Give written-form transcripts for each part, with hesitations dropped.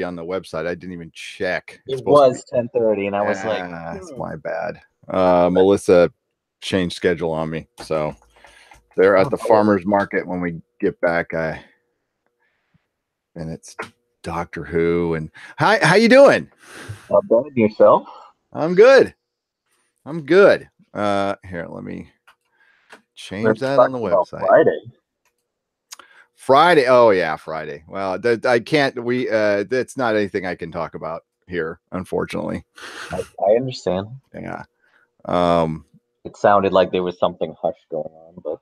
on the website. I didn't even check. It's It supposed to be. was 10:30, and I was like, Yeah, it's my bad. Melissa changed schedule on me, so they're at the farmers market when we get back. And it's Doctor Who. And how you doing? "Not bad, yourself?" I'm good. I'm good. Here, let me change Let's that on talk the about website. Friday. Friday. Oh yeah, Friday. Well, I can't. That's not anything I can talk about here, unfortunately. I understand. Yeah. It sounded like there was something hush going on, but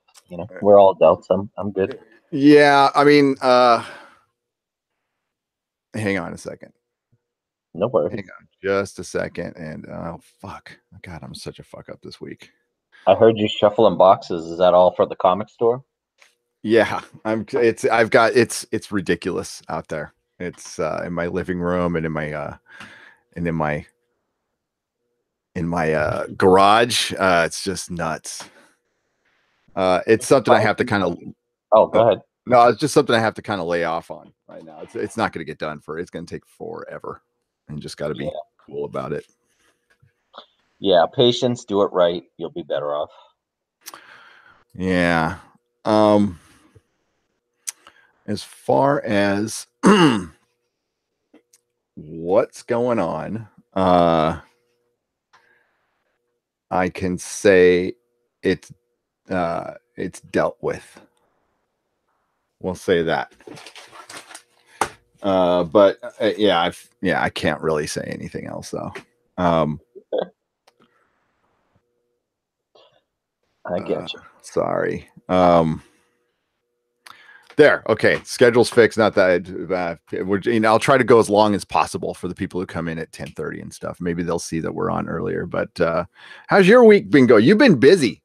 we're all adults. I'm good. Yeah. I mean, hang on a second. No worries. Hang on just a second. And oh fuck. God, I'm such a fuck up this week. I heard you shuffling boxes. Is that all for the comic store? Yeah, it's ridiculous out there. It's in my living room and in my garage. It's just nuts. It's something I have to kind of. Oh, go ahead. No, it's just something I have to kind of lay off on right now. It's not going to get done it's going to take forever, and just got to be cool about it. Yeah, patience. Do it right. You'll be better off. Yeah. As far as what's going on, I can say it's dealt with. We'll say that. But I can't really say anything else though. I get you. Sorry. There. Okay. Schedule's fixed. Not that I'll try to go as long as possible for the people who come in at 10:30 and stuff. Maybe they'll see that we're on earlier. But how's your week been going? You've been busy.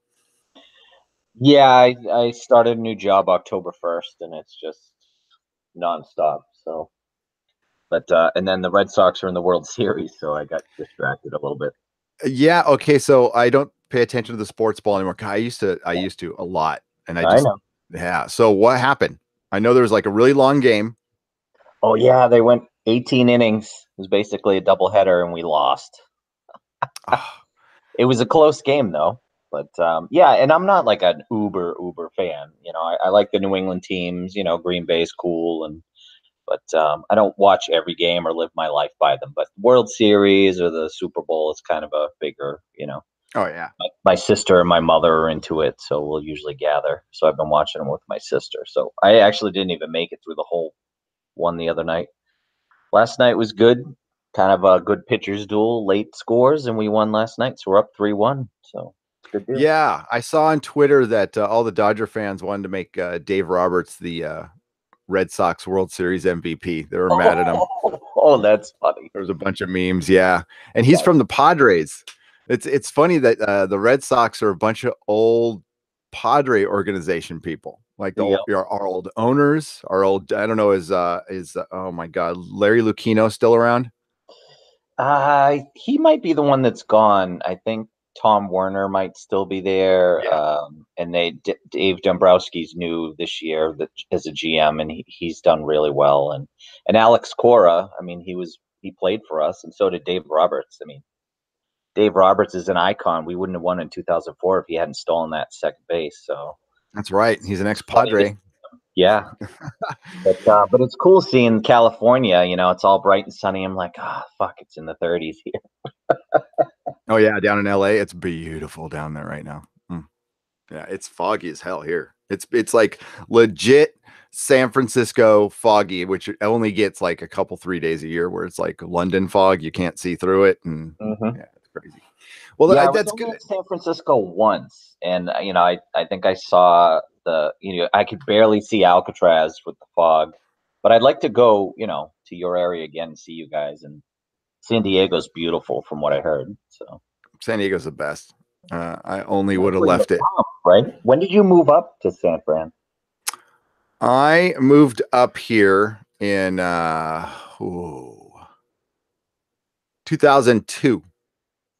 Yeah, I started a new job October 1st, and it's just nonstop. So, but and then the Red Sox are in the World Series, so I got distracted a little bit. Yeah. Okay. So I don't pay attention to the sports ball anymore. I used to a lot, and I know. Yeah. So what happened? I know there was like a really long game. Oh yeah, they went 18 innings. It was basically a doubleheader, and we lost. It was a close game though. But yeah, and I'm not like an uber fan. I like the New England teams. Green Bay's cool, but I don't watch every game or live my life by them. But World Series or the Super Bowl is kind of a bigger. Oh yeah. My sister and my mother are into it, so we'll usually gather. So I've been watching them with my sister. So I actually didn't even make it through the whole one the other night. Last night was good, kind of a good pitchers duel, late scores, and we won last night. So we're up 3-1. So it's good deal. Yeah, I saw on Twitter that all the Dodger fans wanted to make Dave Roberts the Red Sox World Series MVP. They were mad at him. Oh, that's funny. There was a bunch of memes. Yeah, and he's from the Padres. It's funny that the Red Sox are a bunch of old Padre organization people, like our old owners, our old. I don't know, is oh my God, Larry Lucchino still around? He might be the one that's gone. I think Tom Werner might still be there. Yeah. And Dave Dombrowski's new this year as a GM, and he's done really well. And Alex Cora, I mean, he played for us, and so did Dave Roberts. I mean, Dave Roberts is an icon. We wouldn't have won in 2004 if he hadn't stolen that second base. So that's right. He's an ex-Padre. Yeah. But it's cool seeing California. It's all bright and sunny. I'm like, fuck, it's in the 30s here. Oh yeah, down in LA, it's beautiful down there right now. Yeah, it's foggy as hell here. It's like legit San Francisco foggy, which only gets like a couple 3 days a year, where it's like London fog. You can't see through it, and yeah, it's crazy. Well, yeah, that's I was only good. in San Francisco once, and I think I saw I could barely see Alcatraz with the fog, but I'd like to go to your area again and see you guys. And San Diego's beautiful from what I heard. So San Diego's the best. I only would have left it. Right? When did you move up to San Fran? I moved up here in 2002.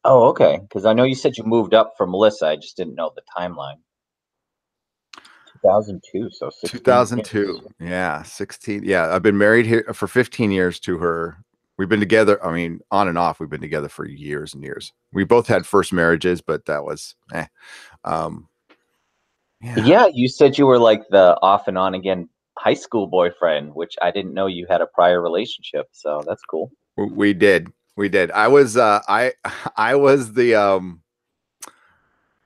Oh, okay. Because I know you said you moved up for Melissa. I just didn't know the timeline. 2002, so 16 years. 2002. Yeah, 16. Yeah, I've been married here for 15 years to her. We've been together. I mean, on and off, we've been together for years and years. We both had first marriages, but that was, um, yeah. Yeah, you said you were like the off and on again high school boyfriend, which I didn't know you had a prior relationship. So that's cool. We did. We did. I was, I was the,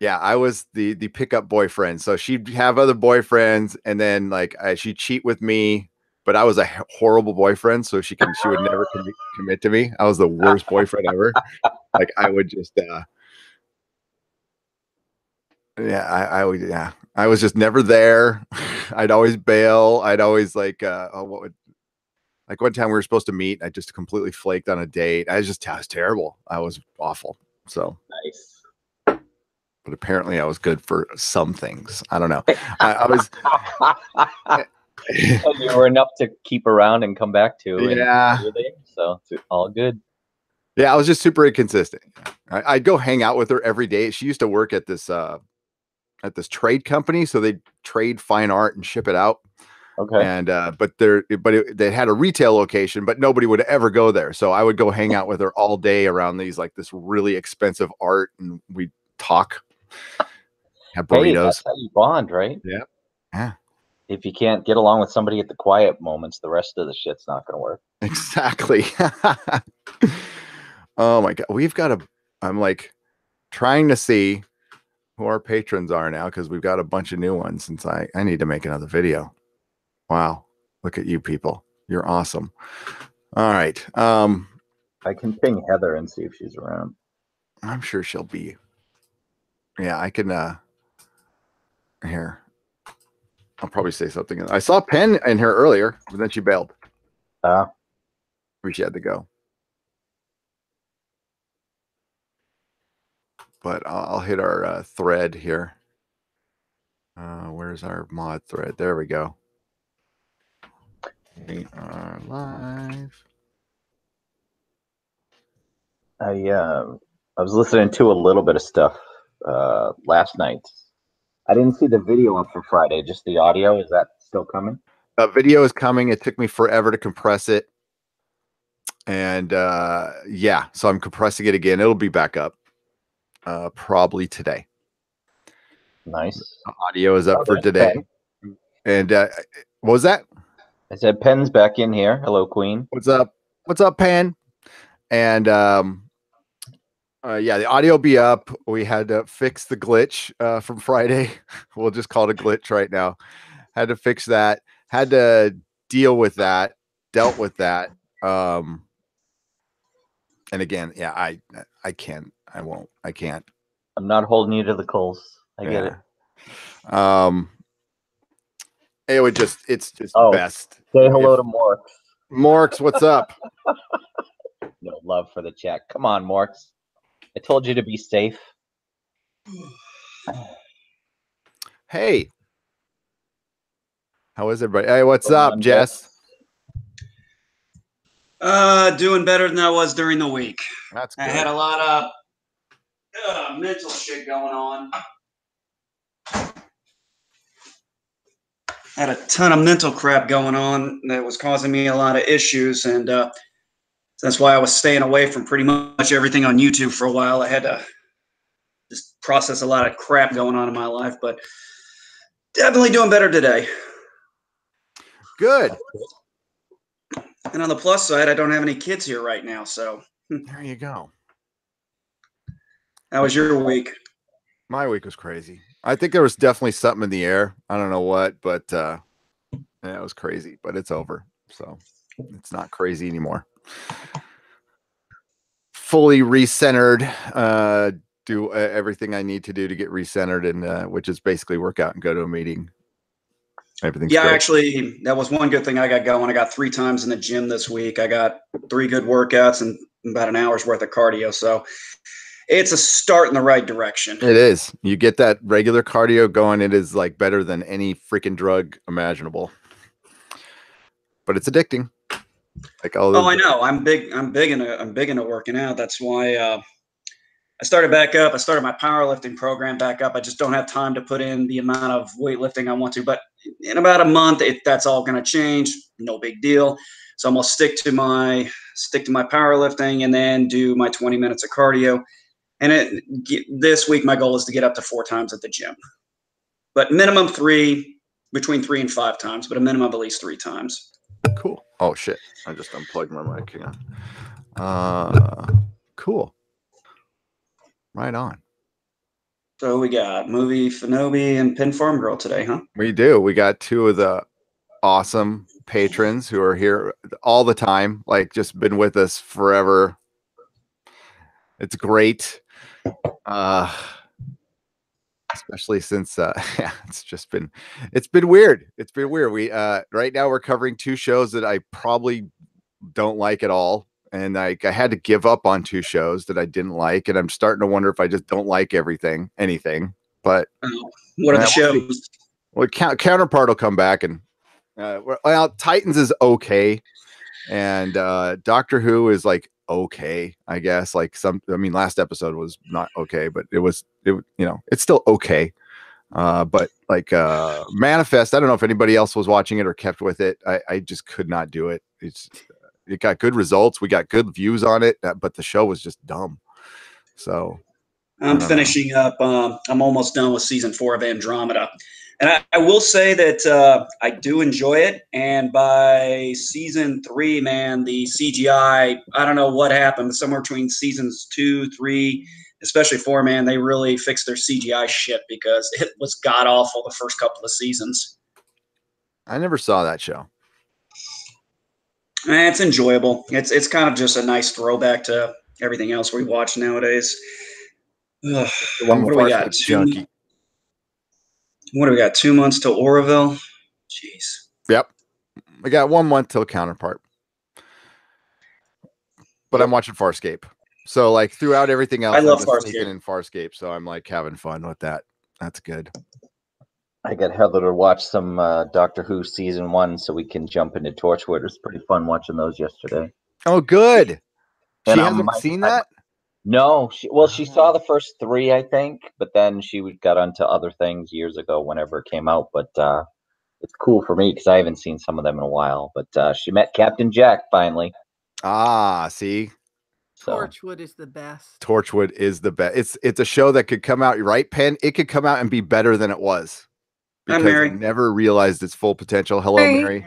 yeah, I was the pickup boyfriend. So she'd have other boyfriends, and then like she'd cheat with me. But I was a horrible boyfriend, so she would never commit to me. I was the worst boyfriend ever. Like I would just, yeah, I would, yeah, I was just never there. I'd always bail. I'd always like, oh, what would like one time we were supposed to meet, I just completely flaked on a date. I was terrible. I was awful. So Nice. but apparently I was good for some things. I don't know. I was. You were enough to keep around and come back to. Yeah. So it's all good. Yeah, I was just super inconsistent. I'd go hang out with her every day. She used to work at this trade company, so they trade fine art and ship it out. Okay. And they had a retail location, but nobody would ever go there. So I would go hang out with her all day around this really expensive art, and we'd talk, have burritos. Hey, that's how you bond, right? Yeah. Yeah. If you can't get along with somebody at the quiet moments, the rest of the shit's not going to work. Exactly. Oh my God. I'm like trying to see who our patrons are now, because we've got a bunch of new ones, since I need to make another video. Wow. Look at you people. You're awesome. All right. I can ping Heather and see if she's around. I'm sure she'll be. Yeah, I can here. I'll probably say something. I saw Penn in here earlier, but then she bailed. She had to go. But I'll hit our thread here. Where's our mod thread? There we go. We are live. I was listening to a little bit of stuff last night. I didn't see the video up for Friday, just the audio. Is that still coming? Video is coming. It took me forever to compress it. And yeah, so I'm compressing it again. It'll be back up probably today. Nice. The audio is up for today. Penn. And what was that? I said Penn's back in here. Hello, Queen. What's up? What's up, Penn? And yeah, the audio will be up. We had to fix the glitch from Friday. We'll just call it a glitch right now. Had to fix that. Had to deal with that. Dealt with that. And again, yeah, I can't. I won't. I can't. I'm not holding you to the coals. I get it. It would just. It's just best. Say hello to Morks. Morks, what's up? No love for the chat. Come on, Morks. I told you to be safe. Hey. How is everybody? Hey, what's up, Jess? Doing better than I was during the week. That's good. I had a lot of mental shit going on. Had a ton of mental crap going on that was causing me a lot of issues, and that's why I was staying away from pretty much everything on YouTube for a while. I had to just process a lot of crap going on in my life, but definitely doing better today. Good. And on the plus side, I don't have any kids here right now, so there you go. How was your week? My week was crazy. I think there was definitely something in the air. I don't know what, but yeah, it was crazy, but it's over. So it's not crazy anymore. Fully recentered, do everything I need to do to get recentered, and which is basically work out and go to a meeting. Everything's great. Actually, that was one good thing I got going. I got 3 times in the gym this week. I got 3 good workouts and about an hour's worth of cardio. So it's a start in the right direction. It is. You get that regular cardio going, it is like better than any freaking drug imaginable. But it's addicting. Like all. I know. I'm big into working out. That's why I started back up. I started my powerlifting program back up. I just don't have time to put in the amount of weightlifting I want to. But in about a month, that's all going to change. No big deal. So I'm gonna stick to my powerlifting and then do my 20 minutes of cardio. And this week, my goal is to get up to 4 times at the gym, but minimum 3, between 3 and 5 times, but a minimum of at least 3 times. Cool. Oh shit! I just unplugged my mic. Hang on. Cool. Right on. So we got Movie Fanobi and Pin Farm Girl today, huh? We do. We got 2 of the awesome patrons who are here all the time, like just been with us forever. It's great. Especially since yeah, it's been weird. It's been weird. We right now we're covering 2 shows that I probably don't like at all. And I had to give up on 2 shows that I didn't like, and I'm starting to wonder if I just don't like anything. But what are the shows? Well, Counterpart will come back, and well, Titans is okay, and Doctor Who is like okay, I guess. Like last episode was not okay, but it's still okay. But like Manifest, I don't know if anybody else was watching it or kept with it. I just could not do it. It got good results. We got good views on it, but the show was just dumb. So I'm finishing up. I'm almost done with season 4 of Andromeda. And I will say that I do enjoy it. And by season 3, man, the CGI, I don't know what happened. Somewhere between seasons 2, 3, especially 4, man, they really fixed their CGI shit because it was god-awful the first couple of seasons. I never saw that show. It's enjoyable. It's kind of just a nice throwback to everything else we watch nowadays. What do we got? What do we got? 2 months till Oroville? Jeez. Yep. I got 1 month till Counterpart. But I'm watching Farscape. So like throughout everything else, I love Farscape. In Farscape. So I'm like having fun with that. That's good. I got Heather to watch some Doctor Who season 1 so we can jump into Torchwood. It was pretty fun watching those yesterday. Oh, good. She And hasn't seen that? No, she saw the first 3, I think, but then she got onto other things years ago whenever it came out. But it's cool for me because I haven't seen some of them in a while. But she met Captain Jack finally. Ah, see? Torchwood is the best. Torchwood is the best. It's a show that could come out, right, Penn? It could come out and be better than it was. Because I never realized its full potential. Hello, Hey. Mary.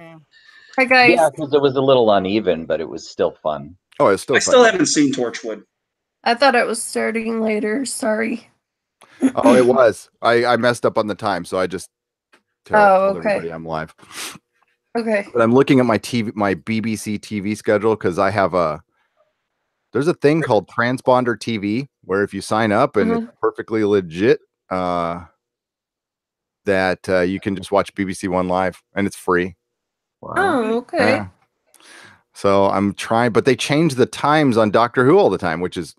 Hi, guys. Yeah, because it was a little uneven, but it was still fun. Oh, it's still I fun. still haven't seen Torchwood. I thought it was starting later. Sorry. Oh, it was. I messed up on the time, so I just told everybody I'm live. Okay. But I'm looking at my BBC TV schedule because I have there's a thing called Transponder TV where if you sign up and it's perfectly legit, that you can just watch BBC One live and it's free. Wow. Oh, okay. Yeah. So I'm trying, but they change the times on Doctor Who all the time, which is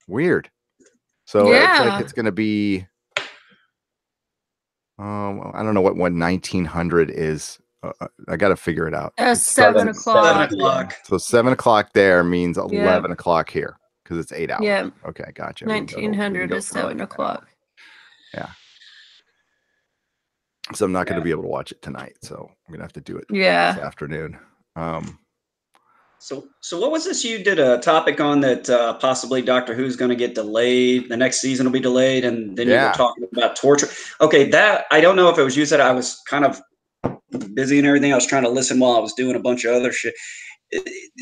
weird. So it's like it's going to be, I don't know what 1900 is. I got to figure it out. 7 o'clock. 7 o'clock. So 7 o'clock there means 11 o'clock here because it's 8 hours. Yeah. Okay, gotcha. 1900 is 7 o'clock. Yeah. So I'm not going to be able to watch it tonight. So I'm going to have to do it this afternoon. So what was this you did a topic on that possibly Doctor Who's going to get delayed? The next season will be delayed, and then you were talking about torture. Okay, that I don't know if it was you said. I was kind of busy and everything. I was trying to listen while I was doing a bunch of other shit.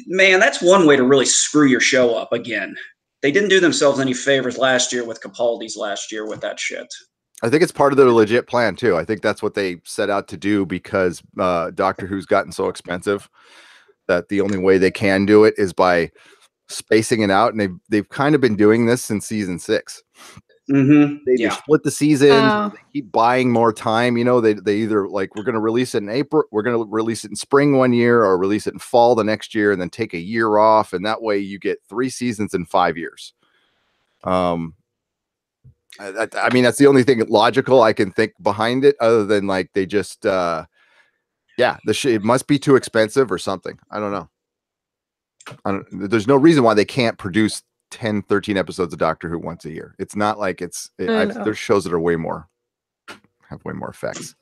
Man, that's one way to really screw your show up again. They didn't do themselves any favors last year with Capaldi's last year with that shit. I think it's part of their legit plan too. I think that's what they set out to do because Doctor Who's gotten so expensive that the only way they can do it is by spacing it out, and they've kind of been doing this since season 6. They split the season. They keep buying more time. You know, they either like we're going to release it in April, we're going to release it in spring one year, or release it in fall the next year, and then take a year off, and that way you get 3 seasons in 5 years. I mean, that's the only thing logical I can think behind it, other than like they just it must be too expensive or something. I don't know. There's no reason why they can't produce 10, 13 episodes of Doctor Who once a year. It's not like know. there's shows that are have way more effects.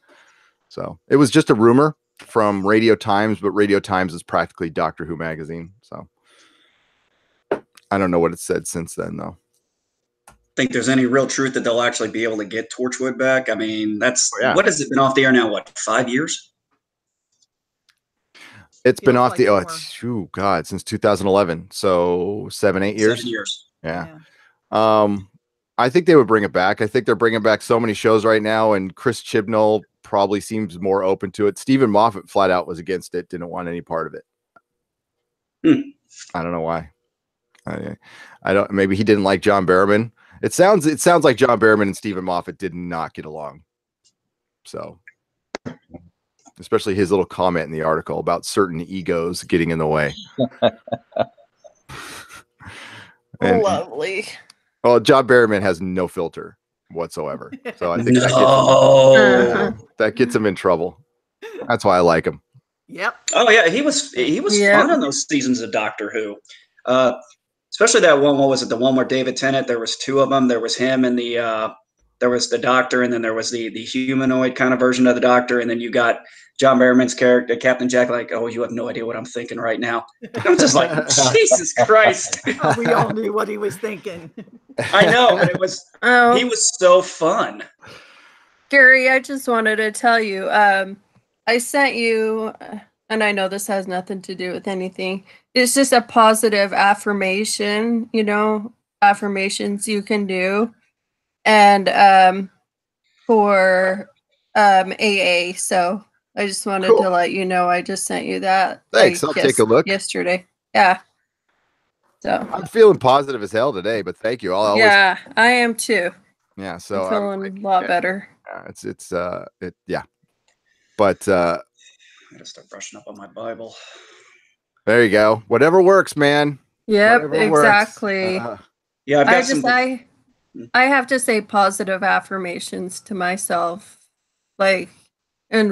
So it was just a rumor from Radio Times, but Radio Times is practically Doctor Who magazine. So I don't know what it said since then, though. Think there's any real truth that they'll actually be able to get Torchwood back? I mean, what has it been off the air now? What, 5 years? It's been off God, since 2011. So 7-8 years. 7 years. Yeah. I think they would bring it back. I think they're bringing back so many shows right now, and Chris Chibnall probably seems more open to it. Stephen Moffat flat out was against it, didn't want any part of it. I don't know why. I don't. Maybe he didn't like John Barrowman. It sounds like John Barrowman and Stephen Moffat did not get along. So, especially his little comment in the article about certain egos getting in the way. Lovely. Well, John Barrowman has no filter whatsoever. So I think that gets him in trouble. That's why I like him. Yep. Oh yeah, he was fun on those seasons of Doctor Who. Especially that one. What was it? The one where David Tennant. There was two of them. There was him and there was the Doctor, and then there was the humanoid kind of version of the Doctor, and then you got John Barrowman's character, Captain Jack. Like, oh, you have no idea what I'm thinking right now. I'm just like, Jesus Christ. Oh, we all knew what he was thinking. I know, but he was so fun. Gary, I just wanted to tell you, I sent you, and I know this has nothing to do with anything. It's just a positive affirmation, affirmations you can do. And for AA. So I just wanted to let you know I just sent you that. Thanks. I'll take a look. Yesterday. Yeah. So I'm feeling positive as hell today, but thank you. I am too. Yeah. So I'm feeling a lot better. Yeah. But I gotta start brushing up on my Bible. There you go. Whatever works, man. Yep, Whatever exactly. Yeah, I've got I have to say positive affirmations to myself, and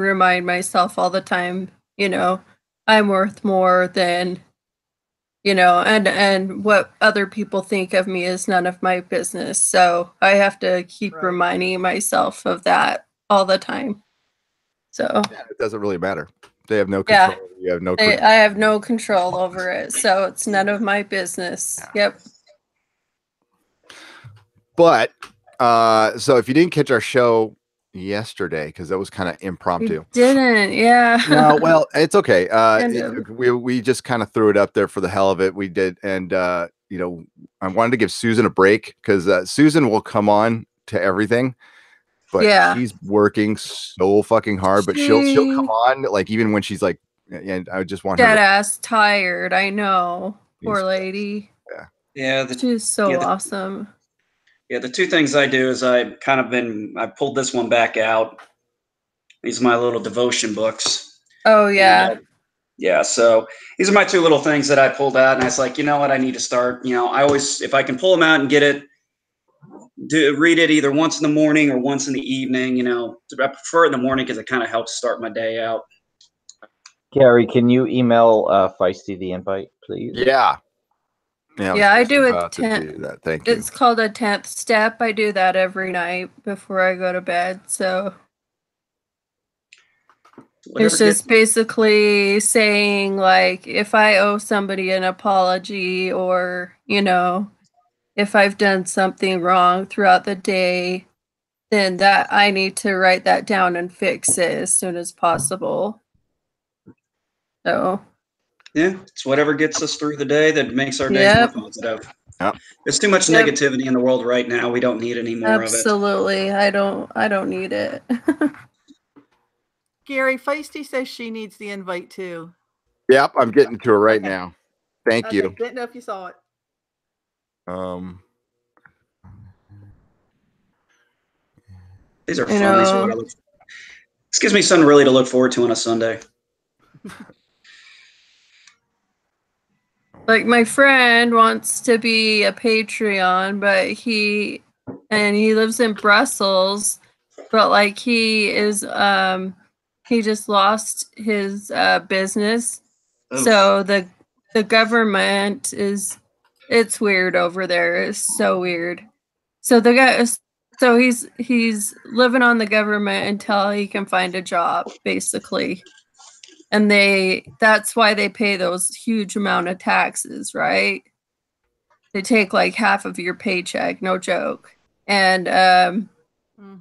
remind myself all the time, I'm worth more than, and what other people think of me is none of my business. So I have to keep reminding myself of that all the time. So it doesn't really matter. They have no control. You have no control. I have no control over it. So it's none of my business. Yep. But so if you didn't catch our show yesterday, because that was kind of impromptu. Didn't, yeah. No, well, it's okay. We just kind of threw it up there for the hell of it. We did, and I wanted to give Susan a break because Susan will come on to everything, but she's working so fucking hard. But she'll come on even when she's like, and I just want her dead ass tired. I know, poor lady. Yeah, she's so awesome. Yeah, the two things I do is I pulled this one back out. These are my little devotion books. Oh, yeah. Yeah, so these are my two little things that I pulled out, and I was like, you know what, I need to start. I always, if I can pull them out and get it, read it either once in the morning or once in the evening. I prefer it in the morning because it kind of helps start my day out. Gary, can you email Feisty the invite, please? Yeah. Yeah, I do it. Thank you. It's called a 10th step. I do that every night before I go to bed. So it's just basically saying, if I owe somebody an apology or, if I've done something wrong throughout the day, then that I need to write that down and fix it as soon as possible. So. Yeah, it's whatever gets us through the day that makes our day more positive. Yep. There's too much negativity in the world right now. We don't need any more of it. Absolutely. I don't need it. Gary, Feisty says she needs the invite too. Yep, I'm getting to her right now. Thank you. Didn't know if you saw it. These are fun. This gives me something really to look forward to on a Sunday. My friend wants to be a Patreon, but he lives in Brussels, but he is he just lost his business. So the government is It's weird over there. It's so weird. So the guy is so he's living on the government until he can find a job, basically. And that's why they pay those huge amount of taxes, right? They take like half of your paycheck, no joke. And Mhm.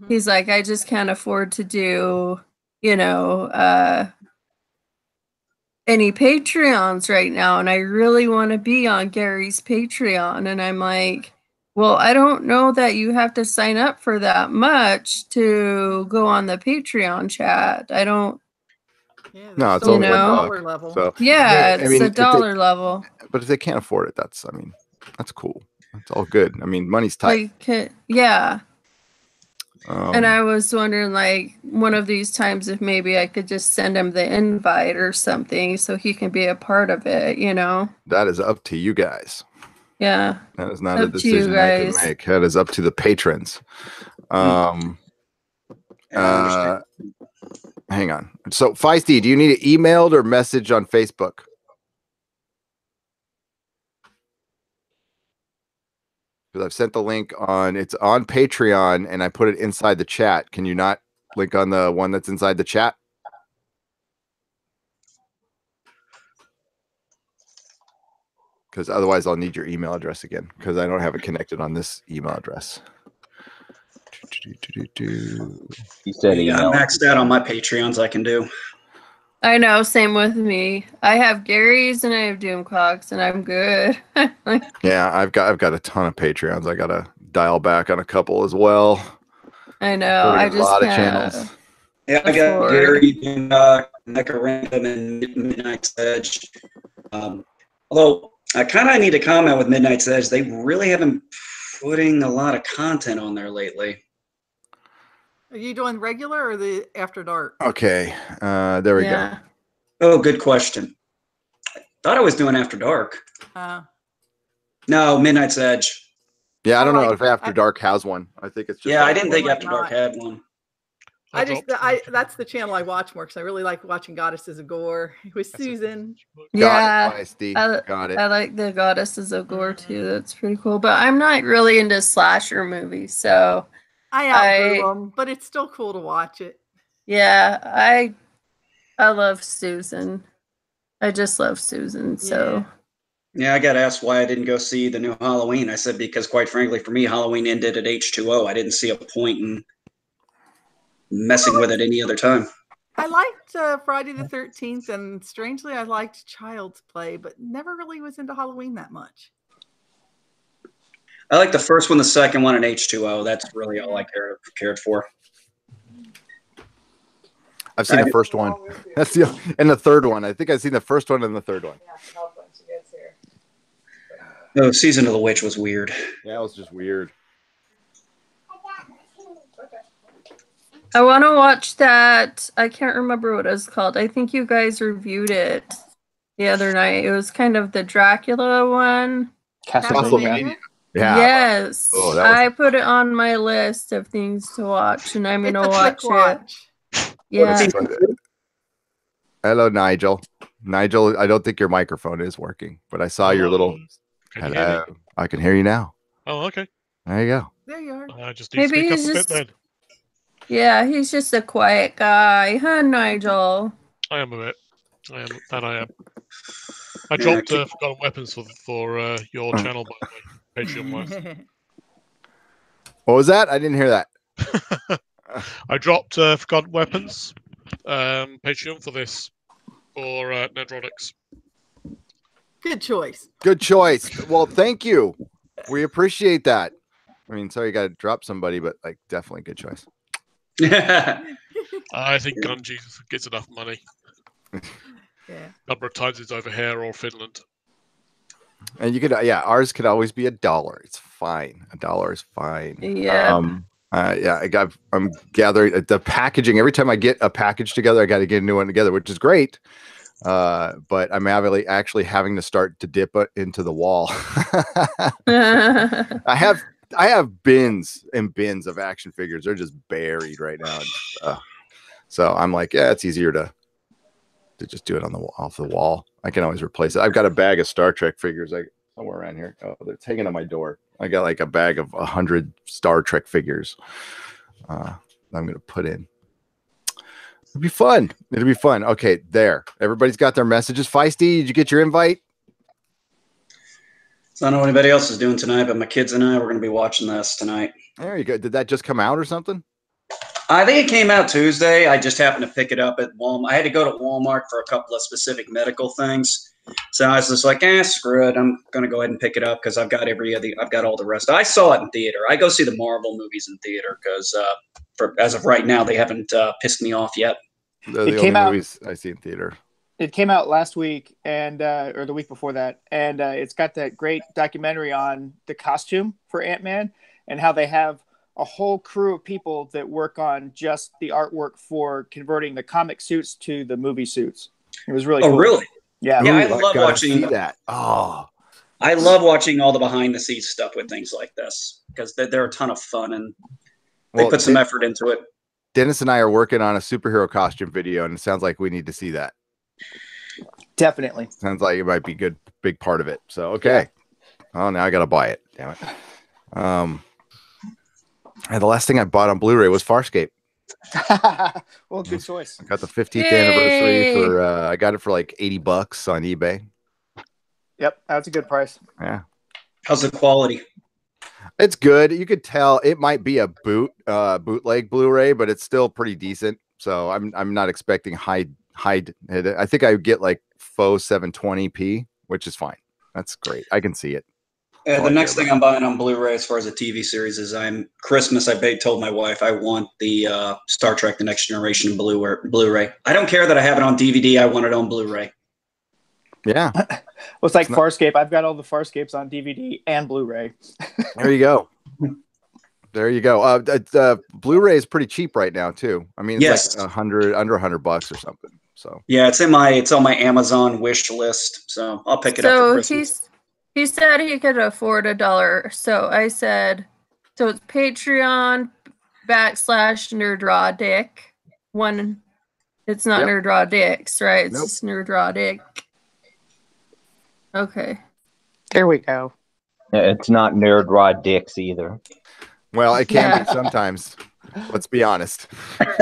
he's like, I just can't afford to do, any Patreons right now. And I really want to be on Gary's Patreon. And I'm like, well, I don't know that you have to sign up for that much to go on the Patreon chat. I don't, Yeah, No, they're it's still only at the know. dollar level. So yeah, I it's mean, a if they- dollar level. but if they can't afford it, that's cool. That's all good. I mean, money's tight. Like, yeah. And I Um, was wondering, like, one of these times if maybe I could just send him the invite or something so he can be a part of it, that is up to you guys. Yeah. That is not a Up to you decision I can guys. make. That is up to the patrons. Yeah, I understand. Hang on. So, Feisty, do you need it emailed or messaged on Facebook? Because I've sent the link it's on Patreon and I put it inside the chat. Can you not link on the one that's inside the chat? Because otherwise I'll need your email address again because I don't have it connected on this email address. He said Yeah, email. I'm maxed out on my Patreons. I can do. I know, same with me. I have Gary's and I have Doomcocks and I'm good. Yeah, I've got a ton of Patreons. I gotta dial back on a couple as well. I know. Got I a just lot of can't. channels. Yeah, I got afford. Gary, Mecca Random, and Midnight's Edge. Although I kind of need to comment with Midnight's Edge, they really haven't putting a lot of content on there lately. Are you doing regular or the after dark? Okay, there we go. Yeah. Oh, good question. Thought I was doing After Dark. No, Midnight's Edge. Yeah, I don't know like- if After Dark has one. I think it's just Yeah, I didn't think might After Dark not. had one. That's the channel I watch more because I really like watching Goddesses of Gore with Susan. Yeah. Got it, Feisty. Got it. I like the Goddesses of Gore too. That's pretty cool. But I'm not really into slasher movies, so I outgrew them, but it's still cool to watch it. yeah, I love Susan. I just love Susan. So Yeah, I got asked why I didn't go see the new Halloween. I said because, quite frankly, for me, Halloween ended at H2O. I didn't see a point in messing with it any other time. I liked Friday the 13th, and strangely, I liked Child's Play, but never really was into Halloween that much. I like the first one, the second one, and H2O. That's really all I cared for. I've seen the first one. That's and the third one. I think I've seen the first one and the third one. No, Season of the Witch was weird. Yeah, it was just weird. I want to watch that. I can't remember what it was called. I think you guys reviewed it the other night. It was kind of the Dracula one. Castlevania. Yeah. Yes. Oh, that was- I put it on my list of things to watch, and I'm It's going to a quick watch it. watch. Yeah. Hello, Nigel. Nigel, I don't think your microphone is working, but I saw your little. Can you hear me? Hello. I can hear you now. Oh, okay. There you go. There you are. I just need to Maybe speak up he's a just- bit then. Yeah, he's just a quiet guy, huh, Nigel? I am a bit. I am. That I am. I Yeah, dropped Forgotten Weapons for your channel, by the way, Patreon wise. What was that? I didn't hear that. I dropped Forgotten Weapons Patreon for this for Nedronics. Good choice. Good choice. Well, thank you. We appreciate that. I mean, sorry you got to drop somebody, but like definitely good choice. I think Gunji gets enough money. Yeah. Number of times it's over here or Finland. And you could, yeah, ours could always be $1. It's fine. $1 is fine. Yeah. Yeah, I'm gathering the packaging. Every time I get a package together, I got to get a new one together, which is great. But I'm actually having to start to dip it into the wall. I have bins and bins of action figures. They're just buried right now. So I'm like, yeah, it's easier to just do it off the wall. I can always replace it. I've got a bag of Star Trek figures. somewhere around here. Oh, it's hanging on my door. I got like a bag of 100 Star Trek figures. I'm gonna put in. It'll be fun. It'll be fun. Okay, there. Everybody's got their messages. Feisty, did you get your invite? So I don't know what anybody else is doing tonight, but my kids and I, we're going to be watching this tonight. There you go. Did that just come out or something? I think it came out Tuesday. I just happened to pick it up at Walmart. I had to go to Walmart for a couple of specific medical things. So I was just like, screw it. I'm going to go ahead and pick it up because I've got all the rest. I saw it in theater. I go see the Marvel movies in theater because as of right now, they haven't pissed me off yet. The only movies I see in theater. It came out last week and or the week before that, and it's got that great documentary on the costume for Ant-Man and how they have a whole crew of people that work on just the artwork for converting the comic suits to the movie suits. It was really cool. Oh, really? Yeah. Yeah, I love watching that. Oh, I love watching all the behind the scenes stuff with things like this because they're a ton of fun and they put some effort into it. Dennis and I are working on a superhero costume video, and it sounds like we need to see that. Definitely. Sounds like it might be a big part of it. So, okay. Yeah. Oh, now I got to buy it. Damn it. And the last thing I bought on Blu-ray was Farscape. Well, good choice. I got the 15th anniversary for, I got it for like $80 on eBay. Yep. That's a good price. Yeah. How's the quality? It's good. You could tell it might be a bootleg Blu-ray, but it's still pretty decent. So I'm not expecting high. I think I get like faux 720p, which is fine. That's great. I can see it. The next thing I'm buying on Blu-ray as far as a TV series is Christmas. I told my wife I want the Star Trek: The Next Generation Blu-ray. I don't care that I have it on DVD. I want it on Blu-ray. Yeah. Well, it's like Farscape. I've got all the Farscapes on DVD and Blu-ray. There you go. There you go. Blu-ray is pretty cheap right now too. I mean, it's like under $100 or something. So yeah, it's on my Amazon wish list. So I'll pick it up for Christmas. He said he could afford $1. So I said, so it's Patreon /NerdRawDick. It's not NerdRawDicks, right? It's just NerdRawDick. Okay. There we go. It's not Nerd Raw Dicks either. Well, it can be sometimes. Let's be honest.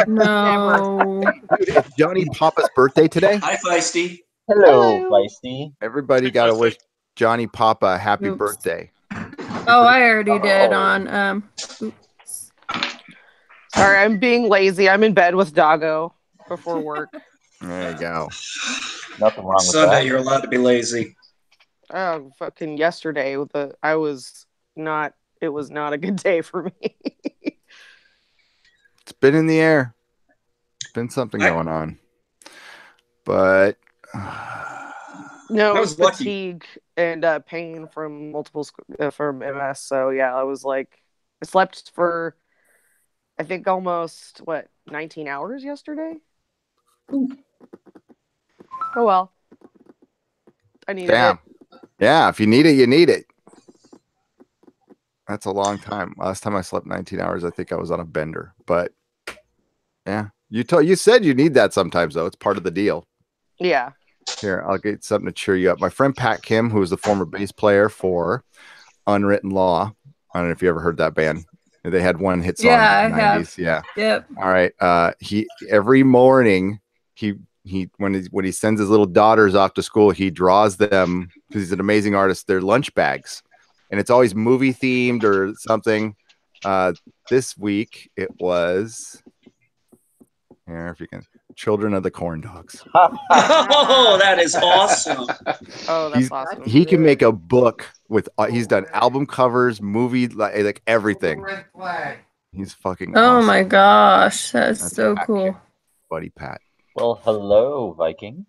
No. Dude, it's Johnny Papa's birthday today. Hi, Feisty. Hello, Feisty. Everybody got to wish Johnny Papa a happy birthday. Oh, I already did on oops. Sorry, I'm being lazy. I'm in bed with Doggo before work. There you go. Nothing wrong with Sunday, that. you're allowed to be lazy. Oh, fucking yesterday it was not a good day for me. It's been in the air. Been something going on. But no, it was fatigue and pain from from MS. So yeah, I slept for I think almost 19 hours yesterday. Oh well. I needed it. Yeah, if you need it, you need it. That's a long time. Last time I slept 19 hours, I think I was on a bender. But yeah, you said you need that sometimes, though. It's part of the deal. Yeah. Here, I'll get something to cheer you up. My friend Pat Kim, who was the former bass player for Unwritten Law. I don't know if you ever heard that band. They had one hit song in the 90s. Yeah. Yep. All right. He every morning when he sends his little daughters off to school, he draws them, because he's an amazing artist, their lunch bags, and it's always movie themed or something. This week it was here, if you can, Children of the Corn Dogs. Oh, that is awesome. Oh, that's awesome. He can make a book with he's done album covers, movie, like everything. He's fucking awesome. My gosh, that's so cool. Buddy Pat. Well, hello, Viking.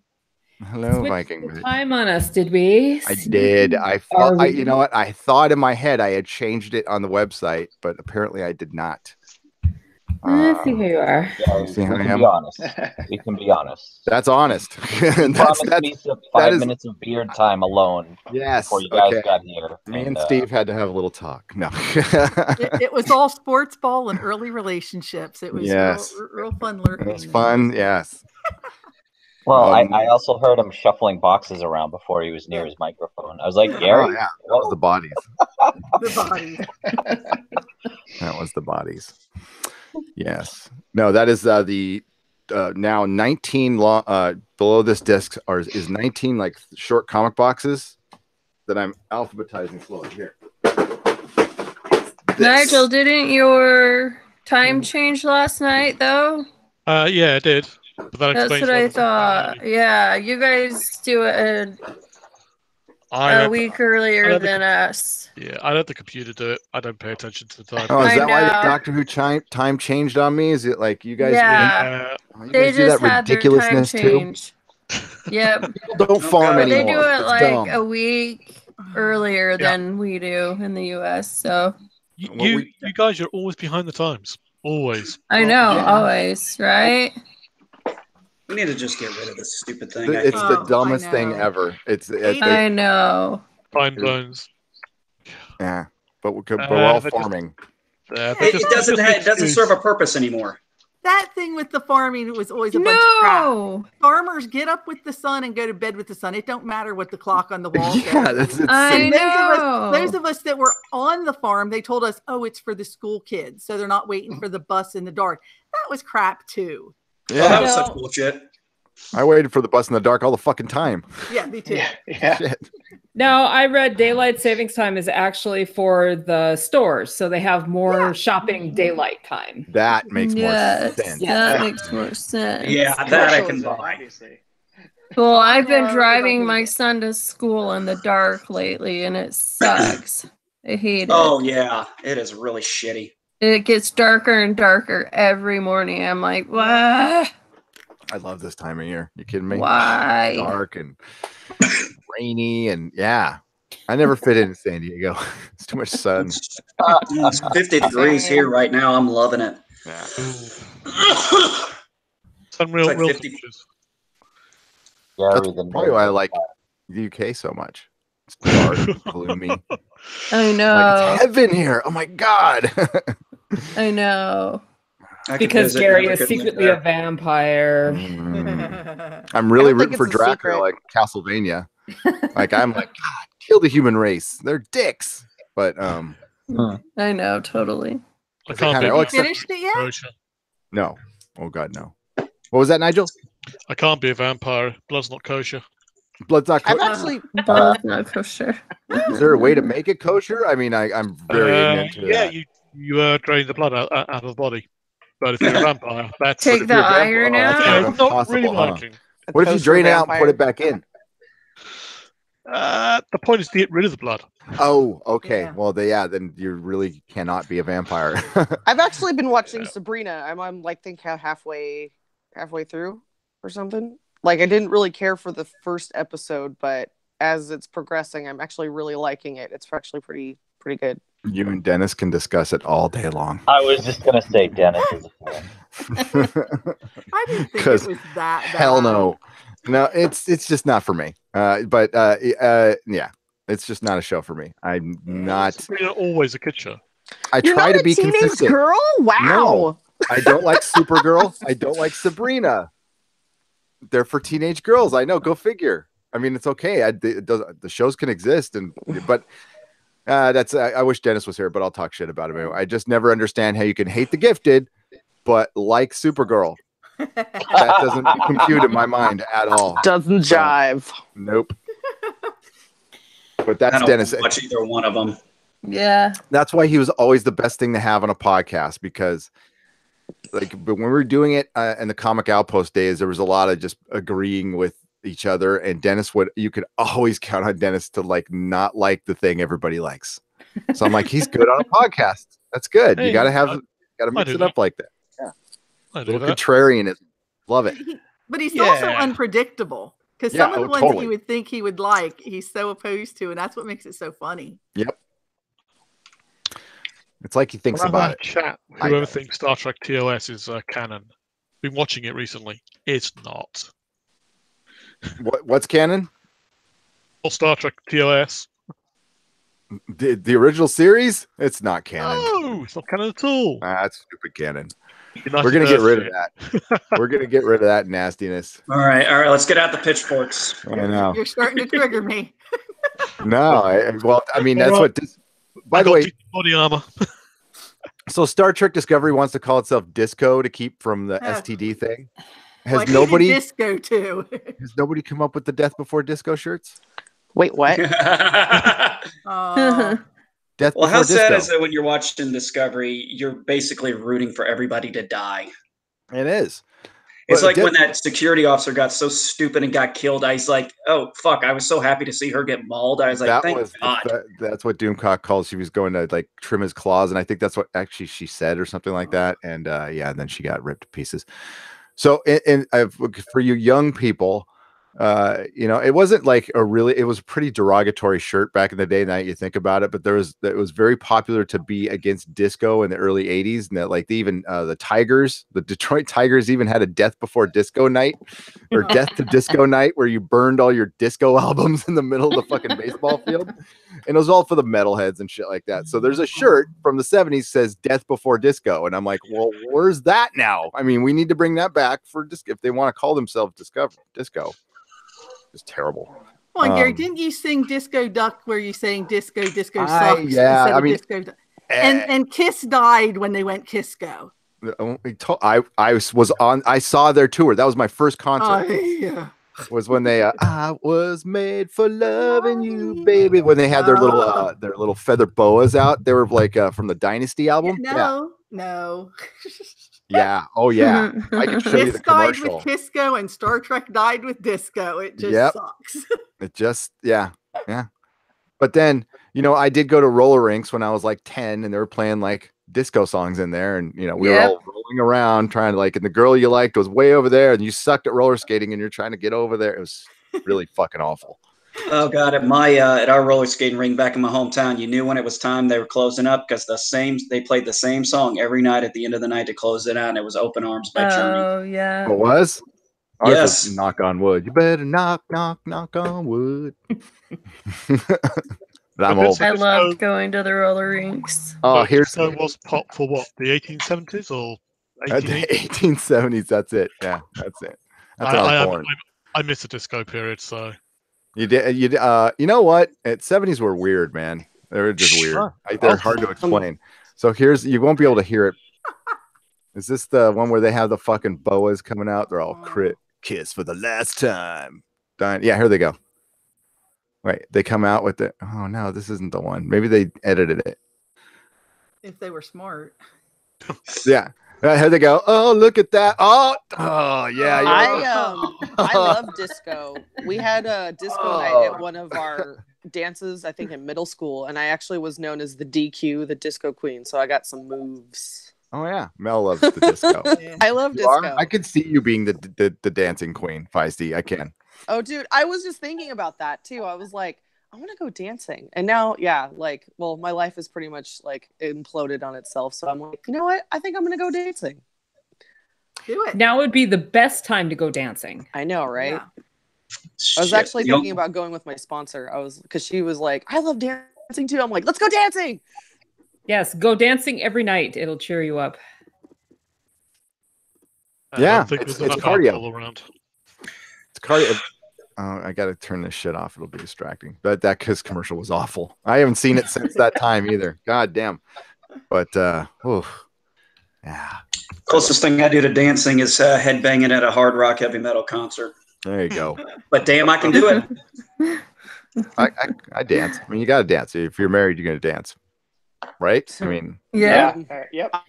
Hello, Viking. Time on us, did we? I did. You know what? I thought in my head I had changed it on the website, but apparently I did not. I see who you are. Yeah, we can be honest. We can be honest. That's honest. Promise me some 5 minutes of beard time alone. Yes. Before you guys got here. Me and Steve had to have a little talk. No. it was all sports ball and early relationships. It was real fun lurking. It was fun. Yes. Well, I also heard him shuffling boxes around before he was near his microphone. I was like, Gary? Oh, yeah. That was the bodies. The bodies. That was the bodies. Yes. No, that is the now 19 long below this disc is 19 like short comic boxes that I'm alphabetizing slowly here. Nigel, didn't your time change last night though? Yeah, it did. But that That's explains what why I the- thought. Yeah, you guys do it I a let week I earlier let the than us. Yeah, I let the computer do it. I don't pay attention to the time. Oh, is I that why the know. Doctor Who time changed on me? Is it like you guys? Yeah. You They guys do just that had their time ridiculousness too. change. Yep. Don't farm They anymore. do it It's like dumb. a week earlier Yeah. than we do in the US. So You guys are always behind the times. Always. I know, always, right? We need to just get rid of this stupid thing. It's the I dumbest thing know. ever. I know. Time zones. Yeah, but we're all they're just- farming. It doesn't serve a purpose anymore. That thing with the farming was always a bunch of crap. No. Farmers get up with the sun and go to bed with the sun. It don't matter what the clock on the wall says. Yeah, that's I insane. know. Those of us that were on the farm, they told us, oh, it's for the school kids. So they're not waiting for the bus in the dark. That was crap too. Oh, that Yeah, was No. such bullshit. I waited for the bus in the dark all the fucking time. Yeah, me too. Yeah. Shit. No, I read daylight savings time is actually for the stores, so they have more shopping daylight time. That makes more Yes, sense. that makes more sense. Yeah, that I can Commercialism, buy. obviously. Well, I've been Yeah, driving exactly. my son to school in the dark lately, and it sucks. I hate Oh it. yeah, it is really shitty. It gets darker and darker every morning. I'm like, what? I love this time of year. You kidding me? Why? Dark and rainy and yeah. I never fit in San Diego. It's too much sun. It's 50 degrees here right now. I'm loving it. Yeah. It's unreal. It's like real 50 temperatures. Gary, That's the probably why I like the UK so much. It's dark, gloomy. I Like know. it's heaven here. Oh my god. I know. I could Because visit, Gary never is could live secretly there. a vampire. I'm really I don't think rooting for it's a Dracula secret. like Castlevania. Like I'm like, God, kill the human race. They're dicks. But I know, totally. I Is it can't kinda- be. oh, a except- Finished it yet? kosher. no. Oh god, no. What was that, Nigel? I can't be a vampire. Blood's not kosher. Blood's not I've kosher. actually Both not kosher. Is there a way to make it kosher? I mean, I'm very ignorant to yeah, that. you drain the blood out of the body. But if you're a vampire, that's Take if the you're a vampire, iron oh, that's out. kind of it's not impossible, really huh? liking. What if you Kosher drain it out and put vampire. it back in? The point is to get rid of the blood. Oh, okay. Yeah. Well, then you really cannot be a vampire. I've actually been watching Sabrina. I'm like think halfway through or something. Like I didn't really care for the first episode, but as it's progressing, I'm actually really liking it. It's actually pretty good. You and Dennis can discuss it all day long. I was just gonna say Dennis is a fan. I didn't think it 'Cause was that bad. Hell no. No, it's just not for me. But yeah, it's just not a show for me. I'm not. Sabrina always a kid show. I You're try not to a be teenage consistent. girl? Wow. No. I don't like Supergirl. I don't like Sabrina. They're for teenage girls. I know. Go figure. I mean, it's okay. The shows can exist, but that's. I wish Dennis was here, but I'll talk shit about him. I just never understand how you can hate The Gifted, but like Supergirl. That doesn't compute in my mind at all. Doesn't jive. Nope. But I that's don't Dennis. watch either one of them. Yeah. That's why he was always the best thing to have on a podcast because, but when we were doing it in the Comic Outpost days, there was a lot of just agreeing with each other. And Dennis you could always count on Dennis to not like the thing everybody likes. So I'm like, he's good on a podcast. That's good. Hey, You gotta mix do it up that. like that. I do Little that. contrarianism. Love it. But he's also Yeah. unpredictable because Yeah, some of the oh, ones totally. that you would think he would like, he's so opposed to, and that's what makes it so funny. Yep. It's like he thinks Well, about it. Chat. I Whoever know. thinks Star Trek TOS is canon. Been watching it recently. It's not. What's canon? Or Star Trek TOS. The original series? It's not canon. No, it's not canon at all. That's stupid canon. We're gonna get rid of that. We're gonna get rid of that nastiness. All right, let's get out the pitchforks. I know. You're starting to trigger me. No, I mean that's what. By the way, body armor. So Star Trek Discovery wants to call itself Disco to keep from the STD thing. Has nobody Disco too? Has nobody come up with the Death Before Disco shirts? Wait, what? Death Well, how Before sad Disco. is it when you're watching Discovery? You're basically rooting for everybody to die. It is. It's Well, like when that security officer got so stupid and got killed. I was like, "Oh fuck!" I was so happy to see her get mauled. I was like, "Thank God." That's what Doomcock called. She was going to like trim his claws, and I think that's what actually she said or something like that. And yeah, and then she got ripped to pieces. So, for you young people, it wasn't like it was a pretty derogatory shirt back in the day. Now you think about it, but it was very popular to be against disco in the early '80s, and that like the Detroit Tigers even had a Death Before Disco night or Death to Disco night where you burned all your disco albums in the middle of the fucking baseball field, and it was all for the metalheads and shit like that. So there's a shirt from the '70s says Death Before Disco, and I'm like, well, where's that now? I mean, we need to bring that back for if they want to call themselves disco. It's terrible. Come on, Gary, didn't you sing Disco Duck where you sang disco sucks? Yeah, I mean, disco and Kiss died when they went Kisco. I saw their tour. That was my first concert. Yeah. Was when they I was made for loving you, baby. When they had their little feather boas out. They were like from the Dynasty album. No. Yeah. Oh yeah. I can show you the died commercial. with Kisco and Star Trek died with disco. It just sucks. It just yeah. But then I did go to roller rinks when I was like 10, and they were playing like disco songs in there, and we were all rolling around trying to and the girl you liked was way over there, and you sucked at roller skating, and you're trying to get over there. It was really fucking awful. Oh God! At our roller skating ring back in my hometown, you knew when it was time they were closing up because they played the same song every night at the end of the night to close it out, and it was "Open Arms" by Journey. Oh yeah. It was. Ours Yes. was knock on wood. You better knock on wood. But I'm old. I loved going to the roller rinks. Oh, So it was pop for what, the 1870s or the 1880s? 1870s. That's it. Yeah, that's it. That's when I was born. I missed the disco period, so You did. You know what? 70s were weird, man. They were just weird. Sure. They're hard to explain. So you won't be able to hear it. Is this the one where they have the fucking boas coming out? They're all kiss for the last time. Done. Yeah, here they go. Right, they come out with it. Oh no, this isn't the one. Maybe they edited it. If they were smart. Yeah. Here they go. Oh, look at that. Oh yeah. I love disco. We had a disco night at one of our dances, I think in middle school, and I actually was known as the DQ, the disco queen. So I got some moves. Oh yeah, Mel loves the disco. I love You disco. are? I could see you being the dancing queen, Feisty. I can. Oh, dude, I was just thinking about that too. I was like, I want to go dancing. And now, my life is pretty much like imploded on itself. So I'm like, you know what? I think I'm going to go dancing. Do it. Now would be the best time to go dancing. I know, right? Yeah. I was actually thinking about going with my sponsor. Because she was like, I love dancing too. I'm like, let's go dancing. Yes, go dancing every night. It'll cheer you up. Yeah, I don't think it's there's enough cardio. alcohol around. It's cardio. I got to turn this shit off. It'll be distracting. But that Kiss commercial was awful. I haven't seen it since that time either. God damn. But yeah. Closest thing I do to dancing is headbanging at a hard rock heavy metal concert. There you go. But damn, I can do it. I dance. I mean, you got to dance. If you're married, you're going to dance, right? I mean, Yep.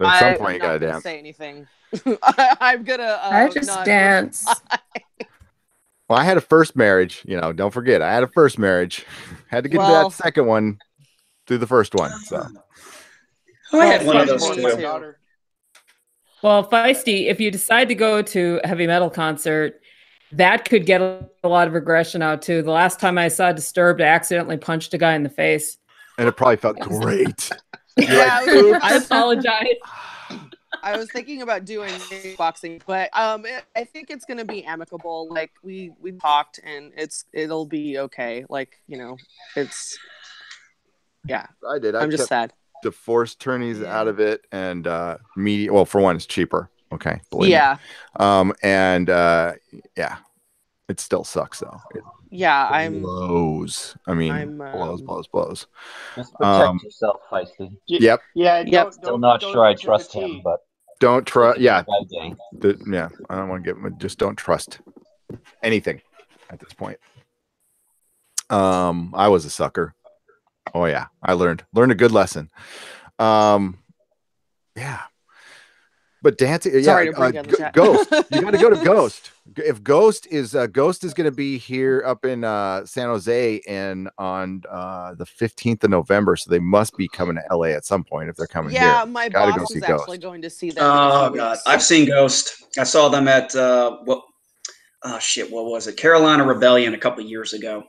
at some point you got to dance. Say anything. I'm gonna. I just dance. Well, I had a first marriage. Don't forget, I had a first marriage. Had to get to that second one through the first one. So I had one of those too. Well, Feisty, if you decide to go to a heavy metal concert, that could get a lot of aggression out too. The last time I saw Disturbed, I accidentally punched a guy in the face. And it probably felt great. Yeah, I apologize. I was thinking about doing boxing, but I think it's gonna be amicable. Like we talked, and it'll be okay. It's I did. I'm just sad. Divorce attorneys out of it, and media. Well, for one, it's cheaper. Okay. Believe me. Yeah. And yeah, it still sucks though. It Yeah, I'm blows. I mean, I'm, blows. Just protect yourself, Feisty. Yep. Yeah. Yep. Still not sure I trust him, but Don't trust. Yeah. by day. Yeah. I don't want to just don't trust anything at this point. I was a sucker. Oh yeah. I learned a good lesson. Yeah. But dancing, Sorry yeah, to bring down the chat. Ghost. You got to go to Ghost. If Ghost is going to be here up in San Jose and on the 15th of November, so they must be coming to LA at some point if they're coming here. Yeah, my Gotta boss go see is actually Ghost. going to see them. in a Oh few god, weeks. I've seen Ghost. I saw them at what was it? Carolina Rebellion a couple years ago.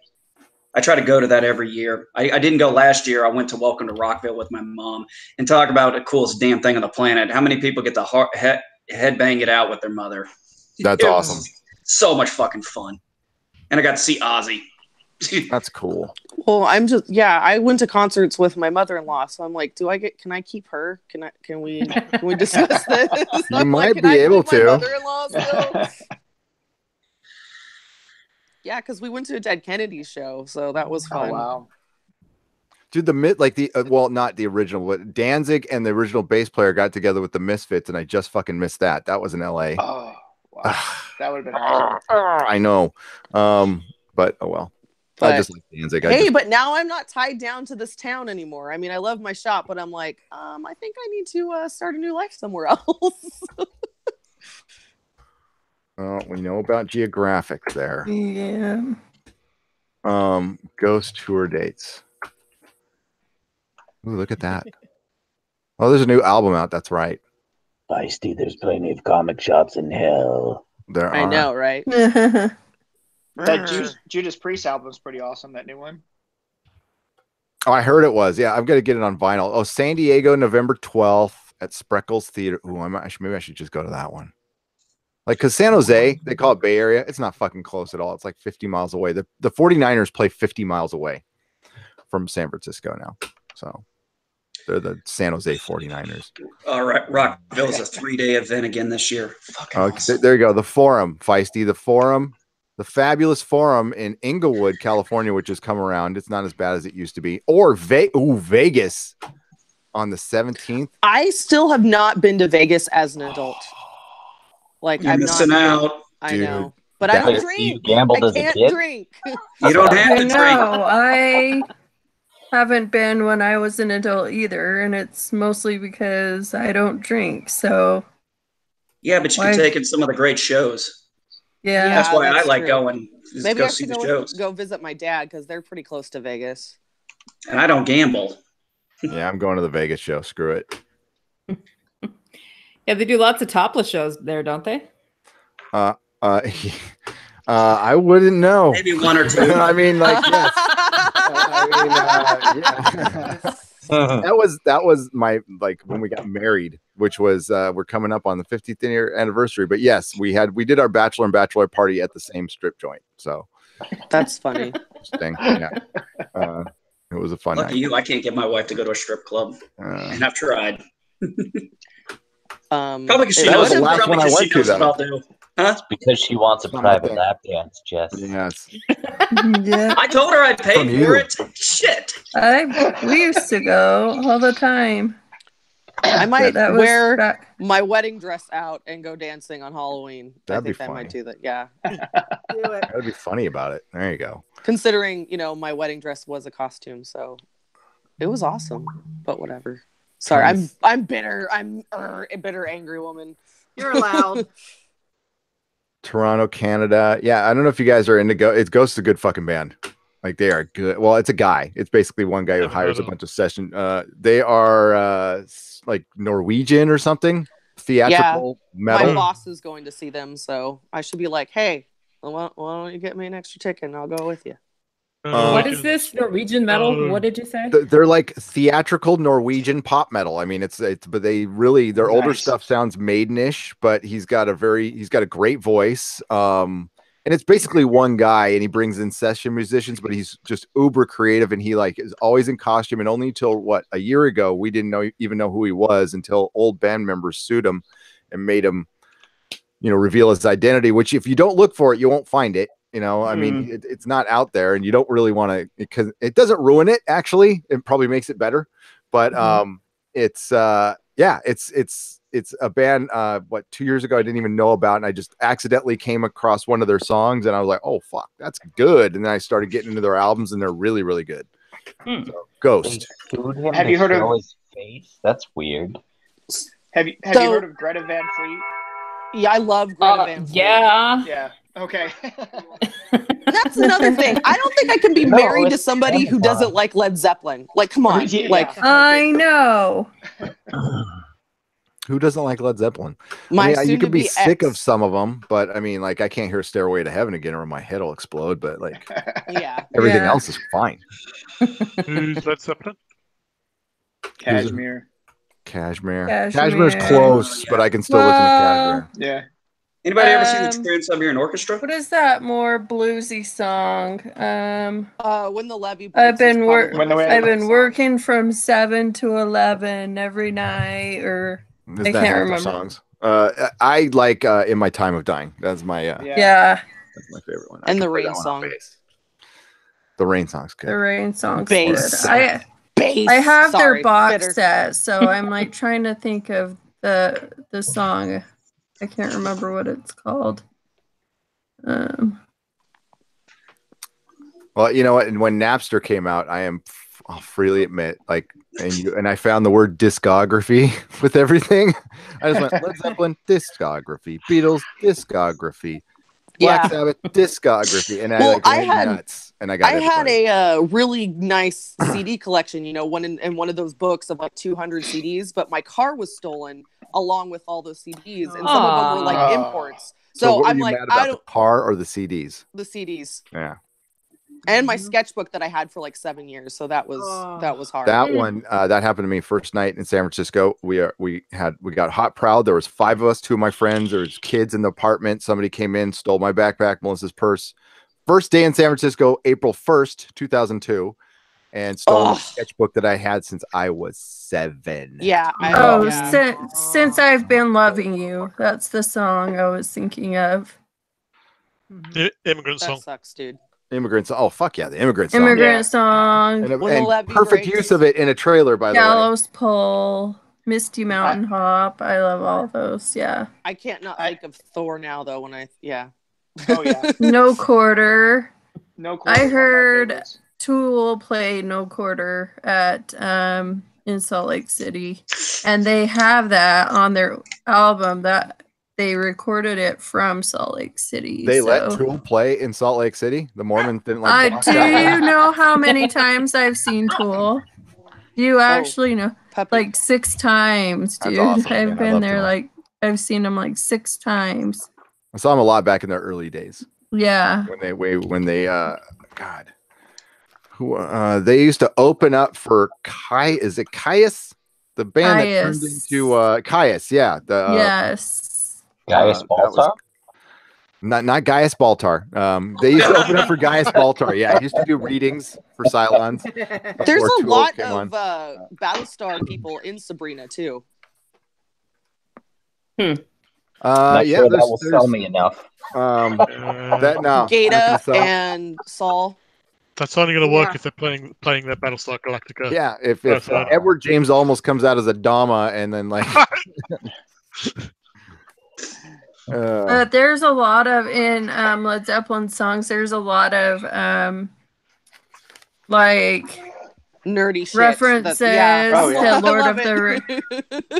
I try to go to that every year. I didn't go last year. I went to Welcome to Rockville with my mom and talk about the coolest damn thing on the planet. How many people get to headbang it out with their mother? That's It was awesome. So much fucking fun. And I got to see Ozzy. That's cool. Well, I went to concerts with my mother-in-law, so I'm like, can I keep her? Can we discuss this? You I'm might like, can be I able keep my to. mother-in-law still? Yeah, because we went to a Dead Kennedy show, so that was fun. Oh wow. Dude, not the original, but Danzig and the original bass player got together with the Misfits, and I just fucking missed that. That was in LA. Oh wow. That would have been awesome. I know. But oh well. I But, just like Danzig. but now I'm not tied down to this town anymore. I mean, I love my shop, but I'm like, I think I need to start a new life somewhere else. We know about Geographic there. Yeah. Ghost tour dates. Ooh, look at that. Oh, there's a new album out. That's right. Feisty, there's plenty of comic shops in hell. There I are. know, right? That Judas Priest album is pretty awesome. That new one. Oh, I heard it was. Yeah, I've got to get it on vinyl. Oh, San Diego, November 12th at Spreckles Theater. Ooh, maybe I should just go to that one. Like, because San Jose, they call it Bay Area. It's not fucking close at all. It's like 50 miles away. The 49ers play 50 miles away from San Francisco now. So they're the San Jose 49ers. All right, Rockville is a 3-day event again this year. Fucking awesome. There you go. The Forum, Feisty. The Forum, the fabulous Forum in Inglewood, California, which has come around. It's not as bad as it used to be. Or Vegas on the 17th. I still have not been to Vegas as an adult. Like, You're I'm missing not. out. I Dude, know, but I don't drink. You gambled I as a can't kid? drink. You don't have to No, drink. I haven't been when I was an adult either, and it's mostly because I don't drink. So Yeah, but you can take in some of the great shows. yeah, That's why I like true. going. Is Maybe go I see should the shows. go visit my dad because they're pretty close to Vegas. And I don't gamble. Yeah, I'm going to the Vegas show. Screw it. Yeah, they do lots of topless shows there, don't they? I wouldn't know. Maybe one or two. I mean, like, yes. Yeah. that was my, like, when we got married, which was we're coming up on the 50th year anniversary. But yes, we did our bachelor and bachelor party at the same strip joint. So That's funny. interesting. Yeah. It was a fun Lucky night. you, I can't get my wife to go to a strip club. And I've tried. Probably because she That was knows, the last probably one I 'cause she went to, knows what though. I'll do. Huh? Because she wants a Not my private thing. lap dance, Jess. Yes. yeah. I told her I'd pay From for you. it. Shit. We used to go all the time. I might That was wear back- my wedding dress out and go dancing on Halloween. That'd I be think I might funny. do that. Yeah. Do it. That'd be funny about it. There you go. Considering, my wedding dress was a costume, so it was awesome. But whatever. Sorry, I'm bitter. I'm a bitter, angry woman. You're allowed. Toronto, Canada. Yeah, I don't know if you guys are into Ghost is a good fucking band. Like, they are good. Well, it's a guy. It's basically one guy who Never hires heard a of bunch of session. They are like Norwegian or something. Theatrical My metal. boss is going to see them, so I should be like, hey, why don't you get me an extra ticket and I'll go with you. What is this Norwegian metal? What did you say? They're like theatrical Norwegian pop metal. I mean, it's but they really, their older Nice. stuff sounds maidenish, but he's got a great voice. And it's basically one guy, and he brings in session musicians, but he's just uber creative, and he like is always in costume. And only until a year ago, we didn't even know who he was until old band members sued him, and made him, reveal his identity. Which if you don't look for it, you won't find it. I mean, it's not out there, and you don't really want to, because it doesn't ruin it. Actually, it probably makes it better. But it's a band 2 years ago I didn't even know about, and I just accidentally came across one of their songs, and I was like, oh fuck, that's good. And then I started getting into their albums, and they're really, really good. So, Ghost. Have you heard of his face? That's weird. Have you heard of Greta Van Fleet? Yeah, I love Greta Van Fleet. Yeah. Okay. That's another thing. I don't think I can be married to somebody who doesn't like Led Zeppelin. Like, come on. Like, I know. Who doesn't like Led Zeppelin? You could be sick of some of them, but I mean, like, I can't hear Stairway to Heaven again or my head will explode, but like, everything else is fine. Who's Led Zeppelin? Cashmere. Cashmere's close, but I can still listen to Cashmere. Yeah. Anybody ever seen the Trans-Siberian Orchestra? What is that more bluesy song? When the Levee Breaks. I've been working from 7 to 11 every night, or I can't remember songs. I like In My Time of Dying. That's my yeah. That's my favorite one. And the Rain song. The Rain song's good. The Rain song's Bass. good. I have their box set, so I'm like trying to think of the song. I can't remember what it's called. Well, you know what? And when Napster came out, I'll freely admit, and I found the word discography with everything. I just went Led Zeppelin discography, Beatles discography, Black Sabbath discography, and I had nuts. And I had a really nice CD collection, one in one of those books of like 200 CDs, but my car was stolen along with all those CDs, and some of them were like imports. So I'm like, mad about the car or the CDs? The CDs. Yeah. And my sketchbook that I had for like 7 years, so that was hard. That one that happened to me first night in San Francisco. We got hot proud. There was 5 of us, 2 of my friends. There was kids in the apartment. Somebody came in, stole my backpack, Melissa's purse. First day in San Francisco, April 1st, 2002, and stole the sketchbook that I had since I was 7. Yeah. Since I've been loving you. That's the song I was thinking of. Immigrant Song. That sucks, dude. Immigrants. Oh fuck yeah, the Immigrant Song. Immigrant Song. And perfect use of it in a trailer, by the way. Gallows Pole, Misty Mountain Hop. I love all those. Yeah. I can't not think of Thor now though. Oh yeah. No Quarter. No Quarter. I heard Tool play No Quarter at in Salt Lake City, and they have that on their album that. They recorded it from Salt Lake City. They let Tool play in Salt Lake City? The Mormons didn't like do you know how many times I've seen Tool? You actually know? Like 6 times, dude. Awesome. I've been there I've seen them like 6 times. I saw them a lot back in their early days. Yeah. When they they used to open up for is it Caius? The band that turned into Caius, yeah. Yes. Gaius Baltar? Not Gaius Baltar. They used to open up for Gaius Baltar. Yeah, he used to do readings for Cylons. There's a lot of Battlestar people in Sabrina too. Not sure that will sell me enough. Gata and Saul. That's only going to work if they're playing their Battlestar Galactica. Yeah, if Edward James almost comes out as a Dama and then like. There's a lot of in Led Zeppelin songs. There's a lot of like nerdy shit references to Lord of the Rings.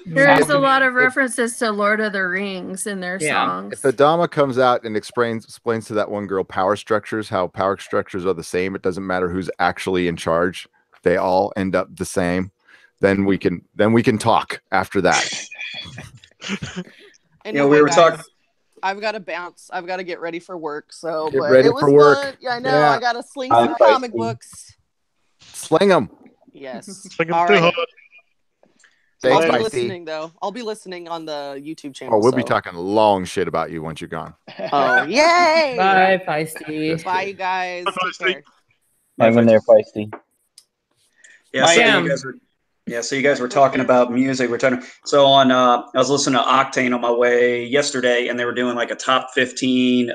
There's a lot of references to Lord of the Rings in their songs. If the Dama comes out and explains to that one girl power structures, how power structures are the same, it doesn't matter who's actually in charge. They all end up the same. Then we can talk after that. Anyway, we were talking. I've got to bounce. I've got to get ready for work. So it was for work. Fun. Yeah, I know. Yeah. I got to sling some comic books. Sling them. Yes. Sling all them right. Thanks, I'll be listening though. I'll be listening on the YouTube channel. Oh, we'll be talking long shit about you once you're gone. Oh, yay! Bye, Feisty. Bye, you guys. Bye, Feisty. I'm in there, Feisty. Yeah, Yeah, so you guys were talking about music. So on. I was listening to Octane on my way yesterday, and they were doing like a top 15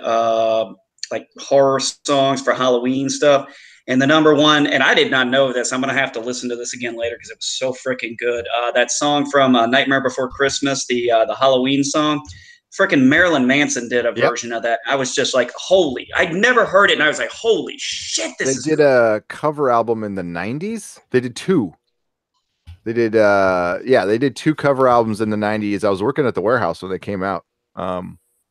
like horror songs for Halloween stuff. And the number one, and I did not know this. I'm gonna have to listen to this again later because it was so freaking good. That song from Nightmare Before Christmas, the Halloween song. Freaking Marilyn Manson did a version of that. I was just like, holy! I'd never heard it, and I was like, holy shit! They did a cover album in the 90s. They did two. They did they did two cover albums in the 90s. I was working at the warehouse when they came out.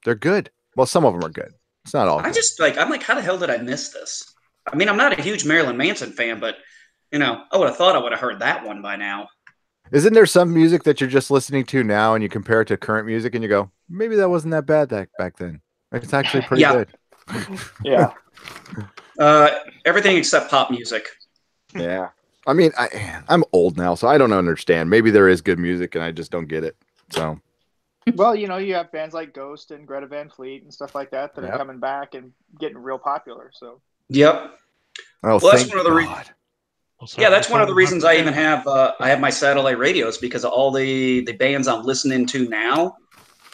They're good. Well, some of them are good. It's not all good. I'm like, how the hell did I miss this? I mean, I'm not a huge Marilyn Manson fan, but I would have thought I would have heard that one by now. Isn't there some music that you're just listening to now and you compare it to current music and you go, maybe that wasn't that bad back then? It's actually pretty good. Yeah. Everything except pop music. Yeah. I mean, I'm old now, so I don't understand. Maybe there is good music and I just don't get it. So, well, you have bands like Ghost and Greta Van Fleet and stuff like that are coming back and getting real popular. So, yep. Oh, well, that's one of the reasons. Yeah, that's one of the reasons I even have my satellite radios, because of all the bands I'm listening to now,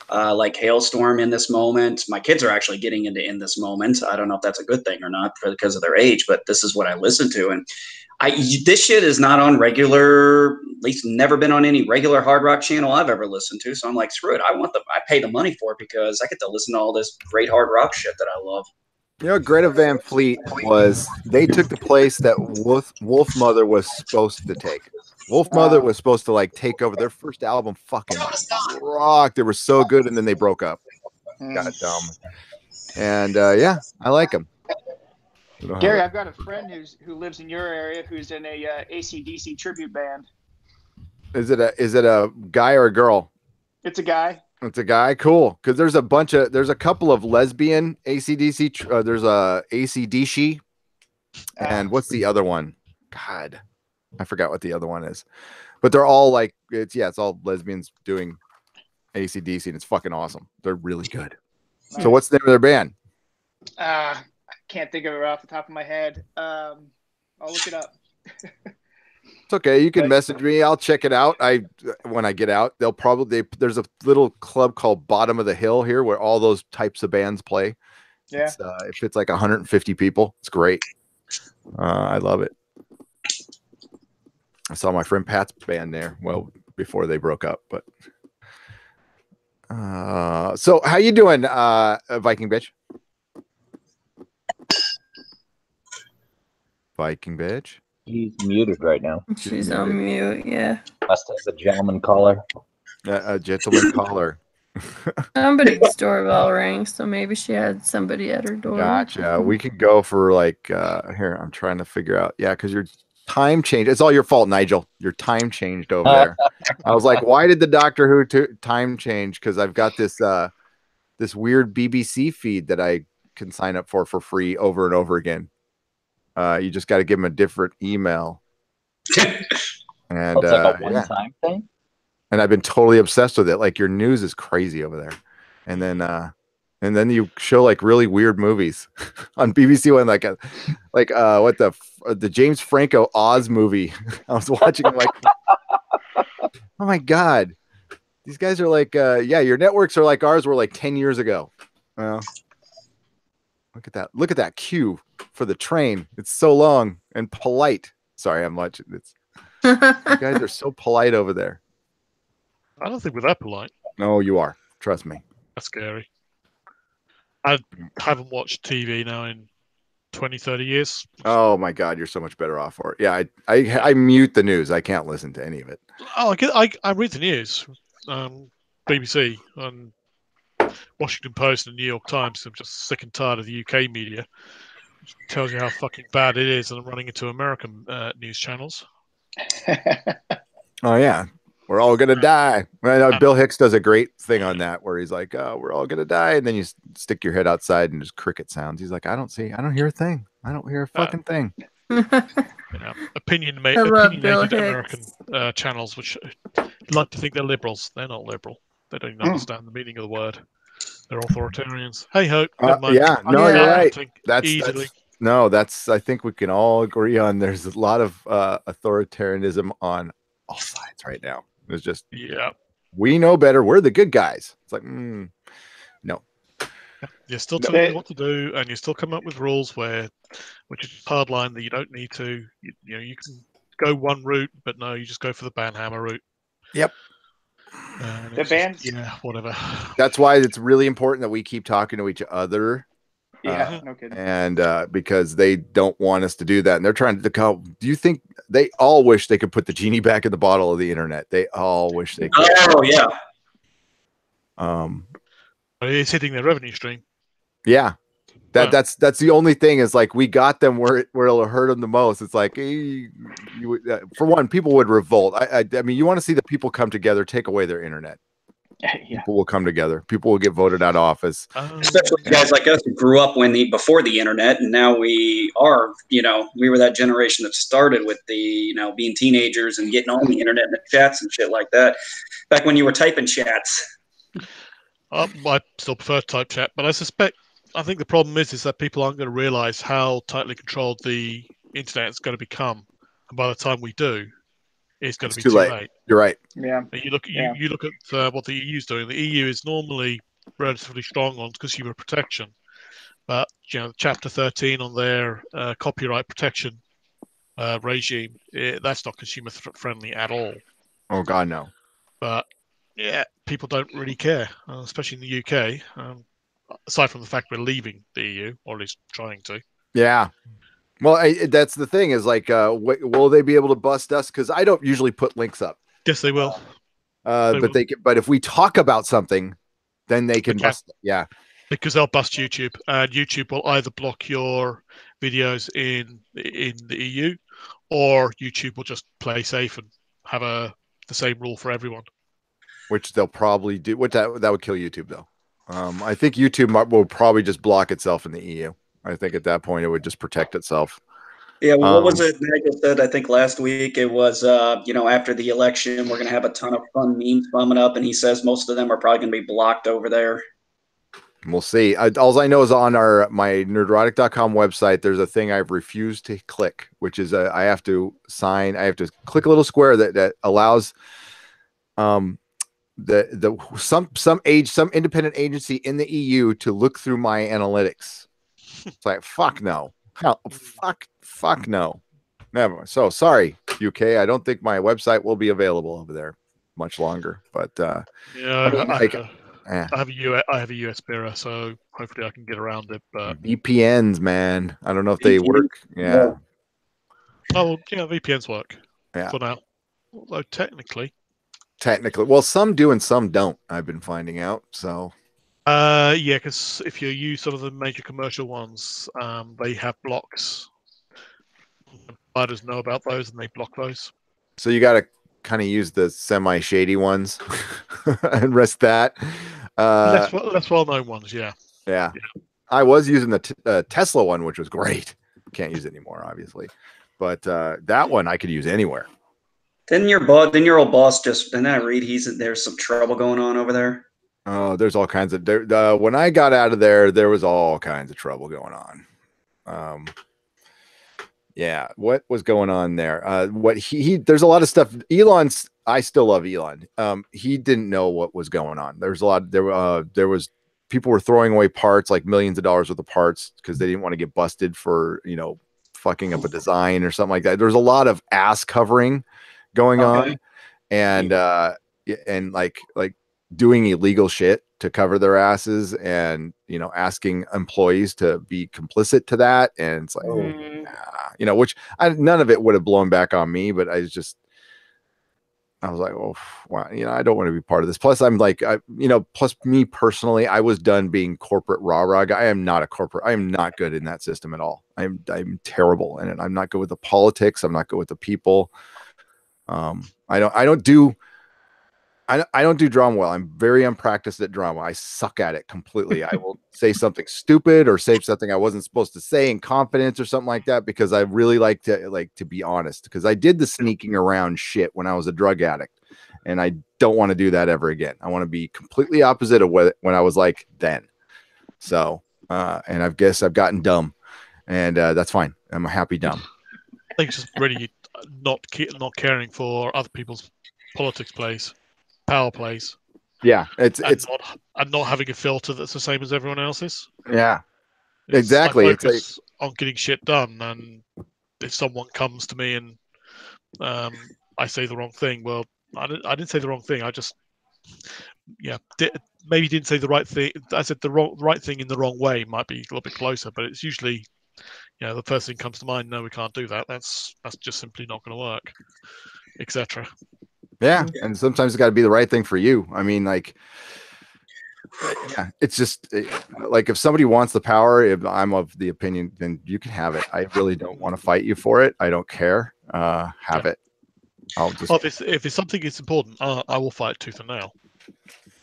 like Hailstorm, In This Moment. My kids are actually getting into In This Moment. I don't know if that's a good thing or not because of their age, but this is what I listen to. And this shit is not on regular, at least never been on any regular hard rock channel I've ever listened to. So I'm like, screw it. I pay the money for it because I get to listen to all this great hard rock shit that I love. Greta Van Fleet they took the place that Wolf Mother was supposed to take. Wolf Mother was supposed to take over. Their first album fucking rocked. They were so good, and then they broke up. Got dumb. And I like them. Gary, I've got a friend who lives in your area who's in a AC/DC tribute band. Is it a guy or a girl? It's a guy. It's a guy. Cool. Because there's a couple of lesbian AC/DC. There's a AC/DC, and what's the other one? God, I forgot what the other one is. But they're all it's all lesbians doing AC/DC, and it's fucking awesome. They're really good. Nice. So what's the name of their band? I can't think of it off the top of my head. I'll look it up. It's okay. You can message me. I'll check it out. When I get out, there's a little club called Bottom of the Hill here where all those types of bands play. Yeah. It fits 150 people. It's great. I love it. I saw my friend Pat's band there. Well, before they broke up, but so how you doing, Viking bitch? Viking bitch. He's muted right now. She's on mute, yeah. Must have a gentleman caller. A gentleman caller. Somebody's doorbell rang, so maybe she had somebody at her door. Gotcha. We could go for here. I'm trying to figure out. Yeah, because your time changed. It's all your fault, Nigel. Your time changed over there. I was like, why did the Doctor Who time change? Because I've got this this weird BBC feed that I can sign up for free over and over again. You just got to give them a different email. And it's like a one-time thing. And I've been totally obsessed with it. Your news is crazy over there. And then you show really weird movies on BBC One, what the James Franco Oz movie. I was watching oh my God. These guys are your networks are like ours were 10 years ago. Well, look at that. Look at that queue for the train. It's so long and polite. Sorry, I'm watching this. You guys are so polite over there. I don't think we're that polite. No, you are. Trust me. That's scary. I haven't watched TV now in 20, 30 years. Oh my God, you're so much better off for it. Yeah, I mute the news. I can't listen to any of it. Oh, I read the news, BBC and Washington Post and New York Times. I'm just sick and tired of the UK media. It tells you how fucking bad it is, and I'm running into American news channels. Oh yeah. We're all gonna die. Bill Hicks does a great thing on that, where he's like, "Oh, we're all gonna die," and then you stick your head outside and just cricket sounds. He's like, "I don't hear a thing. I don't hear a fucking thing." Opinionated American channels, which like to think they're liberals. They're not liberal. They don't even understand the meaning of the word. They're authoritarians. Hey ho. Yeah, no, you're right. That's I think we can all agree on. There's a lot of authoritarianism on all sides right now. It's just, Yeah. we know better. We're the good guys. It's like, no. You're still telling me what to do, and you still come up with rules which is hard line that you don't need to. You can go one route, but no, you just go for the banhammer route. Yep. The band. Yeah, whatever. That's why it's really important that we keep talking to each other. Yeah, no kidding. And because they don't want us to do that, and they're trying to go. Do you think they all wish they could put the genie back in the bottle of the internet? They all wish they could. Oh yeah. It's hitting their revenue stream. Yeah. That's the only thing is like we got them where it'll hurt them the most. It's like for one, people would revolt. I mean, you want to see the people come together, take away their internet. Yeah. People will come together. People will get voted out of office. Especially guys like us who grew up before the internet, and now we are, we were that generation that started with the, being teenagers and getting on the internet and the chats and shit like that. Back when you were typing chats. I still prefer to type chat, but I think the problem is that people aren't going to realize how tightly controlled the internet is going to become, and by the time we do, it's going to be too late. You're right. Yeah. You look at what the EU is doing. The EU is normally relatively strong on consumer protection, but Chapter 13 on their copyright protection regime, that's not consumer friendly at all. Oh God, no. But yeah, people don't really care, especially in the UK. Aside from the fact we're leaving the EU, or at least trying to. Yeah. Well, that's the thing is like, will they be able to bust us? Because I don't usually put links up. Yes, they will. But if we talk about something, then they can bust. Yeah. Because they'll bust YouTube, and YouTube will either block your videos in the EU, or YouTube will just play safe and have the same rule for everyone. Which they'll probably do. That would kill YouTube though. I think YouTube will probably just block itself in the EU. I think at that point it would just protect itself. Yeah, what was it Nigel said, I think last week? It was, after the election, we're going to have a ton of fun memes coming up, and he says most of them are probably going to be blocked over there. We'll see. All I know is on my nerdrotic.com website, there's a thing I've refused to click, which is I have to click a little square that allows some independent agency in the EU to look through my analytics. It's like, fuck no. Hell, fuck no. Never. So sorry, UK. I don't think my website will be available over there much longer. But I have a US mirror, so hopefully I can get around it. But VPNs, man, I don't know if they work. Yeah. Oh, yeah, VPNs work. Yeah. For now, although technically, well, some do and some don't. I've been finding out. So. Yeah, because if you use some of the major commercial ones, they have blocks. Providers know about those and they block those. So you got to kind of use the semi-shady ones and rest that. Less well-known ones, yeah. Yeah. I was using the Tesla one, which was great. Can't use it anymore, obviously. But that one I could use anywhere. Didn't your old boss didn't I read there's some trouble going on over there? Oh, there's all kinds of when I got out of there was all kinds of trouble going on. Yeah, what was going on there? There's a lot of stuff. I still love Elon. He didn't know what was going on. There was people were throwing away parts, like millions of dollars worth of parts, because they didn't want to get busted for fucking up a design or something like that. There's a lot of ass covering going on, and like doing illegal shit to cover their asses, and asking employees to be complicit to that. And it's like, which none of it would have blown back on me, but I was like, oh, wow, I don't want to be part of this. Plus I'm like, plus me personally, I was done being corporate rah-rah guy. I am not good in that system at all. I'm terrible in it. I'm not good with the politics. I'm not good with the people. I don't do drama well. I'm very unpracticed at drama. I suck at it completely. I will say something stupid or say something I wasn't supposed to say in confidence or something like that, because I really like to be honest, because I did the sneaking around shit when I was a drug addict, and I don't want to do that ever again. I want to be completely opposite of when I was like then. So, and I guess I've gotten dumb, and that's fine. I'm a happy dumb. I think it's just really, not caring for other people's politics plays, power plays. Yeah, it's not having a filter that's the same as everyone else's. Yeah, exactly. I It's like focus on getting shit done, and if someone comes to me and I say the wrong thing, well, I didn't say the wrong thing. I just maybe didn't say the right thing. I said the right thing in the wrong way. Might be a little bit closer, but it's usually, the first thing comes to mind. No, we can't do that. That's just simply not going to work, etc. Yeah, and sometimes it's got to be the right thing for you. I mean, like, yeah, it's just like if somebody wants the power, if I'm of the opinion, then you can have it. I really don't want to fight you for it. I don't care. Have it. I'll just. Well, if it's something that's important, I will fight tooth and nail.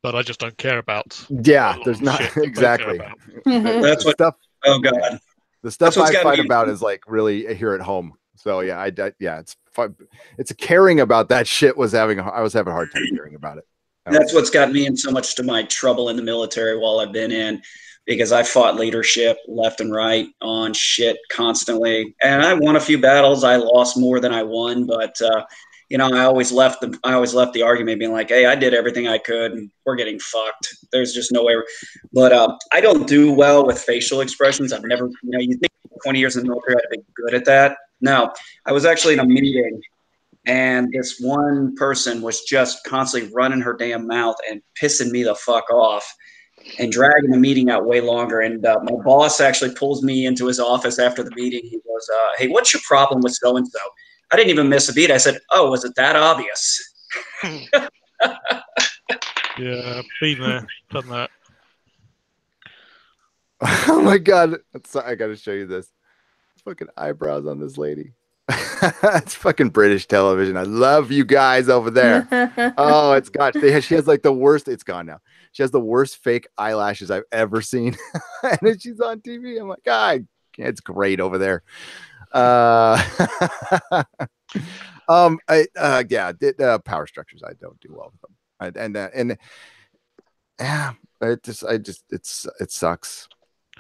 But I just don't care about. Yeah, there's not exactly. That's what. Stuff. Oh God. The stuff I fight about is like really here at home. So yeah, it's fun. It's caring about that shit I was having a hard time caring about it. That's what's got me in so much to my trouble in the military while I've been in, because I fought leadership left and right on shit constantly. And I won a few battles. I lost more than I won, but I always left the argument being like, hey, I did everything I could and we're getting fucked. There's just no way. But I don't do well with facial expressions. I've never, you think 20 years in the military, I'd be good at that. No, I was actually in a meeting and this one person was just constantly running her damn mouth and pissing me the fuck off and dragging the meeting out way longer. And my boss actually pulls me into his office after the meeting. He goes, hey, what's your problem with so-and-so? I didn't even miss a beat. I said, oh, was it that obvious? Yeah, been there, done that. Oh my God. I got to show you this. Fucking eyebrows on this lady. It's fucking British television. I love you guys over there. Oh, it's got. She has like the worst. It's gone now. She has the worst fake eyelashes I've ever seen, and she's on TV. I'm like, God, it's great over there. Power structures. I don't do well with them. It sucks.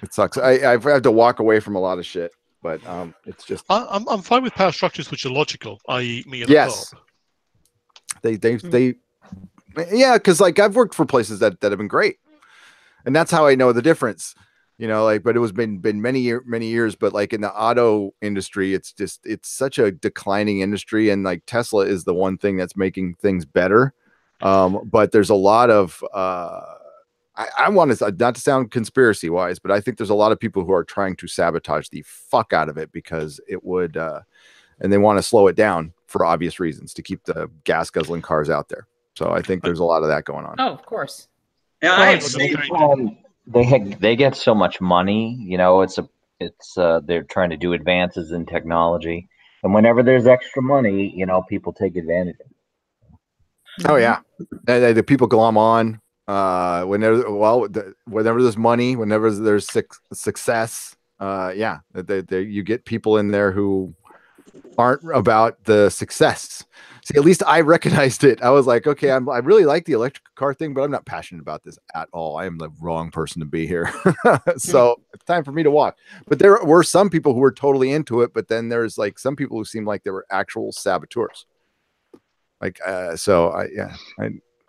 It sucks. I've had to walk away from a lot of shit. But it's just I'm fine with power structures which are logical, i.e., me at the top. Because like I've worked for places that have been great, and that's how I know the difference. But it was been many years. But like in the auto industry, it's such a declining industry, and like Tesla is the one thing that's making things better. But there's a lot of I want to not to sound conspiracy wise, but I think there's a lot of people who are trying to sabotage the fuck out of it because it would, and they want to slow it down for obvious reasons to keep the gas guzzling cars out there. So I think there's a lot of that going on. Oh, of course. Yeah, they get so much money. They're trying to do advances in technology, and whenever there's extra money, people take advantage of it. Oh yeah, the people glom on. Whenever there's money, whenever there's success, you get people in there who aren't about the success. See, at least I recognized it. I was like, okay, I really like the electric car thing, but I'm not passionate about this at all. I am the wrong person to be here. So it's time for me to walk. But there were some people who were totally into it, but then there's like some people who seemed like they were actual saboteurs. Like,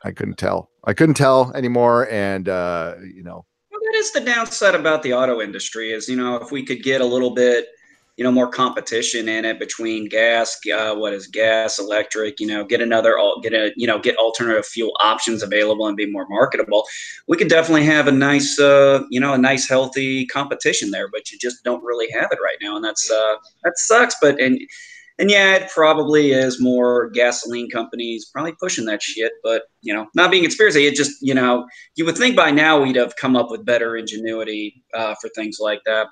I couldn't tell. I couldn't tell anymore. And, Well, that is the downside about the auto industry is, if we could get a little bit, more competition in it between gas, electric, get alternative fuel options available and be more marketable. We could definitely have a nice, healthy competition there, but you just don't really have it right now. And that sucks. And yeah, it probably is more gasoline companies probably pushing that shit. But, not being conspiracy, it just, you would think by now we'd have come up with better ingenuity for things like that.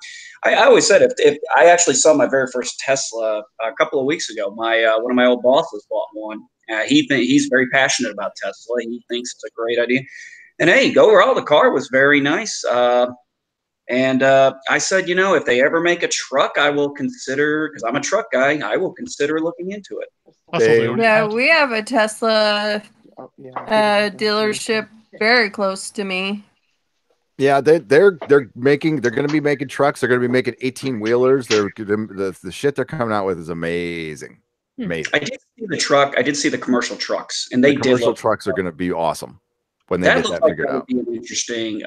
I always said if I actually saw my very first Tesla a couple of weeks ago, one of my old bosses bought one. He's very passionate about Tesla. He thinks it's a great idea. And hey, go overall, the car was very nice. And I said, if they ever make a truck, I will consider, because I'm a truck guy, I will consider looking into it. Yeah, we have a Tesla dealership very close to me. Yeah, they're going to be making trucks. They're going to be making 18 wheelers. The shit they're coming out with is amazing. Amazing. I did see the truck. I did see the commercial trucks, and they The did commercial look. trucks are going to be awesome when they That get looks that like figured that would out. be an interesting.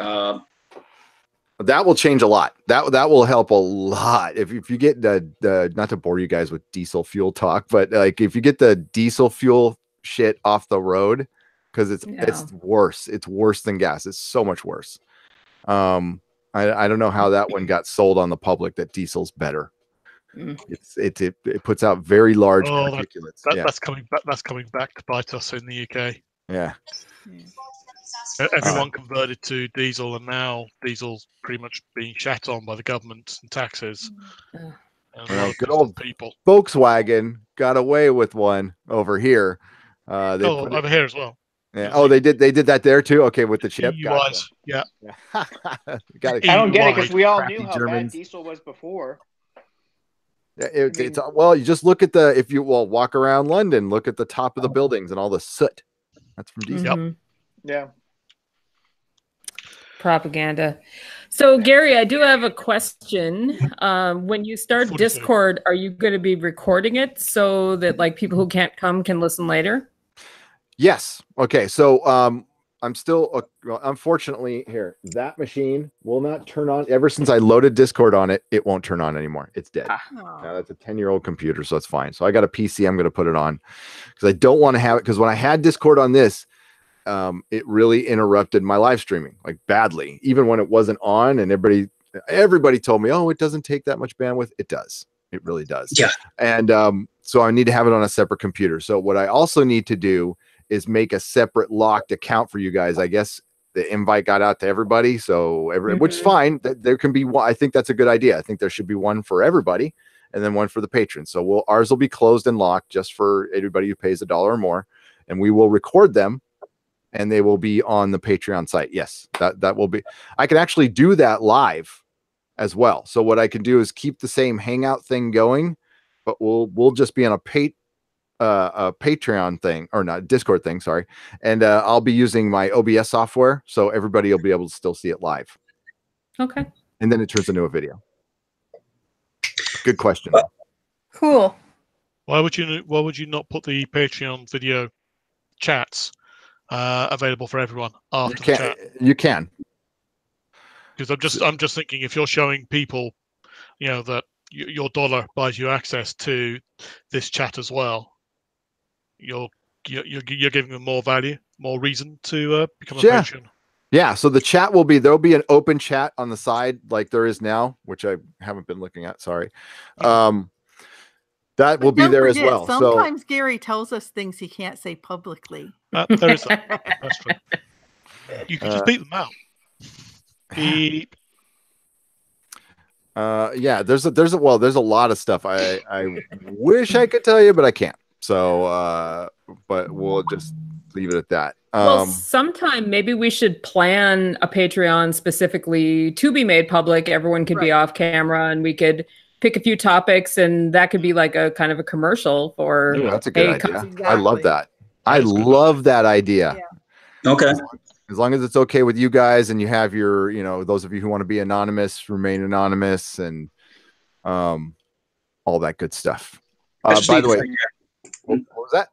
That will change a lot. That will help a lot. If you get the not to bore you guys with diesel fuel talk, but like if you get the diesel fuel shit off the road, because it's worse. It's worse than gas. It's so much worse. I don't know how that one got sold on the public that diesel's better. It puts out very large particulates. That's coming back. That's coming back to bite us in the UK. Yeah. Everyone converted to diesel, and now diesel's pretty much being shat on by the government and taxes. And a lot of Good old people. Volkswagen got away with one over here. Over here as well. Yeah. Oh, they did that there too. Okay, with the chip. Gotcha. Yeah. I don't get it because we all knew how bad diesel was before. Yeah, well, you just look at if you walk around London, look at the top of the buildings and all the soot. That's from diesel. Mhm. Yeah. Propaganda. So, Gary, I do have a question. When you start Discord, are you going to be recording it so that like people who can't come can listen later? Yes. Okay. So I'm still unfortunately here. That machine will not turn on. Ever since I loaded Discord on it, it won't turn on anymore. It's dead. Now, that's a 10-year-old computer, so it's fine. So I got a PC. I'm going to put it on because I don't want to have it. Because when I had Discord on this, it really interrupted my live streaming like badly. Even when it wasn't on, and everybody told me, "Oh, it doesn't take that much bandwidth." It does. It really does. Yeah. And so I need to have it on a separate computer. So what I also need to do is make a separate locked account for you guys. I guess the invite got out to everybody, so which is fine. There can be one. I think that's a good idea. I think there should be one for everybody, and then one for the patrons. So ours will be closed and locked just for everybody who pays $1 or more, and we will record them, and they will be on the Patreon site. Yes, that will be. I can actually do that live as well. So what I can do is keep the same Hangout thing going, but we'll just be on a Patreon thing, or not Discord thing, sorry, and I'll be using my OBS software, so everybody will be able to still see it live. Okay. And then it turns into a video. Good question. Cool. Why would you not put the Patreon video chats available for everyone after the chat? You can. Because I'm just thinking, if you're showing people, that your dollar buys you access to this chat as well, you're giving them more value, more reason to become a patron. Yeah, so the chat there'll be an open chat on the side like there is now, which I haven't been looking at, sorry. That will be there as well. Sometimes Gary tells us things he can't say publicly. There is that. That's true. You can just beat them out. Beep. Yeah, there's a lot of stuff I wish I could tell you, but I can't. So but we'll just leave it at that. Well, sometime maybe we should plan a Patreon specifically to be made public. Everyone could be off camera, and we could pick a few topics, and that could be like a kind of a commercial for. Ooh, that's a good idea. Exactly. I love that. I love that idea. Yeah. Okay. As long as it's okay with you guys, and you have your, those of you who want to be anonymous, remain anonymous, and all that good stuff. By the way, what was that?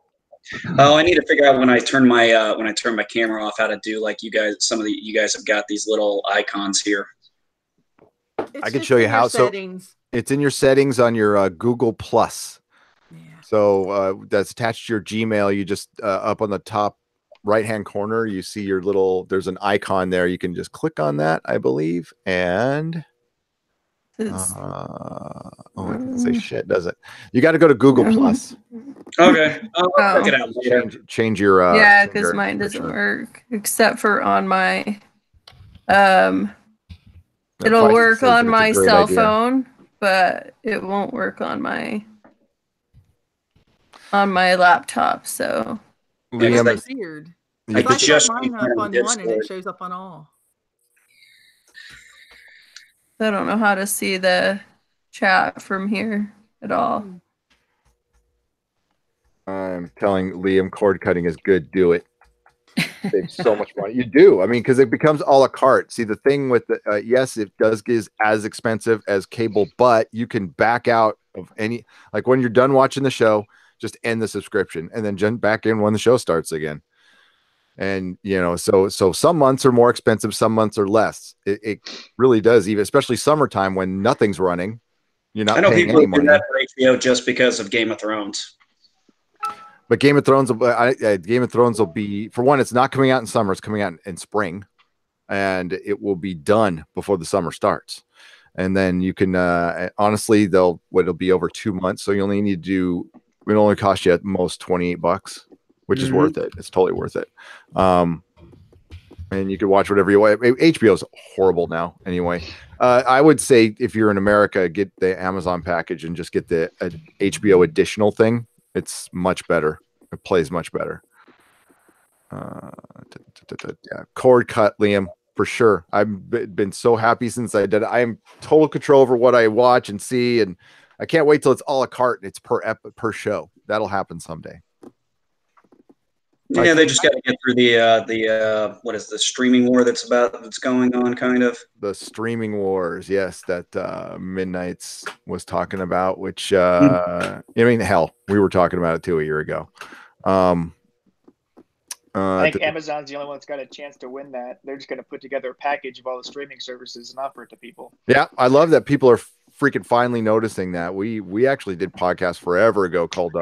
Oh, I need to figure out when I turn my camera off how to do like you guys. You guys have got these little icons here. I can show you how. So it's in your settings on your Google Plus. Yeah. So that's attached to your Gmail. You just up on the top right-hand corner, you see there's an icon there. You can just click on that, I believe, and it doesn't say shit, does it? You got to go to Google Plus. Okay, I'll check it out later. Change your because mine doesn't work except for on my it'll work on my cell phone, but it won't work on my laptop. So Liam, that's weird. I set mine up on one and it shows up on all. I don't know how to see the chat from here at all. I'm telling Liam, cord cutting is good. Do it. Save so much money. You do. I mean, because it becomes a la carte. See, the thing with the yes, it does is as expensive as cable, but you can back out of any. Like when you're done watching the show, just end the subscription and then jump back in when the show starts again. And so some months are more expensive, some months are less. It really does, even especially summertime when nothing's running. You're not paying any money. That for HBO just because of Game of Thrones. But Game of Thrones will be, for one, it's not coming out in summer, it's coming out in spring, and it will be done before the summer starts. And then you can honestly, it'll be over 2 months, so you only need to do, it'll only cost you at most $28, which is worth it. It's totally worth it. And you can watch whatever you want. HBO is horrible now anyway. I would say if you're in America, get the Amazon package and just get the HBO additional thing. It's much better. It plays much better. Yeah, cord cut, Liam, for sure. I've been so happy since I did it. I am total control over what I watch and see, and I can't wait till it's a la carte and it's per show. That'll happen someday. Yeah, they just got to get through the what is the streaming war that's going on, kind of. The streaming wars, yes, that Midnight's was talking about, which I mean, hell, we were talking about it too a year ago. I think Amazon's the only one that's got a chance to win that. They're just going to put together a package of all the streaming services and offer it to people. Yeah, I love that people are freaking finally noticing that. We actually did podcasts forever ago called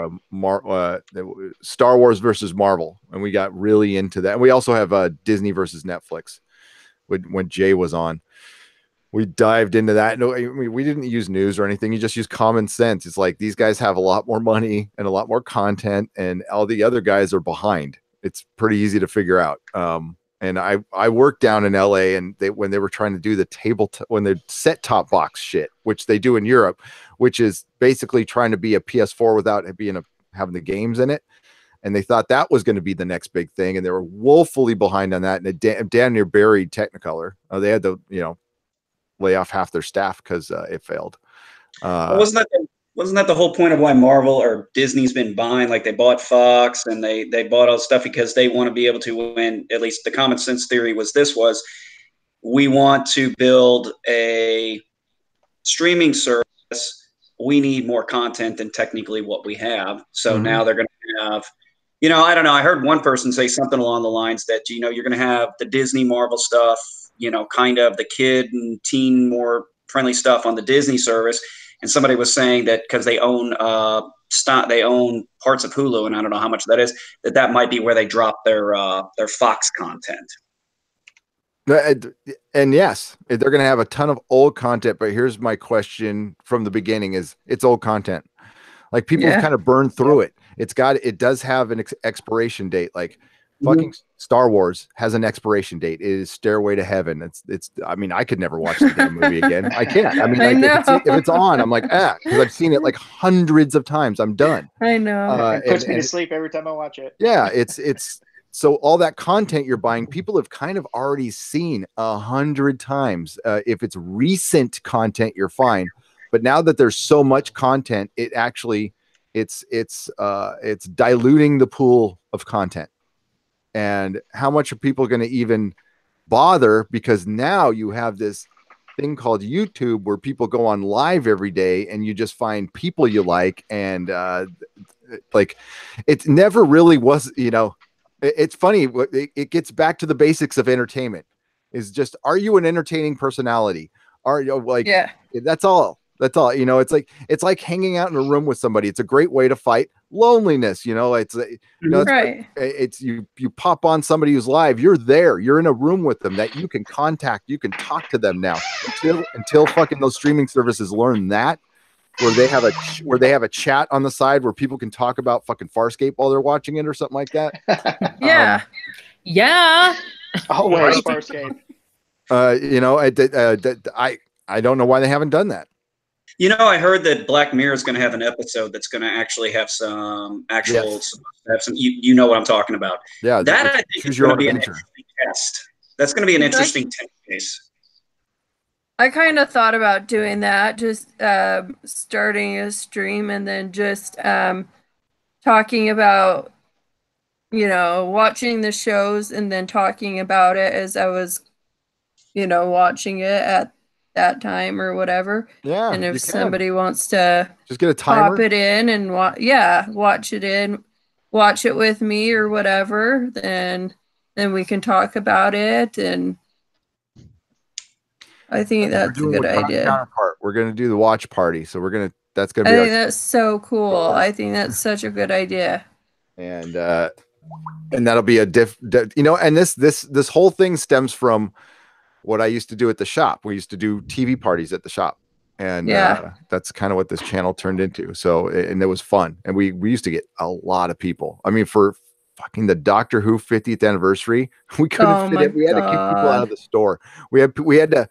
Star Wars versus Marvel, and we got really into that. And we also have Disney versus Netflix when Jay was on. We dived into that. No, I mean, we didn't use news or anything. You just use common sense. It's like these guys have a lot more money and a lot more content, and all the other guys are behind. It's pretty easy to figure out. And I worked down in LA, and when they were trying to do the when they set top box shit, which they do in Europe, which is basically trying to be a PS4 without having the games in it. And they thought that was going to be the next big thing. And they were woefully behind on that. And it damn near buried Technicolor. They had to, lay off half their staff because it failed. Wasn't that the whole point of why Marvel or Disney's been buying? Like, they bought Fox and they bought all the stuff because they want to be able to win. At least the common sense theory was we want to build a streaming service. We need more content than technically what we have. So now they're going to have, I don't know. I heard one person say something along the lines that, you're going to have the Disney Marvel stuff, kind of the kid and teen more friendly stuff on the Disney service. And somebody was saying that because they own they own parts of Hulu, and I don't know how much that is, that might be where they drop their Fox content. And yes, they're going to have a ton of old content. But here's my question from the beginning: it's old content. Like, people have kind of burned through it. It does have an expiration date. Like, fucking Star Wars has an expiration date. It is Stairway to Heaven. I mean, I could never watch the damn movie again. I can't. I mean, like, if it's on, I'm like, because I've seen it like hundreds of times. I'm done. I know. It puts me to sleep every time I watch it. Yeah, it's so all that content you're buying, people have kind of already seen 100 times. If it's recent content, you're fine. But now that there's so much content, it actually it's diluting the pool of content. And how much are people going to even bother? Because now you have this thing called YouTube where people go on live every day and you just find people you like. And like, it never really was, it's funny. It gets back to the basics of entertainment is just, are you an entertaining personality? Are you that's all. That's all. It's like hanging out in a room with somebody. It's a great way to fight loneliness. It's you pop on somebody who's live. You're there. You're in a room with them that you can contact. You can talk to them now. Until fucking those streaming services learn that, where they have a chat on the side where people can talk about fucking Farscape while they're watching it or something like that. Yeah. Always Farscape. I don't know why they haven't done that. I heard that Black Mirror is going to have an episode that's going to actually have some actual, have some. You know what I'm talking about? Yeah, that I think is going to be an interesting test. That's going to be an interesting test case. I kind of thought about doing that, just starting a stream and then just talking about, watching the shows and then talking about it as I was, watching it at that time or whatever. Yeah, And if you can. somebody wants to just get a timer, pop it in and watch it with me or whatever, then we can talk about it. And I think that's a good idea. Counterpart. We're gonna do the watch party, so that's gonna I be. think that's so cool. I think that's such a good idea. And that'll be a and this whole thing stems from what I used to do at the shop. We used to do TV parties at the shop, and that's kind of what this channel turned into. So, and it was fun, and we used to get a lot of people. I mean, for fucking the Doctor Who 50th anniversary, we couldn't fit it. We had to kick people out of the store. We had to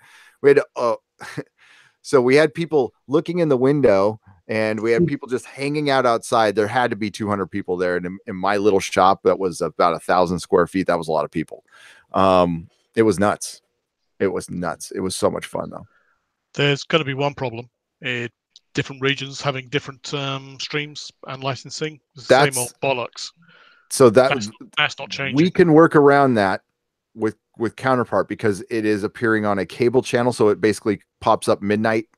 so we had people looking in the window, and we had people just hanging out outside. There had to be 200 people there. And in my little shop that was about 1,000 square feet, that was a lot of people. It was nuts. It was nuts. It was so much fun, though. There's going to be one problem. Different regions having different streams and licensing. It's the same old bollocks. So that's not changing. We can work around that with Counterpart, because it is appearing on a cable channel. So it basically pops up midnight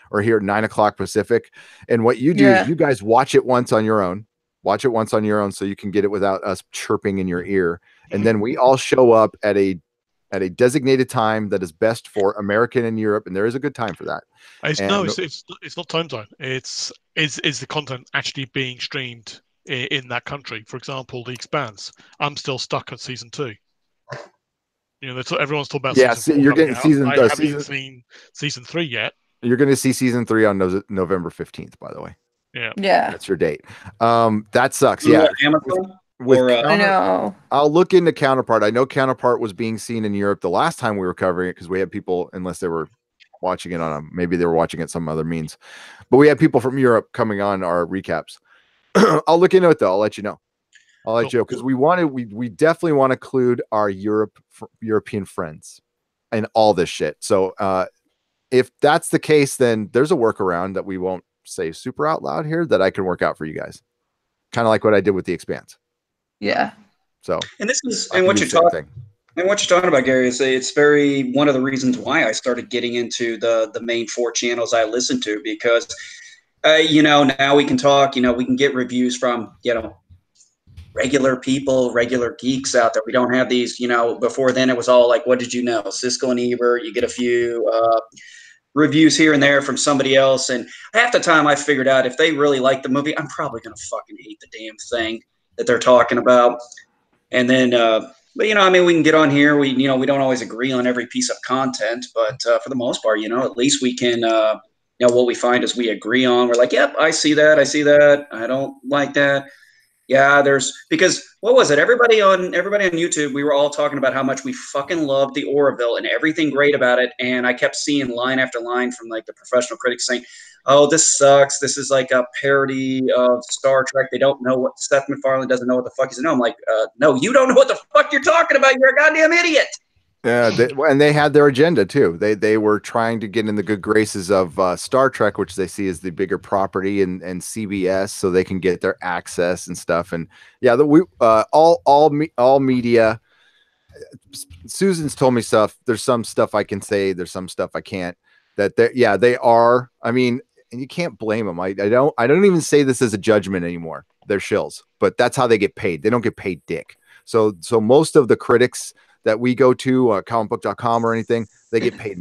or here at 9 o'clock Pacific. And what you do is you guys watch it once on your own. Watch it once on your own so you can get it without us chirping in your ear. And then we all show up at a designated time that is best for American and Europe, and there is a good time for that. It's not time zone. It's the content actually being streamed in that country. For example, The Expanse. I'm still stuck at season 2. You know, everyone's talking about season 4 you're getting I haven't seen season 3 yet. You're going to see season 3 on November 15th, by the way. Yeah, that's your date. That sucks. Yeah, Amazon. I know. I'll look into Counterpart. I know Counterpart was being seen in Europe the last time we were covering it, because we had people, unless they were watching it maybe they were watching it some other means, but we had people from Europe coming on our recaps. I'll look into it though. I'll let you know. Because we definitely want to include our European friends and all this shit. So if that's the case, then there's a workaround that we won't say super out loud here that I can work out for you guys. Kind of like what I did with The Expanse. Yeah. So, and this is, and what you're talking about, Gary, is it's very one of the reasons why I started getting into the main 4 channels I listen to, because now we can talk, we can get reviews from regular people, regular geeks out there. We don't have these, before then it was all like, what did you know? Siskel and Ebert. You get a few reviews here and there from somebody else, and half the time I figured out if they really like the movie, I'm probably gonna fucking hate the damn thing that they're talking about. And then but we can get on here, we don't always agree on every piece of content, but for the most part, at least we can what we find is we agree on. We're like, yep, I see that, I don't like that. Yeah, because what was it? Everybody on YouTube, we were all talking about how much we fucking loved the Orville and everything great about it. And I kept seeing line after line from like the professional critics saying, "Oh, this sucks. This is like a parody of Star Trek. They don't know what Seth MacFarlane doesn't know what the fuck he's doing." I'm like, no, you don't know what the fuck you're talking about. You're a goddamn idiot. Yeah, and they had their agenda too. They were trying to get in the good graces of Star Trek, which they see as the bigger property, and CBS, so they can get their access and stuff. And yeah, all media. Susan's told me stuff. There's some stuff I can say. There's some stuff I can't. They are. I mean, and you can't blame them. I don't even say this as a judgment anymore. They're shills, but that's how they get paid. They don't get paid dick. So most of the critics that we go to comicbook.com or anything, they get paid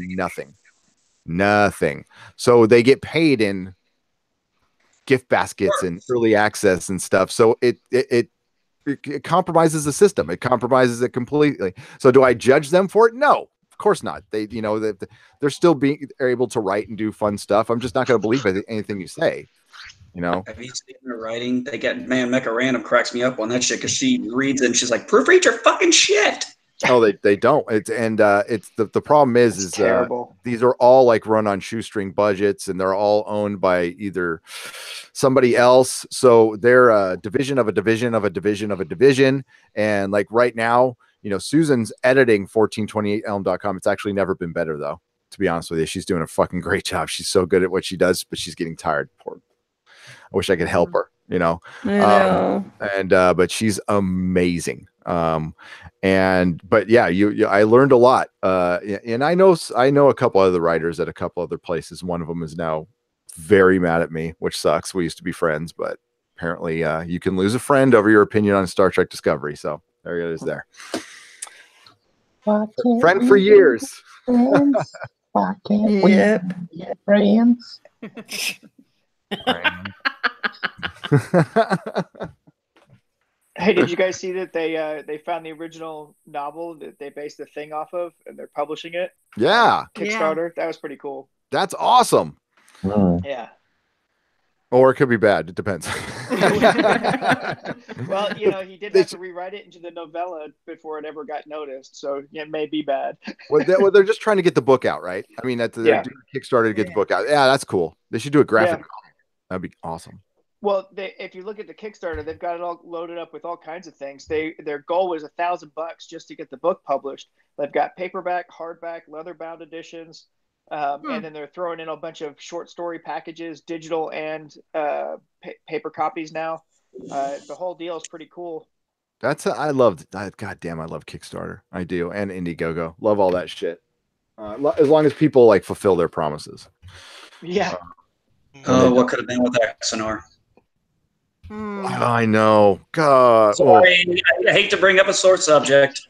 nothing. So they get paid in gift baskets and early access and stuff. So it compromises the system. It compromises it completely. So do I judge them for it? No, of course not. They're still able to write and do fun stuff. I'm just not going to believe anything you say. Have you seen her writing? Mecca Random cracks me up on that shit, because she reads it and she's like, proofread your fucking shit. Oh, they don't. It's the problem is these are all like run on shoestring budgets, and they're all owned by either somebody else. So they're a division of a division of a division of a division. And like right now, Susan's editing 1428elm.com. It's actually never been better though, to be honest with you. She's doing a fucking great job. She's so good at what she does, but she's getting tired. Poor. I wish I could help her. you know. I know. But she's amazing. But yeah, I learned a lot. And I know a couple other writers at a couple other places. One of them is now very mad at me, which sucks. We used to be friends, but apparently you can lose a friend over your opinion on Star Trek Discovery. So there it is there. Friend for years. Why can't we be friends? Hey, did you guys see that they found the original novel that they based the thing off of, and they're publishing it? Yeah. Kickstarter. That was pretty cool. That's awesome. Yeah. Or it could be bad. It depends. Well, he did have to rewrite it into the novella before it ever got noticed, so it may be bad. Well, they're just trying to get the book out, right? I mean, they're doing Kickstarter to get the book out. Yeah, that's cool. They should do a graphic novel. That'd be awesome. Well, if you look at the Kickstarter, they've got it all loaded up with all kinds of things. Their goal was $1,000 just to get the book published. They've got paperback, hardback, leather-bound editions, and then they're throwing in a bunch of short story packages, digital and paper copies now. The whole deal is pretty cool. I love Kickstarter. I do, and Indiegogo. Love all that shit. As long as people like fulfill their promises. Yeah. What could have been with Axanar? I know. God. Sorry, I hate to bring up a sore subject.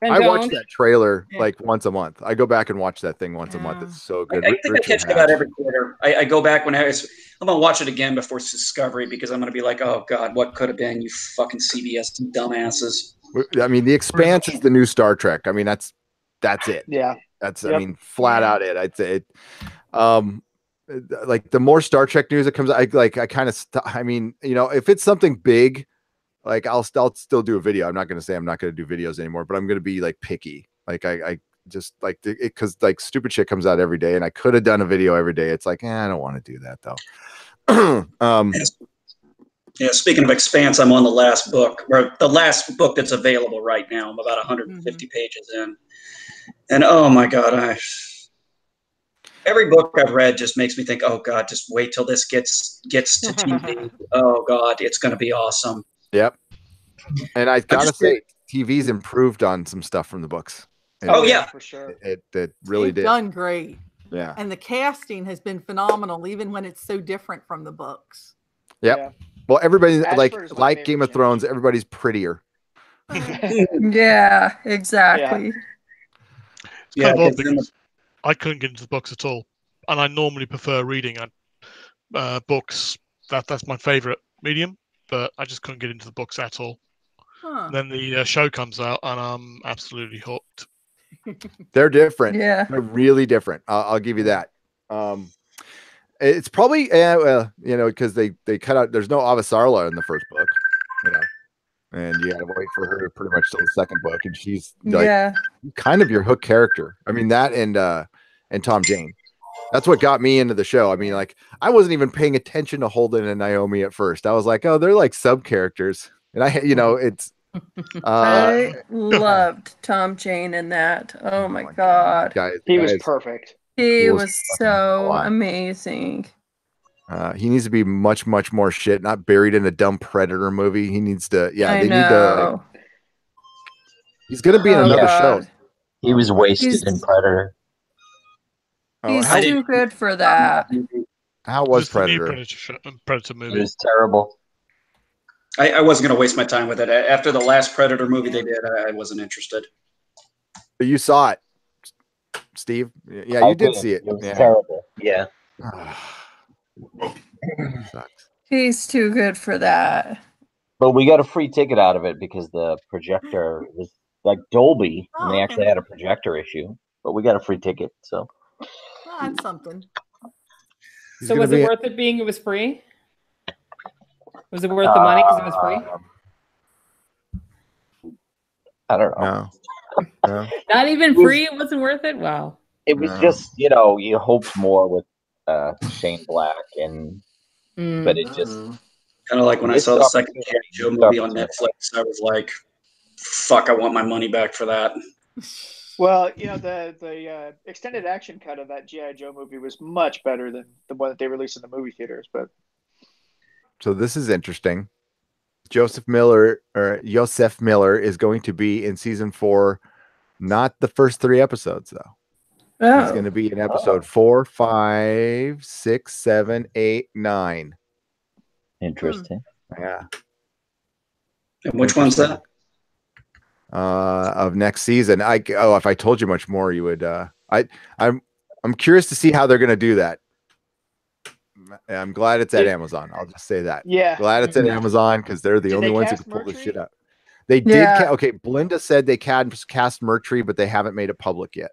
I watch that trailer like once a month. I go back and watch that thing once a month. It's so good. I think I catch it about every quarter. I go back when I'm gonna watch it again before Discovery because I'm gonna be like, oh God, what could have been, you fucking CBS dumbasses. I mean, The Expanse is the new Star Trek. I mean, that's it. Yeah. That's I mean, flat out it. I'd say it. Like the more Star Trek news that comes out, I mean, if it's something big, like I'll still do a video. I'm not going to say I'm not going to do videos anymore, but I'm going to be like picky. Like I just like it because like stupid shit comes out every day, and I could have done a video every day. It's like, I don't want to do that though. Yeah. Speaking of Expanse, I'm on the last book that's available right now. I'm about 150 pages in, and oh my God, every book I've read just makes me think, oh God, just wait till this gets to TV. Oh God, it's going to be awesome. Yep. And I gotta say, TV's improved on some stuff from the books. Yeah, for sure. It really did. Done great. Yeah. And the casting has been phenomenal, even when it's so different from the books. Yep. Yeah. Well, everybody like Game of Thrones, everybody's prettier. Yeah, exactly. It's kind of odd because I couldn't get into the books at all, and I normally prefer reading books. That's my favorite medium, but I just couldn't get into the books at all. Huh. Then the show comes out, and I'm absolutely hooked. They're different. Yeah, they're really different. I'll give you that. It's probably because they cut out. There's no Avasarala in the first book, and you got to wait for her pretty much till the second book, and she's like kind of your hook character. I mean that and Tom Jane. That's what got me into the show. I mean, like I wasn't even paying attention to Holden and Naomi at first. I was like, oh, they're like sub characters, and it's. I loved Tom Jane in that. Oh my God, he was perfect. He was so amazing. He needs to be much more shit, not buried in a dumb Predator movie. He needs to, need to. He's gonna be in another show. He was wasted in Predator. He's too good for that. How was Predator? Predator movie. It was terrible. I wasn't gonna waste my time with it. After the last Predator movie they did, I wasn't interested. But you saw it, Steve. Yeah, you did see it. It was terrible. Yeah. He's too good for that. But we got a free ticket out of it because the projector was like Dolby, and they actually had a projector issue. But we got a free ticket, so that's something. So was it worth it being it was free? Was it worth the money because it was free? I don't know. No. Not even free. It wasn't worth it. Wow. It was just you hoped more with Shane Black, but it just kind of like when I saw the second G.I. Joe movie on Netflix, I was like, "Fuck, I want my money back for that." Well, the extended action cut of that G.I. Joe movie was much better than the one that they released in the movie theaters. But So this is interesting. Joseph Miller is going to be in season 4, not the first 3 episodes though. He's going to be in episode 4, 5, 6, 7, 8, 9. Interesting. Yeah. And which one's that? Of next season. If I told you much more, you would. I'm curious to see how they're going to do that. I'm glad it's at Amazon. I'll just say that. Yeah. Glad it's at Amazon because they're the only ones who can pull this shit up. They did. Yeah. Okay. Belinda said they cast Murtry, but they haven't made it public yet.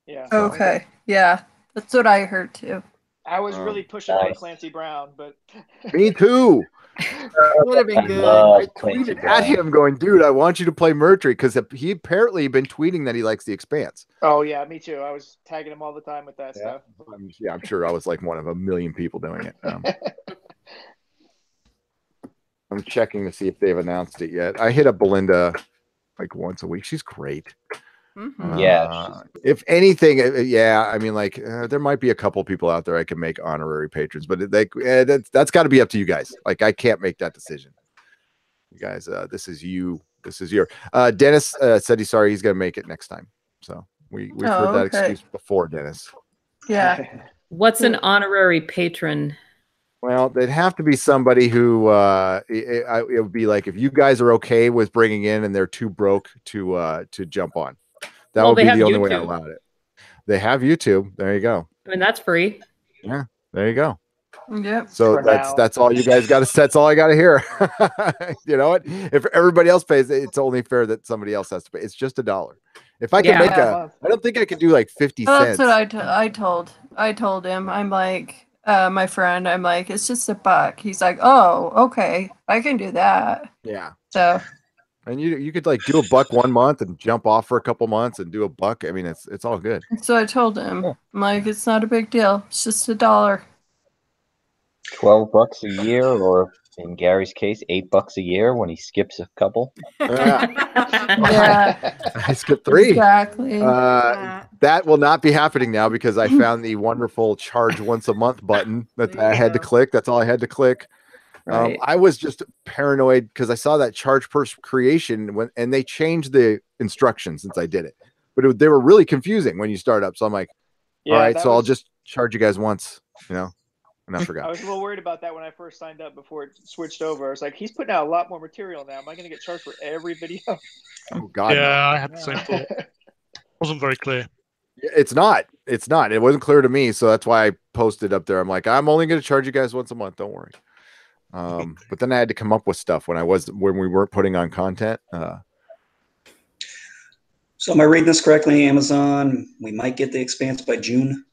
Yeah. Okay. Yeah. That's what I heard too. I was really pushing for Clancy Brown, but Me too. Would have been good. love I Clancy tweeted Brown. at him going, dude, I want you to play Murtry because he apparently been tweeting that he likes The Expanse. oh yeah, me too. I was tagging him all the time with that stuff. I'm sure I was like one of a million people doing it. I'm checking to see if they've announced it yet. I hit up Belinda like once a week. She's great. Mhm. Yeah, If anything, I mean, like there might be a couple people out there I can make honorary patrons, but that's got to be up to you guys. Like I can't make that decision. You guys, this is you. This is your. Dennis said he's sorry. He's gonna make it next time. So we've heard that excuse before, Dennis. Yeah. What's an honorary patron? Well, they'd have to be somebody who it would be like if you guys are okay with bringing in and they're too broke to jump on. That would be the only way I allowed it. They have YouTube. There you go. I mean, that's free. Yeah, there you go. Yep. So that's all you guys got to. That's all I got to hear. You know what? If everybody else pays, it's only fair that somebody else has to pay. It's just $1. If I can make I don't think I could do like 50 cents. That's what I told him. I'm like, my friend. I'm like, it's just $1. He's like, oh, okay, I can do that. Yeah. So. And you could like do $1 1 month and jump off for a couple months and do $1. I mean, it's all good. So I told him, I'm like, it's not a big deal. It's just $1. $12 a year, or in Gary's case, $8 a year when he skips a couple. Yeah. I skipped 3. Exactly. That will not be happening now because I found the wonderful charge once a month button that I had to click. That's all I had to click. Right. I was just paranoid because I saw that charge per creation and they changed the instructions since I did it, but they were really confusing when you start up. So I'm like, all right, so I'll just charge you guys once, and I forgot. I was a little worried about that when I first signed up before it switched over. I was like, he's putting out a lot more material now. Am I going to get charged for every video? Oh God. Yeah, no. I had the same thought. Wasn't very clear. It's not. It wasn't clear to me. So that's why I posted up there. I'm like, I'm only going to charge you guys once a month. Don't worry. But then I had to come up with stuff when we weren't putting on content. So am I reading this correctly? Amazon, we might get The Expanse by June.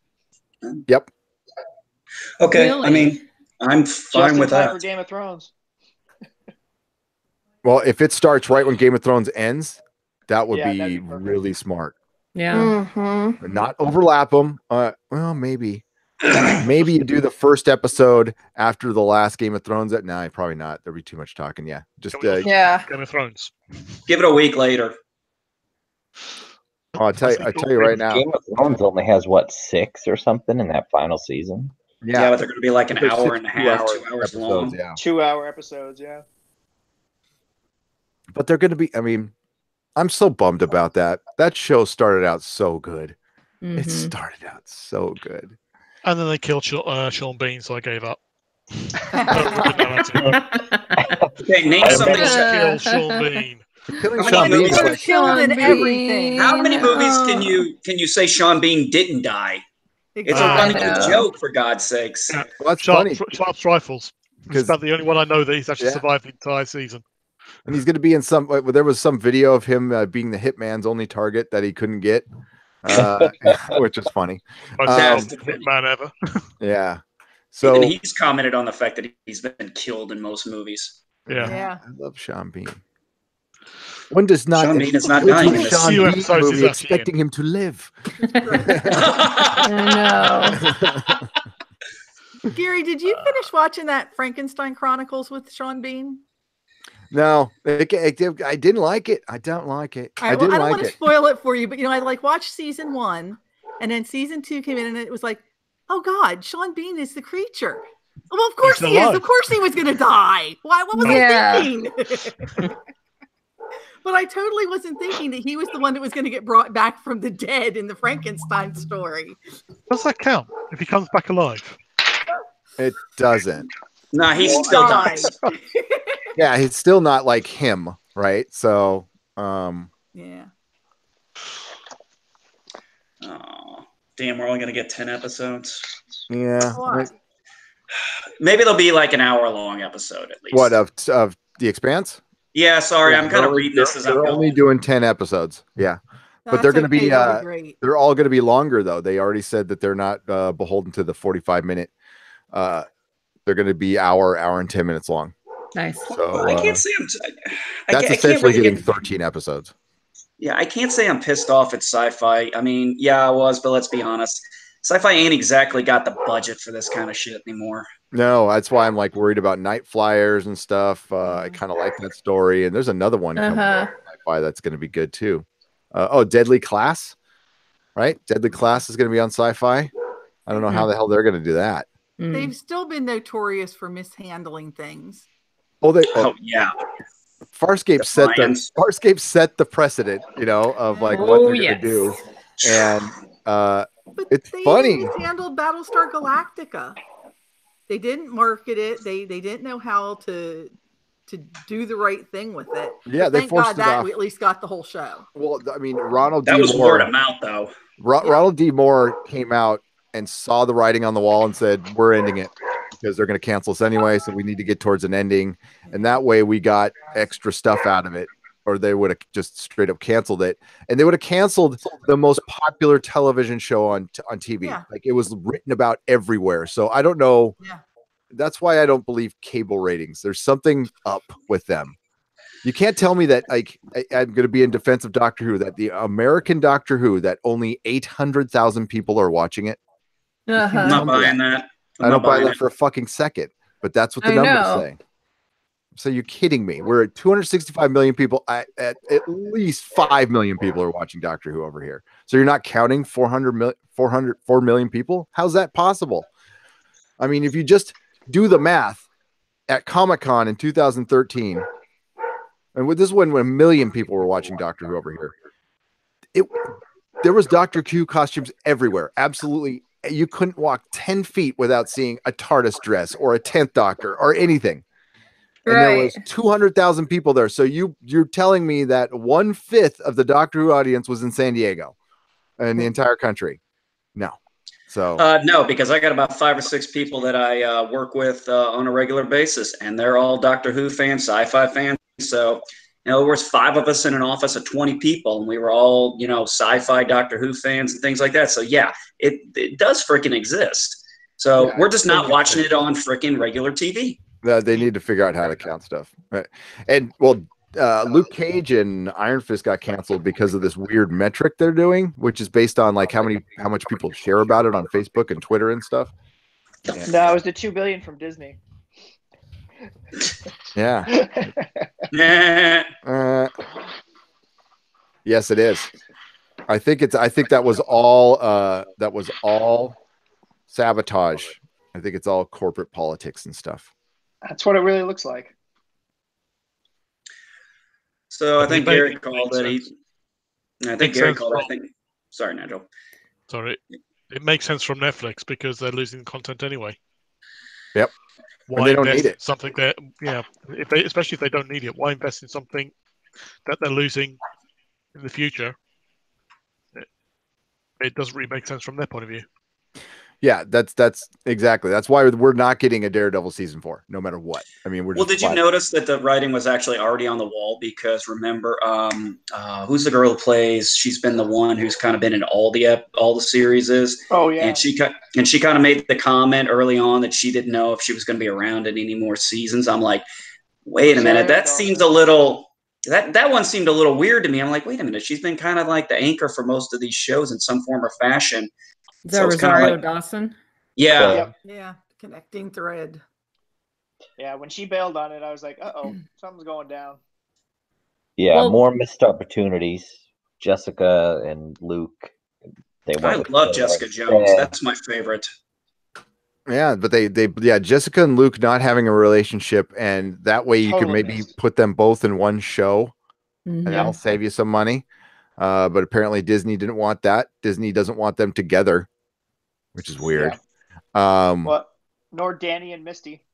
Yep. Okay. Really? I mean, I'm fine with that. For Game of Thrones. Well, if it starts right when Game of Thrones ends, that would that'd be be perfect. really smart. Yeah. Mm-hmm. Not overlap them. Well, maybe you do the first episode after the last Game of Thrones. No, probably not. There'll be too much talking. Yeah, just Yeah. Game of Thrones. Give it a week later. I'll tell you right now. Game of Thrones only has 6 or something in that final season. Yeah, but they're going to be like an There's hour and a half, 2 2 hours long. Yeah, 2-hour episodes. Yeah. but they're going to be. I mean, I'm so bummed about that. That show started out so good. Mhm. It started out so good. And then they killed Sean Bean, so I gave up. Okay, name I something. managed to kill Sean Bean. Killing How Sean many Bean is movies- like, Killed in everything. How many movies can you say Sean Bean didn't die? It's a running joke, for God's sakes. Yeah. well, that's funny. Sharp's Rifles. It's Because about the only one I know that he's actually Yeah. survived the entire season. and he's going to be in some. There was some video of him being the hitman's only target that he couldn't get, which is funny. Most hitman ever. Yeah. So And he's commented on the fact that he's been killed in most movies. Yeah. Yeah. I love Sean Bean. One does not. Sean Bean is not Which dying one in this. Sean Few Bean episodes movie he's actually expecting him to live. I know. Gary, did you finish watching that Frankenstein Chronicles with Sean Bean? No, I didn't like it. I don't like it. All I right, well, didn't I don't like want to it. spoil it for you, but I watched season 1, and then season 2 came in, and it was like, oh God, Sean Bean is the creature. Well, of course He's he is. alive. Of course he was going to die. Why? What was I thinking? But I totally wasn't thinking that he was the one that was going to get brought back from the dead in the Frankenstein story. Does that count if he comes back alive? It doesn't. No, he still dies. Yeah, he's still not like him, right? So, yeah. Oh, damn, we're only going to get 10 episodes. Yeah. Maybe they'll be like an hour-long episode at least. What, of The Expanse? Yeah, sorry, I'm kind of reading this as I'm They're only going. doing 10 episodes. Yeah. But they're going to be, they're all going to be longer though. They already said that they're not beholden to the 45-minute. They're going to be hour and 10 minutes long. Nice. So I can't say I'm. that's I essentially can't really getting 13 episodes. Yeah, I can't say I'm pissed off at Sci-Fi. I mean, yeah, I was, but let's be honest. Sci-Fi ain't exactly got the budget for this kind of shit anymore. No, that's why I'm like worried about Night Flyers and stuff. I kind of like that story. And there's another one coming up on Sci-Fi that's going to be good too. Deadly Class, right? Deadly Class is going to be on Sci-Fi. I don't know how the hell they're going to do that. They've still been notorious for mishandling things. Yeah. Farscape set the precedent, of like what they're going to do. And it's funny. They mishandled Battlestar Galactica. They didn't market it. They didn't know how to do the right thing with it. Yeah, they thank forced God it that off. we at least got the whole show. Well, I mean, Ronald That D. was Moore, word of mouth, though. Ronald D. Moore came out and saw the writing on the wall and said, "We're ending it because they're going to cancel us anyway. So we need to get towards an ending." And that way we got extra stuff out of it, or they would have just straight up canceled it. And they would have canceled the most popular television show on TV. Yeah. Like it was written about everywhere. So I don't know. Yeah. That's why I don't believe cable ratings. There's something up with them. You can't tell me that I'm going to be in defense of Doctor Who, that the American Doctor Who, that only 800,000 people are watching it. I'm not buying that. I don't buy that for a fucking second, but that's what the numbers say. So you're kidding me. We're at 265 million people. At least 5 million people are watching Doctor Who over here. So you're not counting 4 million people? How's that possible? I mean, if you just do the math at Comic-Con in 2013, and this is when 1 million people were watching Doctor Who over here. There was Doctor Who costumes everywhere. Absolutely. You couldn't walk 10 feet without seeing a TARDIS dress or a 10th Doctor or anything. And there was 200,000 people there. So you're telling me that 1/5 of the Doctor Who audience was in San Diego and the entire country? No. So no, because I got about 5 or 6 people that I work with on a regular basis, and they're all Doctor Who fans, Sci-Fi fans. So, there was 5 of us in an office of 20 people, and we were all, Sci-Fi Doctor Who fans and things like that. So yeah, it does freaking exist. So we're just not watching it on freaking regular TV. They need to figure out how to count stuff. Right. And Luke Cage and Iron Fist got canceled because of this weird metric they're doing, which is based on like how much people share about it on Facebook and Twitter and stuff. Yeah. No, it was the 2 billion from Disney. Yeah. Yes, it is. I think that was all sabotage. I think it's all corporate politics and stuff. That's what it really looks like. So I think Gary called it. Sorry, Nigel. Sorry. It makes sense from Netflix because they're losing content anyway. Yep. Why they don't invest need it. in something that, especially if they don't need it, why invest in something that they're losing in the future? It doesn't really make sense from their point of view. Yeah, that's exactly. That's why we're not getting a Daredevil season 4, no matter what. I mean, did you notice that the writing was actually already on the wall? Because remember, who's the girl who plays? She's been the one who's kind of been in all the series. Oh yeah. And she kind of made the comment early on that she didn't know if she was going to be around in any more seasons. I'm like, wait a minute, that seems a little. That one seemed a little weird to me. I'm like, wait a minute, she's been kind of like the anchor for most of these shows in some form or fashion. Is that Rosario Dawson? Yeah. Yeah. Connecting thread. Yeah. When she bailed on it, I was like, something's going down. Yeah. More missed opportunities. Jessica and Luke. I love Jessica Jones. That's my favorite. Yeah, but they Jessica and Luke not having a relationship, and that way you could Totally maybe missed. put them both in one show, and Mhm. that'll save you some money. But apparently Disney didn't want that. Disney doesn't want them together, which is weird. Well, nor Danny and Misty.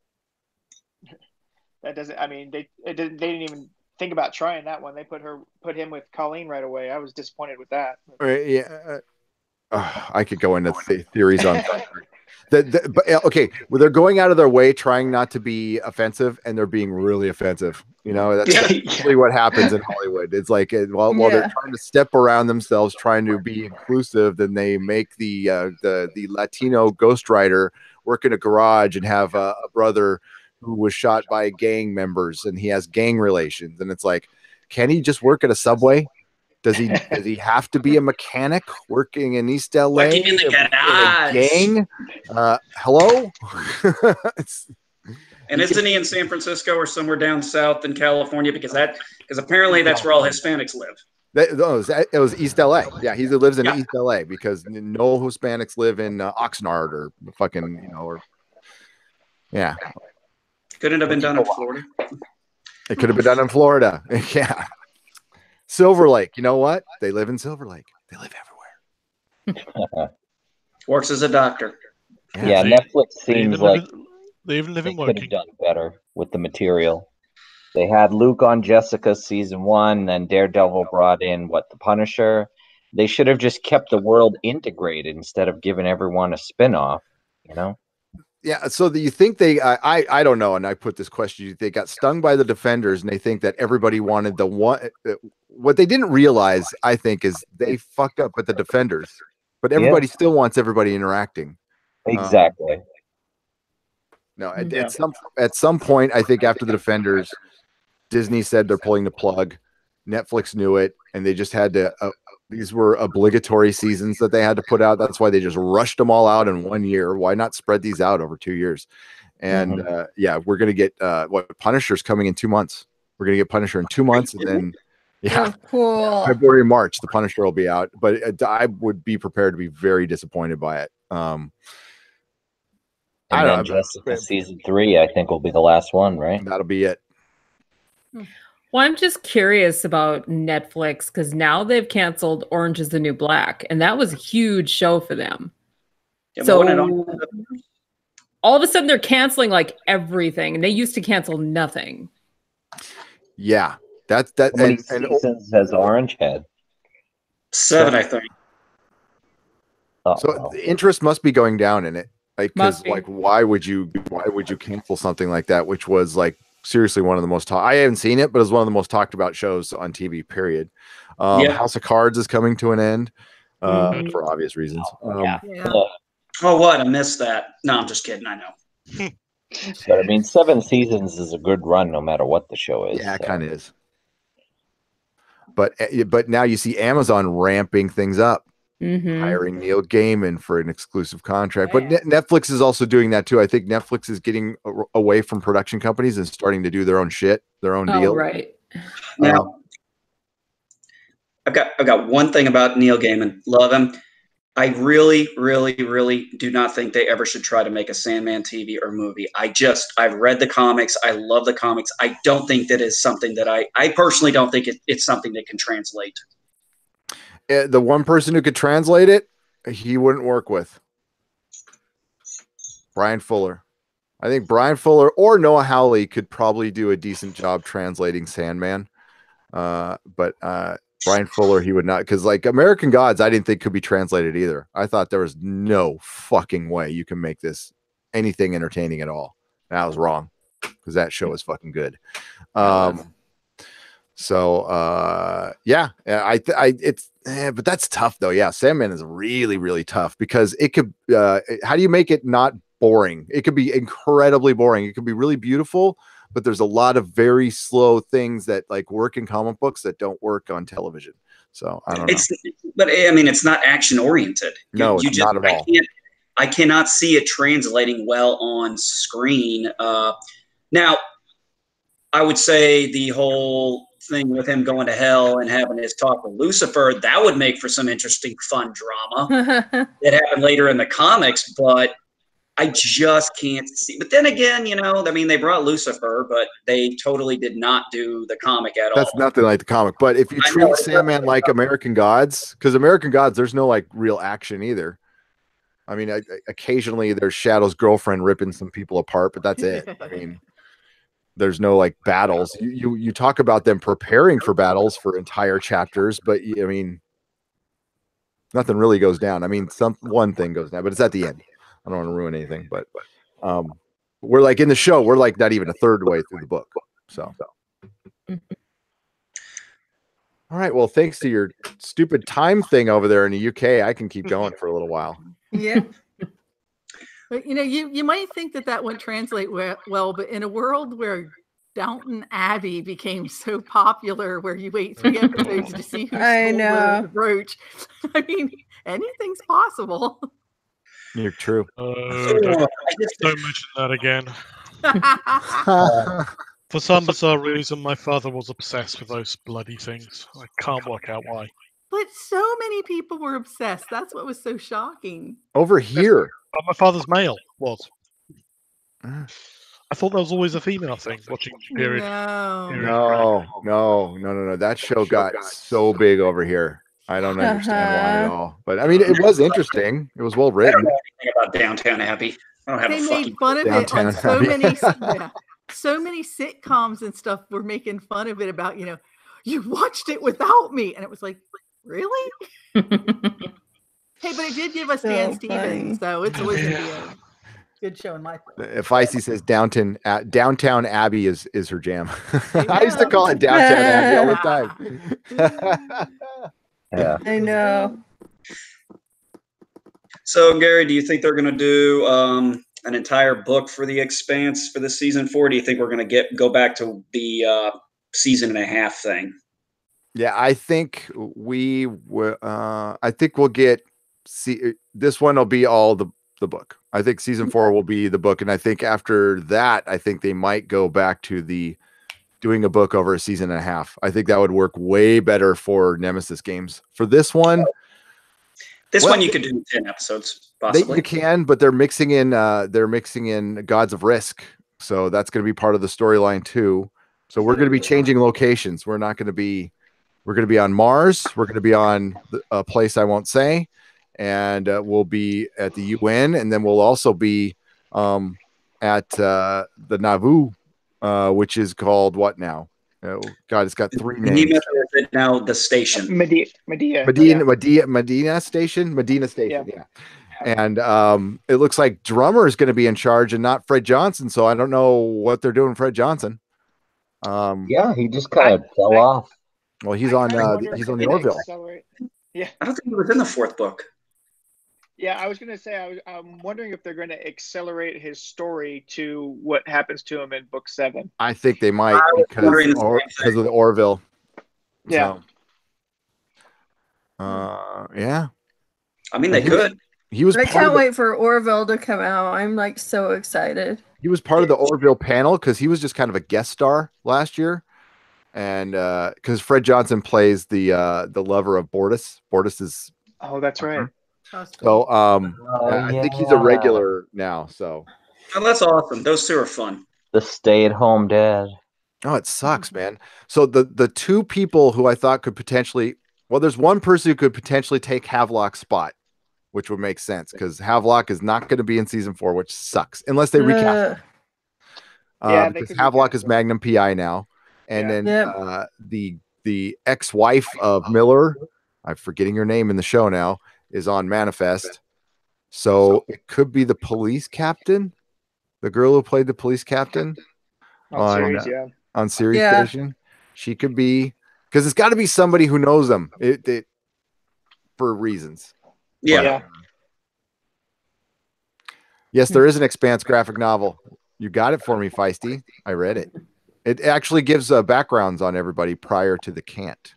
That doesn't. I mean, they didn't even think about trying that one. They put him with Colleen right away. I was disappointed with that. I could go into theories on that. But okay, well, they're going out of their way trying not to be offensive, and they're being really offensive. You know, that's usually what happens in Hollywood. It's like while they're trying to step around themselves, trying to be inclusive, then they make the Latino ghostwriter work in a garage and have a brother who was shot by gang members, and he has gang relations, and it's like, can he just work at a Subway? Does he have to be a mechanic working in East LA Working in the garage. in a gang? Hello? And isn't he in San Francisco or somewhere down south in California? Because apparently that's where all Hispanics live. It was East LA. Yeah, he lives in East LA because no Hispanics live in Oxnard or fucking, or yeah. Couldn't have been done in Florida. It could have been done in Florida. Yeah. Silver Lake. You know what? They live in Silver Lake. They live everywhere. Works as a doctor. Yeah, Netflix seems like they even live in could have done better with the material. They had Luke on Jessica season 1, then Daredevil brought in the Punisher. They should have just kept the world integrated instead of giving everyone a spin-off, you know? Yeah, so do you think I don't know, and I put this question, they got stung by the Defenders, and they think that everybody wanted the one. What they didn't realize, I think, is they fucked up with the Defenders, but everybody still wants everybody interacting. Exactly. No, at some point, I think after the Defenders, Disney said they're pulling the plug. Netflix knew it, and they just had to. These were obligatory seasons that they had to put out. That's why they just rushed them all out in 1 year. Why not spread these out over 2 years? And we're gonna get Punisher's coming in 2 months. We're gonna get Punisher in 2 months, and then cool. February, March, the Punisher will be out. But I would be prepared to be very disappointed by it. And then Jessica season 3, I think, will be the last one, right? That'll be it. Well, I'm just curious about Netflix because now they've canceled Orange is the New Black, and that was a huge show for them. Yeah, so all of a sudden they're canceling like everything, and they used to cancel nothing. Yeah, that. How many seasons has Orange had? 7, I think. So the interest must be going down in it, because why would you cancel something like that, which was like seriously one of the most I haven't seen it, but it's one of the most talked about shows on TV, period. House of Cards is coming to an end for obvious reasons. Oh, what? I missed that. No, I'm just kidding. I know. But I mean, 7 seasons is a good run no matter what the show is. Yeah, it kind of is. But now you see Amazon ramping things up. Hiring Neil Gaiman for an exclusive contract, but Netflix is also doing that too. I think Netflix is getting away from production companies and starting to do their own shit, their own deal. Right. Now, I've got one thing about Neil Gaiman. Love him. I really, really, really do not think they ever should try to make a Sandman TV or movie. I've read the comics. I love the comics. I don't think that is something that I personally don't think it's something that can translate. The one person who could translate it, he wouldn't work with. Brian Fuller. I think Brian Fuller or Noah Hawley could probably do a decent job translating Sandman. But Brian Fuller, he would not, because like American Gods, I didn't think could be translated either. I thought there was no fucking way you can make this anything entertaining at all. And I was wrong, because that show is fucking good. But that's tough though. Yeah, Sandman is really, really tough because it could. How do you make it not boring? It could be incredibly boring. It could be really beautiful, but there's a lot of very slow things that like work in comic books that don't work on television. So I don't know. But I mean, it's not action oriented. No, it's not at all. I cannot see it translating well on screen. Now, I would say the whole thing with him going to hell and having his talk with Lucifer, that would make for some interesting, fun drama that happened later in the comics. But I just can't see. But then again, I mean, they brought Lucifer, but they totally did not do the comic at That's all. nothing like the comic. But if you treat Sandman like American Gods, because American Gods, there's no like real action either. I mean, occasionally there's Shadow's girlfriend ripping some people apart, but that's it. I mean, there's no like battles. You talk about them preparing for battles for entire chapters, but I mean, nothing really goes down. I mean, one thing goes down, but it's at the end. I don't want to ruin anything, but we're like in the show, we're like not even a third way through the book. So all right. Well, thanks to your stupid time thing over there in the UK, I can keep going for a little while. Yeah. But you might think that wouldn't translate well, but in a world where Downton Abbey became so popular, where you wait 3 episodes to see who stole the brooch, I mean, anything's possible. You're true. Don't mention that again. For some bizarre reason, my father was obsessed with those bloody things. I can't work out why. But so many people were obsessed. That's what was so shocking. Over here. But my father's male was. I thought that was always a female thing, watching period. No. That show got so big over here. I don't understand why at all. But I mean, it was interesting. It was well written. I don't know anything about Downtown Abbey. I don't have They a made fucking fun of it on so Abbey. many, so many sitcoms and stuff were making fun of it about, you watched it without me. And it was like, really? Hey, but it did give us Dan Stevens, so it's always going to be a good show in my book. Feisty says Downtown Abbey is her jam. I used to call it Downtown Abbey all the time. Yeah. I know. So, Gary, do you think they're going to do an entire book for The Expanse for the season 4? Do you think we're going to go back to the season and a half thing? Yeah, I think we'll get this one will be all the book. I think season 4 will be the book, and I think after that, I think they might go back to doing a book over a season and a half. I think that would work way better for Nemesis games. For this one, one you could do 10 episodes, possibly. You can, but they're mixing in Gods of Risk, so that's going to be part of the storyline too. So we're going to be changing locations. We're going to be on Mars. We're going to be on a place I won't say, and we'll be at the UN, and then we'll also be at the Nauvoo, which is called what now? Oh, God, it's got 3 names. Now the station. Medina Station. Yeah. And it looks like Drummer is going to be in charge and not Fred Johnson. So I don't know what they're doing, Fred Johnson. Yeah, he just kind of fell off. Well, he's on the Orville. Yeah, I don't think he was in the 4th book. Yeah, I was going to say, I'm wondering if they're going to accelerate his story to what happens to him in book 7. I think they might because of the Orville. Yeah. So, yeah. I mean, they could. He was. I can't wait for Orville to come out. I'm like so excited. He was part of the Orville panel because he was just kind of a guest star last year, and because Fred Johnson plays the lover of Bortus. Bortus is. Oh, that's right. So I think he's a regular now. So. Oh, that's awesome. Those 2 are fun. The stay-at-home dad. Oh, it sucks, man. So the 2 people who I thought could potentially, there's one person who could potentially take Havelock's spot, which would make sense because Havelock is not going to be in season 4, which sucks unless they recast him. Because Havelock is Magnum PI now, and then the ex-wife of Miller, I'm forgetting her name in the show now, is on Manifest. So it could be the police captain, the girl who played the police captain on Series Station. She could be, because it's got to be somebody who knows them for reasons. Yeah. Yes, there is an Expanse graphic novel. You got it for me, Feisty. I read it. It actually gives backgrounds on everybody prior to the cant.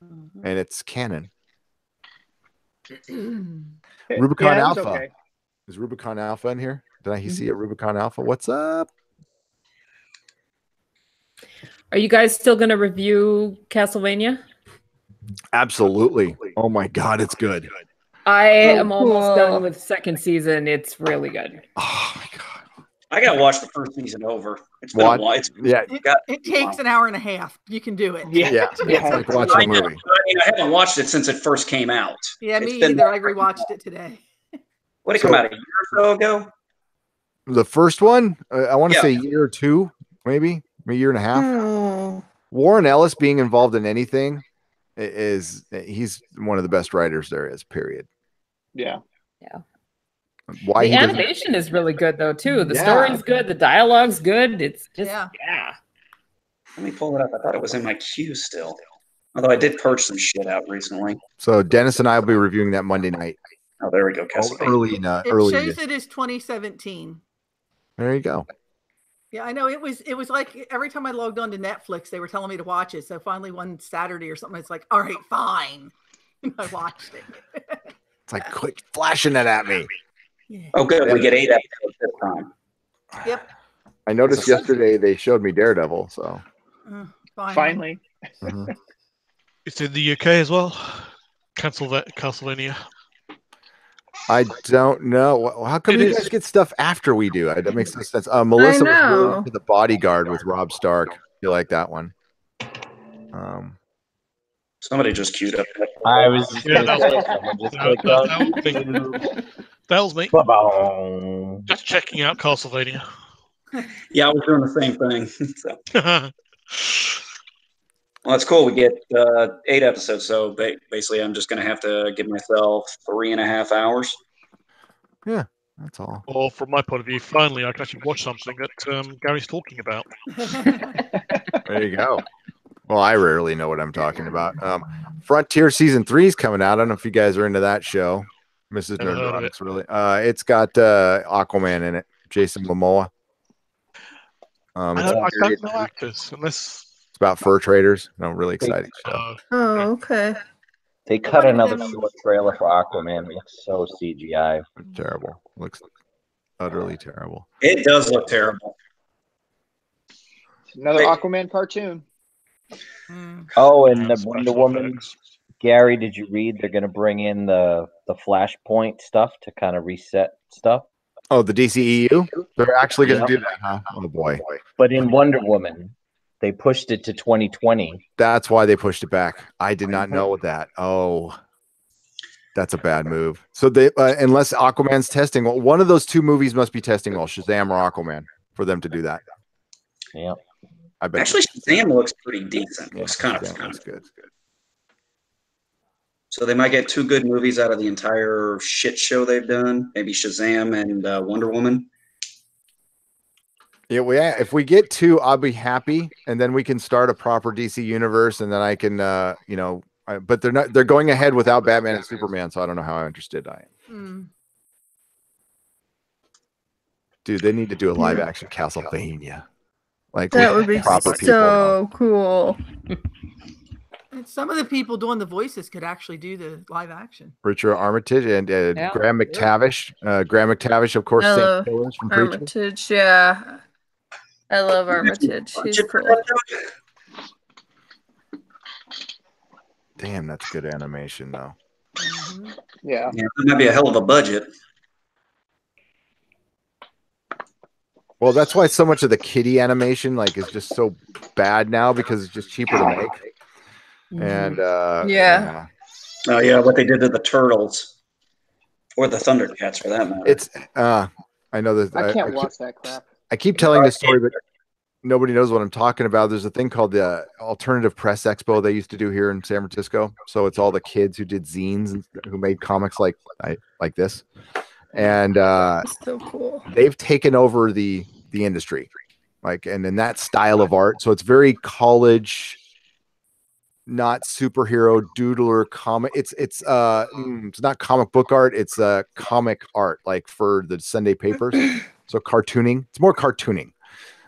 And it's canon. Rubicon Alpha. Okay. Is Rubicon Alpha in here? Did I see a Rubicon Alpha? What's up? Are you guys still going to review Castlevania? Absolutely. Oh my God, it's good. I am almost cool. done with second season. It's really good. Oh my god! I gotta watch the first season over. It's been What? a while. It's Yeah, It takes an hour and a half. You can do it. yeah. It's like watching a movie. I haven't watched it since it first came out. Yeah, It's me been- either. I rewatched it today. What did it come out a year or so ago? The first one, I want to Yeah. say a year or two, maybe a year and a half. Oh. Warren Ellis being involved in anything he's one of the best writers there is, period. Yeah. Why The he doesn't- animation is really good though too. The Yeah. story's good. The dialogue's good. It's just Yeah. Let me pull it up. I thought it was in my queue still. Although I did purge some shit out recently. So Dennis and I will be reviewing that Monday night. Oh, there we go. Castlevania. Early It early. shows it is 2017. There you go. Yeah, I know it was like every time I logged on to Netflix, they were telling me to watch it. So finally one Saturday or something, it's like, all right, fine. I watched it. It's like, quit flashing it at me. Yeah. Oh, good. We get 8 episodes this time. Yep. I noticed yesterday they showed me Daredevil, so Finally. mhm. It's in the UK as well. Castlevania. I don't know. How come It you is. guys get stuff after we do? That makes no sense. Melissa was really know. into The Bodyguard with Rob Stark. You like that one? Somebody just queued up. I was just Yeah, gonna that say was- someone just that- clicked that- That was me. Ba-boom. Just checking out Castlevania. Yeah, I was doing the same thing. So, well, that's cool. We get 8 episodes. So basically, I'm just going to have to give myself 3.5 hours. That's all. Or from my point of view, finally, I can actually watch something that Gary's talking about. There you go. Well, I rarely know what I'm talking about. Frontier season 3 is coming out. I don't know if you guys are into that show. Mrs. Never heard of Nerdronic's really. It's got Aquaman in it. Jason Momoa. I It's, don't know actors unless. it's about fur traders. No, really exciting show. Oh, okay. They cut another short trailer for Aquaman. It looks so CGI. Terrible. Looks utterly terrible. It does look terrible. Another Aquaman cartoon. Oh, and the Special Wonder Woman. effects. Gary, did you read they're going to bring in the Flashpoint stuff to kind of reset stuff? Oh, the DCEU? They're actually going to do that, huh? Oh, boy. But in Wonder Woman, they pushed it to 2020. That's why they pushed it back. I did not know that. Oh, that's a bad move. So they, unless Aquaman's testing, well, one of those two movies must be testing well, Shazam or Aquaman, for them to do that. Yeah. I bet. Actually, Shazam looks pretty decent. Looks kind Shazam of looks good. So they might get 2 good movies out of the entire shit show they've done. Maybe Shazam and Wonder Woman. Yeah, if we get 2, I'll be happy, and then we can start a proper DC universe, and then I can, but they're going ahead without Batman and Superman, so I don't know how interested I am. Dude, they need to do a live action Castlevania. Like That with would be proper people. so cool. And some of the people doing the voices could actually do the live action. Richard Armitage and Yeah. Graham McTavish. Graham McTavish, of course, Hello, St. Pillars from Preacher. Armitage, yeah. I love Armitage. He's cool. Damn, that's good animation, though. Yeah. Yeah, that might be a hell of a budget. Well, that's why so much of the kiddie animation is just so bad now because it's just cheaper to make. And Yeah. Oh yeah, what they did to the Turtles or the Thundercats for that matter. It's I know that I can't watch that crap. I keep telling this story, but nobody knows what I'm talking about. There's a thing called the Alternative Press Expo they used to do here in San Francisco. So it's all the kids who did zines and who made comics like this, and So cool. they've taken over the industry, and in that style of art. So it's very college, not superhero doodler comic. It's not comic book art. It's comic art, like for the Sunday papers. So cartooning. It's more cartooning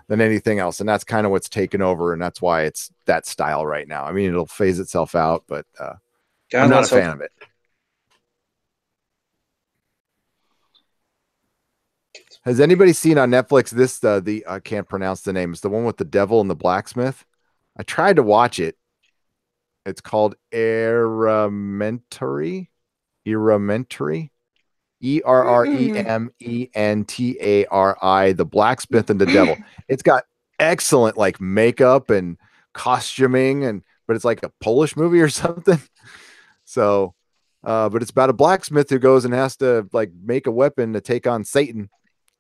than anything else, and that's kind of what's taken over, and that's why it's that style right now. I mean, it'll phase itself out, but I'm not a fan of it. Has anybody seen on Netflix this? I can't pronounce the name. It's the one with the devil and the blacksmith. I tried to watch it. It's called Elementary. Erementary. Erementari, The Blacksmith and the Devil. It's got excellent like makeup and costuming, but it's like a Polish movie or something. So, but it's about a blacksmith who goes and has to like make a weapon to take on Satan,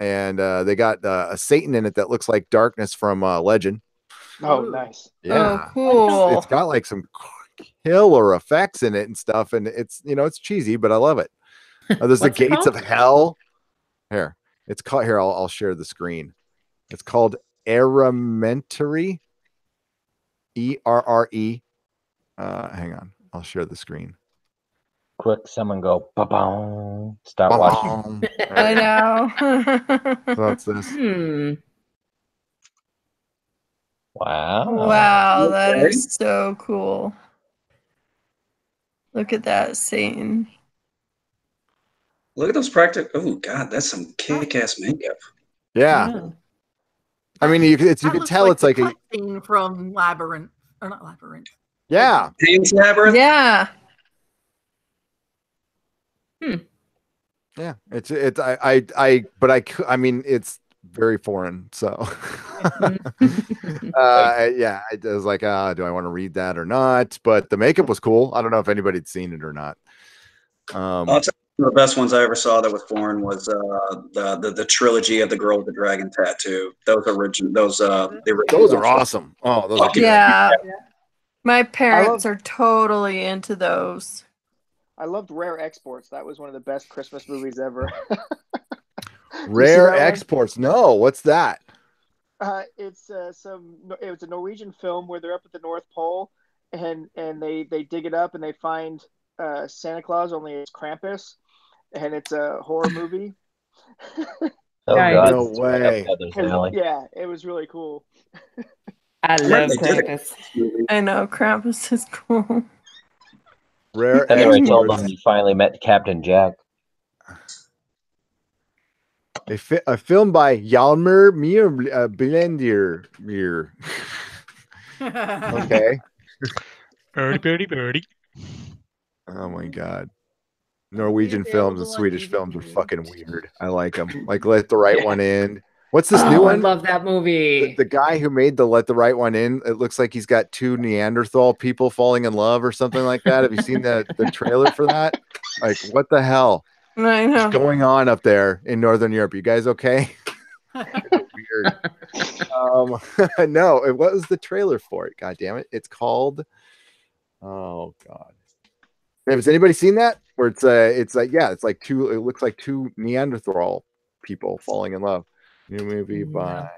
and they got a Satan in it that looks like Darkness from Legend. Oh, nice. Yeah, Oh, cool. it's got like some killer effects in it and stuff, and it's it's cheesy, but I love it. There's the What's it Gates of called? Hell. Here, it's called. Here, I'll share the screen. It's called Erementary. ERRE. Hang on, I'll share the screen. Quick, someone go, ba-boom, start watching. I know. So that's this. Wow. Wow, that is so cool. Look at that Satan. Look at those practical. Oh God, that's some kick-ass makeup. Yeah. I mean, you That could looks tell it's like the a cut scene from Labyrinth, or not Labyrinth. yeah. Pan's Labyrinth. Yeah. Yeah, it's I mean it's very foreign, so yeah, I was like, do I want to read that or not? But the makeup was cool. I don't know if anybody'd seen it or not. I'll tell you, one of the best ones I ever saw that was foreign was the trilogy of the Girl with the Dragon Tattoo. Those those are awesome. Oh, those are good. Yeah. My parents are totally into those. I loved Rare Exports. That was one of the best Christmas movies ever. Rare Exports. No, what's that? It was a Norwegian film where they're up at the North Pole and they dig it up and they find Santa Claus, only it's Krampus, and it's a horror movie. God. No way. Yeah, it was really cool. I love Krampus. I know Krampus is cool. Rare Anyway, I told them you finally met Captain Jack. A film by Hjalmar Blendir. Okay. Birdie. Oh my God. Norwegian films and Swedish films are fucking weird. I like them. Like Let the Right One In. What's this new one? I love that movie. The guy who made the Let the Right One In, it looks like he's got two Neanderthal people falling in love or something like that. Have you seen the trailer for that? Like, what the hell? I know. What's going on up there in Northern Europe? You guys okay? Weird. No, what was the trailer for it? God damn it. It's called, oh God. Has anybody seen that? Where it looks like two Neanderthal people falling in love. New movie by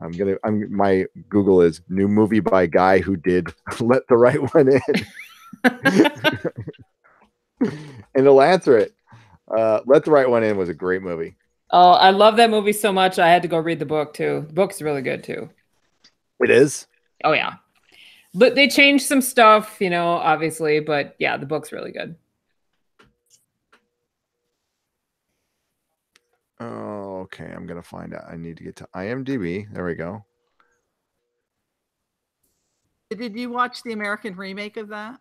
my Google is new movie by guy who did Let the Right One In. And it'll answer it. Let the Right One In was a great movie. Oh, I love that movie so much. I had to go read the book too. The book's really good too. It is? Oh yeah. But they changed some stuff, obviously, but yeah, the book's really good. Oh, okay. I'm gonna find out. I need to get to IMDb. There we go. Did you watch the American remake of that?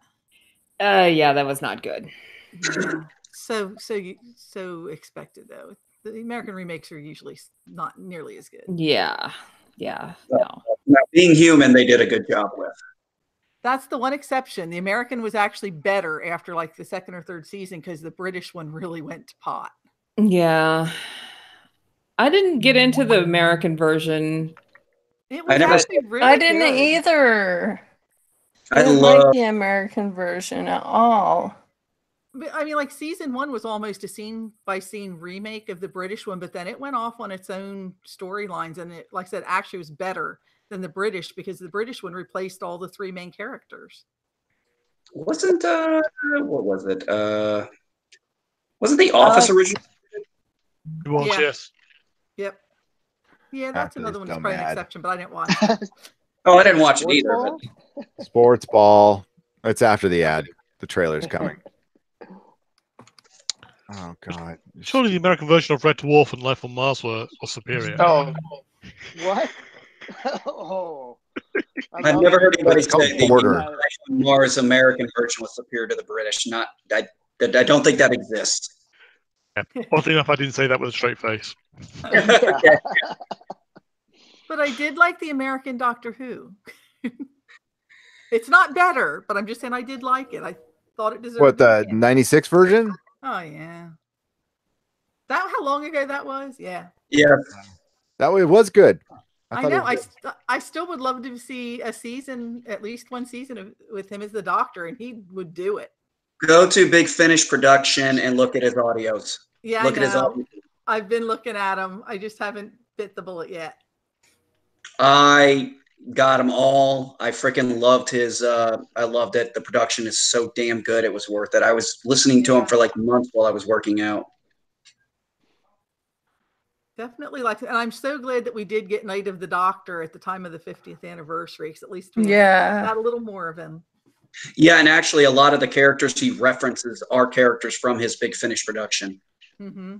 Yeah, that was not good. So expected though. The American remakes are usually not nearly as good. Yeah. No. Now, Being Human, they did a good job with. That's the one exception. The American was actually better after like the second or third season because the British one really went to pot. Yeah. I didn't get into the American version. It was actually really I didn't good. either. I didn't love like the American version at all. But, I mean, like season one was almost a scene by scene remake of the British one, but then it went off on its own storylines, and it, like I said, actually was better than the British because the British one replaced all the three main characters. Wasn't what was it? Wasn't The Office original? It was, Yeah. yes. Yep. Yeah, that's After another this one that's probably an dumb ad. exception, but I didn't watch it. Oh, I didn't watch it either. But Sports Ball. It's after the ad. The trailer's coming. Oh God. Surely the American version of Red Dwarf and Life on Mars were superior. Oh, what? Oh, I've never heard anybody It's called say the Border. Mars American version was superior to the British. I don't think that exists. Oddly enough, I didn't say that with a straight face. Okay. But I did like the American Doctor Who. It's not better, but I'm just saying I did like it. I thought it deserved. What, the it. 96 version? Oh yeah. That how long ago that was? Yeah. Yeah. That way it was good. I thought it know. was good. I still would love to see a season, at least one season with him as the Doctor, and he would do it. Go to Big Finish Production and look at his audios. Yeah, Look I at his know. audio. I've been looking at him. I just haven't bit the bullet yet. I got them all. I freaking loved his. I loved it. The production is so damn good. It was worth it. I was listening to him for like months while I was working out. Definitely like it. And I'm so glad that we did get Night of the Doctor at the time of the 50th anniversary, because at least we got a little more of him. Yeah, and actually, a lot of the characters he references are characters from his Big Finish production. Mm-hmm.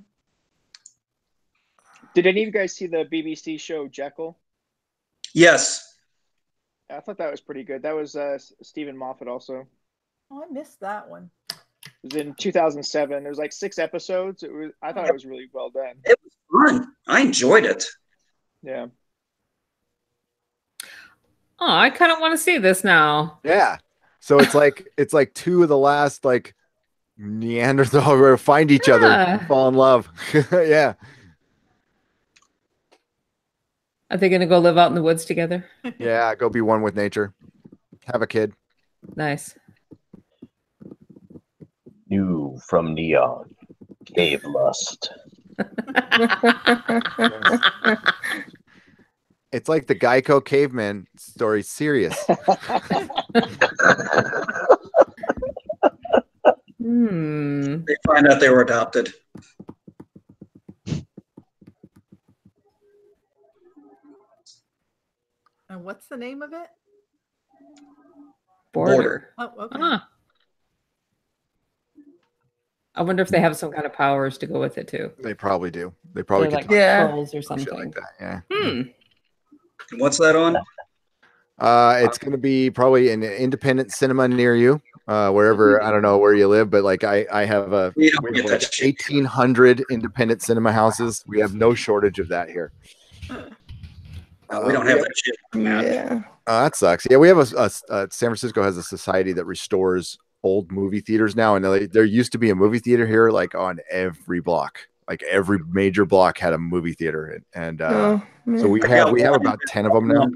Did any of you guys see the BBC show Jekyll? Yes. I thought that was pretty good. That was Stephen Moffat also. Oh, I missed that one. It was in 2007. There's like 6 episodes. I thought it was really well done. It was fun. I enjoyed it. Yeah. Oh, I kind of want to see this now. Yeah. So it's like 2 of the last like Neanderthal where find each other and fall in love. Yeah. Are they going to go live out in the woods together? Yeah, go be one with nature. Have a kid. Nice. New from Neon, Cave Lust. It's like the Geico caveman story, serious. They find out they were adopted. And what's the name of it? Border. Oh, okay. Huh. I wonder if they have some kind of powers to go with it too. They probably do. They probably They're could like talk trolls or shit something. like that. Yeah. What's that on? It's going to be probably an independent cinema near you, wherever. I don't know where you live, but like I have We don't we get have that like shit. 1,800 independent cinema houses. We have no shortage of that here. We don't have that shit. Yeah. That sucks. Yeah, we have San Francisco has a society that restores old movie theaters now, and there used to be a movie theater here, like on every block. Like every major block had a movie theater, and so we have about 10 of them now.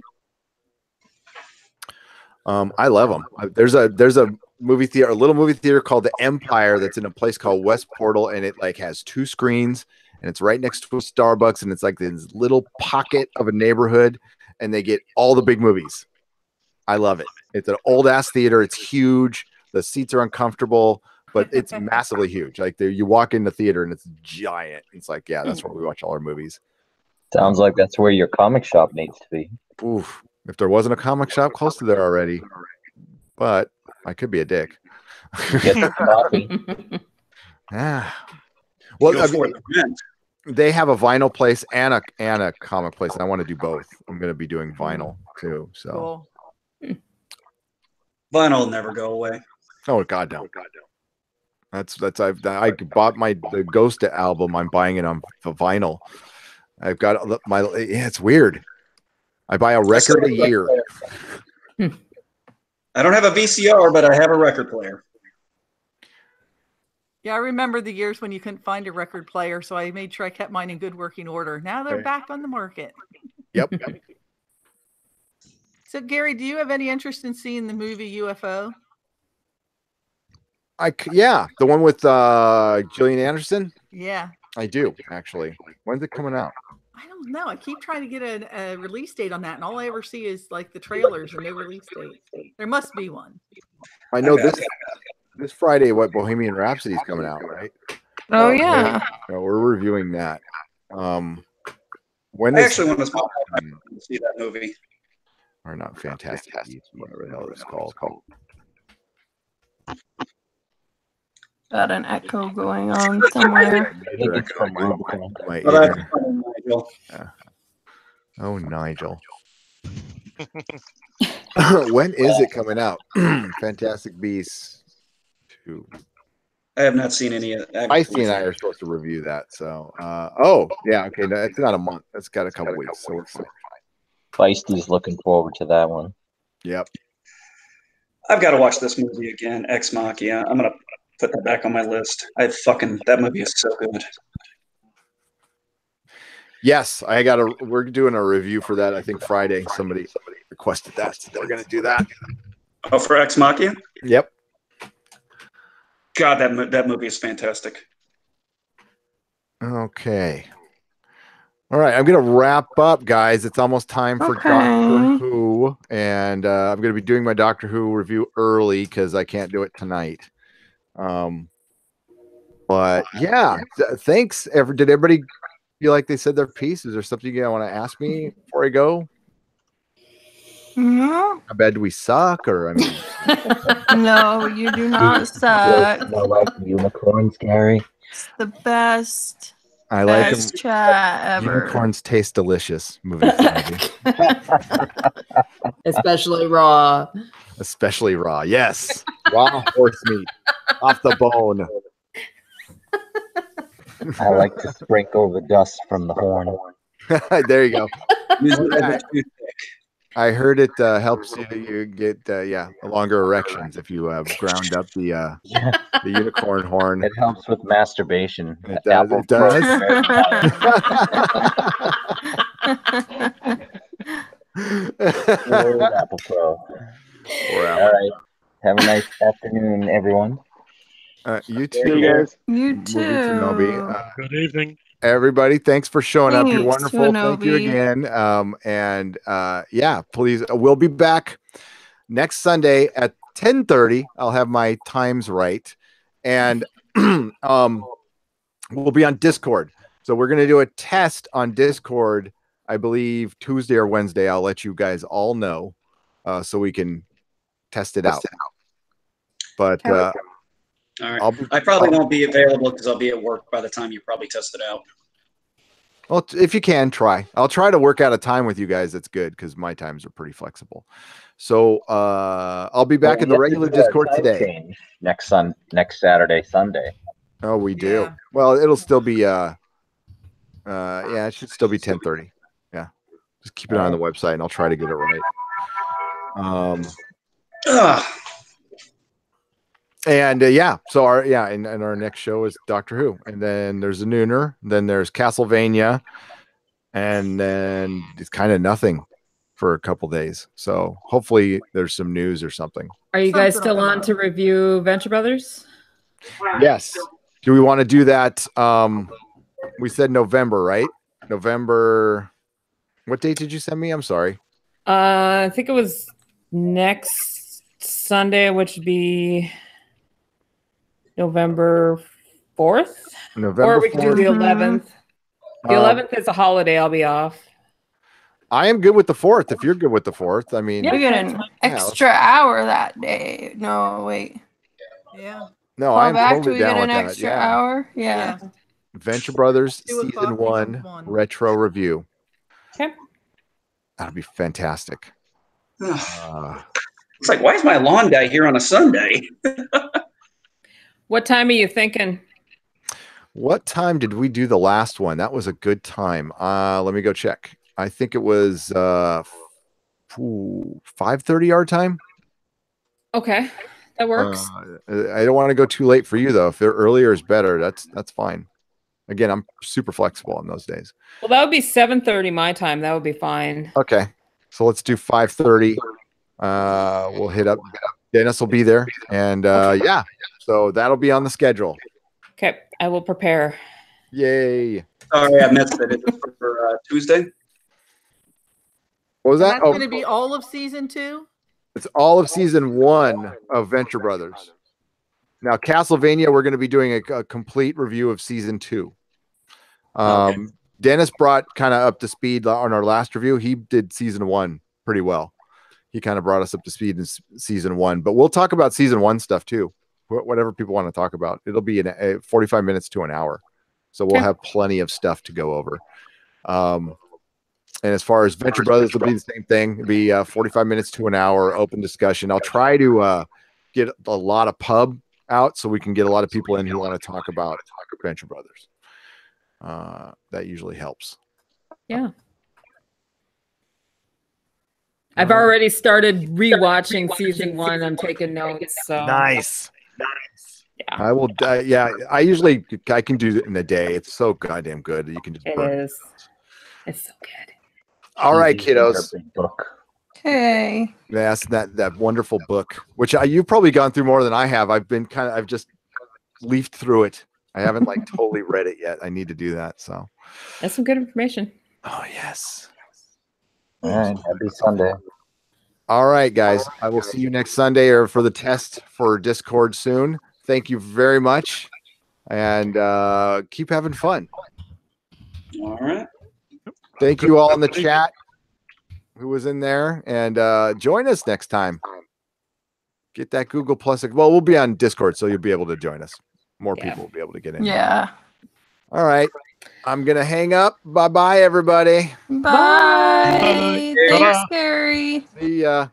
I love them. There's a movie theater, a little movie theater called the Empire that's in a place called West Portal, and it like has 2 screens, and it's right next to a Starbucks, and it's like this little pocket of a neighborhood, and they get all the big movies. I love it. It's an old ass theater. It's huge. The seats are uncomfortable, but it's massively huge. Like you walk in the theater and it's giant. It's like, yeah, that's where we watch all our movies. Sounds like that's where your comic shop needs to be. Oof. If there wasn't a comic shop close to there already, but I could be a dick. Get the coffee. Yeah. Well, I mean, they have a vinyl place and a comic place, and I want to do both. I'm going to be doing vinyl too. So Cool. Vinyl will never go away. oh god no. I bought the Ghost album. I'm buying it on vinyl. I've got it's weird. I buy a record a year. I don't have a VCR, but I have a record player. Yeah, I remember the years when you couldn't find a record player, so I made sure I kept mine in good working order. Now they're back on the market. Yep. So, Gary, do you have any interest in seeing the movie UFO? Yeah, the one with Gillian Anderson. Yeah. I do actually. When's it coming out? I don't know. I keep trying to get a release date on that, and all I ever see is like the trailers and no release date. There must be one. I know this Friday, what Bohemian Rhapsody is coming out, right? Oh yeah. So we're reviewing that. When I actually want to see that movie. Or not Fantastic Beasts, whatever the hell it's called. Got an echo going on somewhere. My Well, that's ear. funny, Nigel. Oh, Nigel. When is it coming out? Fantastic Beasts 2. I have not seen any. Icy and I are supposed to review that. So, oh yeah, okay, no, it's not a month. It's got a couple weeks, so we're fine. Feisty's looking forward to that one. Yep. I've got to watch this movie again, Ex Machina. I'm gonna put that back on my list. That movie is so good. Yes, we're doing a review for that. I think Friday. Somebody requested that, so they're gonna do that. Oh, for Ex Machina? Yep. God, that movie is fantastic. Okay. All right, I'm gonna wrap up, guys. It's almost time for Doctor Who, and I'm gonna be doing my Doctor Who review early because I can't do it tonight. But yeah, thanks. Did everybody feel like they said their piece? Is there something you want to ask me before I go? No. How bad do we suck? Or I mean, No, you do not suck. I like unicorns, Gary. It's the best. I like best them. chat ever. Unicorns taste delicious. Moving forward. Especially raw. Especially raw. Yes. Raw horse meat off the bone. I like to sprinkle the dust from the horn. There you go. Use it as a toothpick. I heard it helps you get longer erections if you ground up the unicorn horn. It helps with masturbation. It does. It does. Apple Pro. All right. Have a nice afternoon, everyone. You See too. you guys. You too. Good evening. Everybody, thanks for showing up. You're Thanks, wonderful. Thank you Shinobi. again. Please, we'll be back next Sunday at 10:30. I'll have my times right, and we'll be on Discord. So we're gonna do a test on Discord. I believe Tuesday or Wednesday. I'll let you guys all know, so we can test it out. But All right. I probably won't be available because I'll be at work by the time you probably test it out. well, if you can, try. I'll try to work out a time with you guys. That's good because my times are pretty flexible. So I'll be back in the regular Discord today. Next Saturday, Sunday. Oh, we do. Yeah. Well, it'll still be it should still be 10:30. Yeah. Just keep it on the website and I'll try to get it right. And so our next show is Doctor Who, and then there's a nooner, then there's Castlevania, and then it's kind of nothing for a couple days. So hopefully there's some news or something. Are you guys still on to review Venture Brothers? Yes. Do we want to do that? We said November, right? November. What date did you send me? I'm sorry. I think it was next Sunday, which would be November 4th. Or we could do the 11th. The 11th is a holiday. I'll be off. I am good with the 4th. If you're good with the 4th, I mean, We get an extra hour that day. No, wait. Yeah. no, Call I'm back. Do totally we down get with an that. extra Yeah. hour? Yeah. Venture Brothers 2 season o'clock, 1 1. retro review. Okay. That'll be fantastic. It's like, why is my lawn guy here on a Sunday? What time are you thinking? What time did we do the last one? That was a good time. Let me go check. I think it was 5:30 our time. Okay, that works. I don't want to go too late for you though. If they're earlier is better, that's fine. Again, I'm super flexible on those days. Well, that would be 7:30 my time. That would be fine. Okay, so let's do 5:30. We'll hit up. Dennis will be there, and so that'll be on the schedule. Okay, I will prepare. Yay! Sorry, I missed it. Is it for Tuesday? What was that? That's going to be all of season 2. It's all of season 1 of Venture Brothers. Now, Castlevania, we're going to be doing a complete review of season 2. Dennis brought kind of up to speed on our last review. He did season 1 pretty well. He kind of brought us up to speed in season 1, but we'll talk about season 1 stuff too. Whatever people want to talk about. It'll be in 45 minutes to an hour. So we'll have plenty of stuff to go over. And as far as Venture Brothers, it'll be the same thing. It'll be 45 minutes to an hour, open discussion. I'll try to get a lot of pub out so we can get a lot of people in who want to talk about Venture Brothers. That usually helps. Yeah. I've already started rewatching season 1. I'm taking notes. So Nice. Yeah. I will. Yeah, I can do it in a day. It's so goddamn good. You can just. It is. It's so good. All right, kiddos. Okay. That's that wonderful book, which you've probably gone through more than I have. I've just leafed through it. I haven't like totally read it yet. I need to do that. So That's some good information. Oh yes. All right. Happy Sunday. All right, guys. I will see you next Sunday or for the test for Discord soon. Thank you very much, and keep having fun. All right. Thank you all in the chat who was in there, and join us next time. Get that Google Plus. Well, we'll be on Discord, so you'll be able to join us. More people will be able to get in. Yeah. All right. I'm going to hang up. Bye-bye, everybody. Bye. Bye. Thanks, Gary. See ya.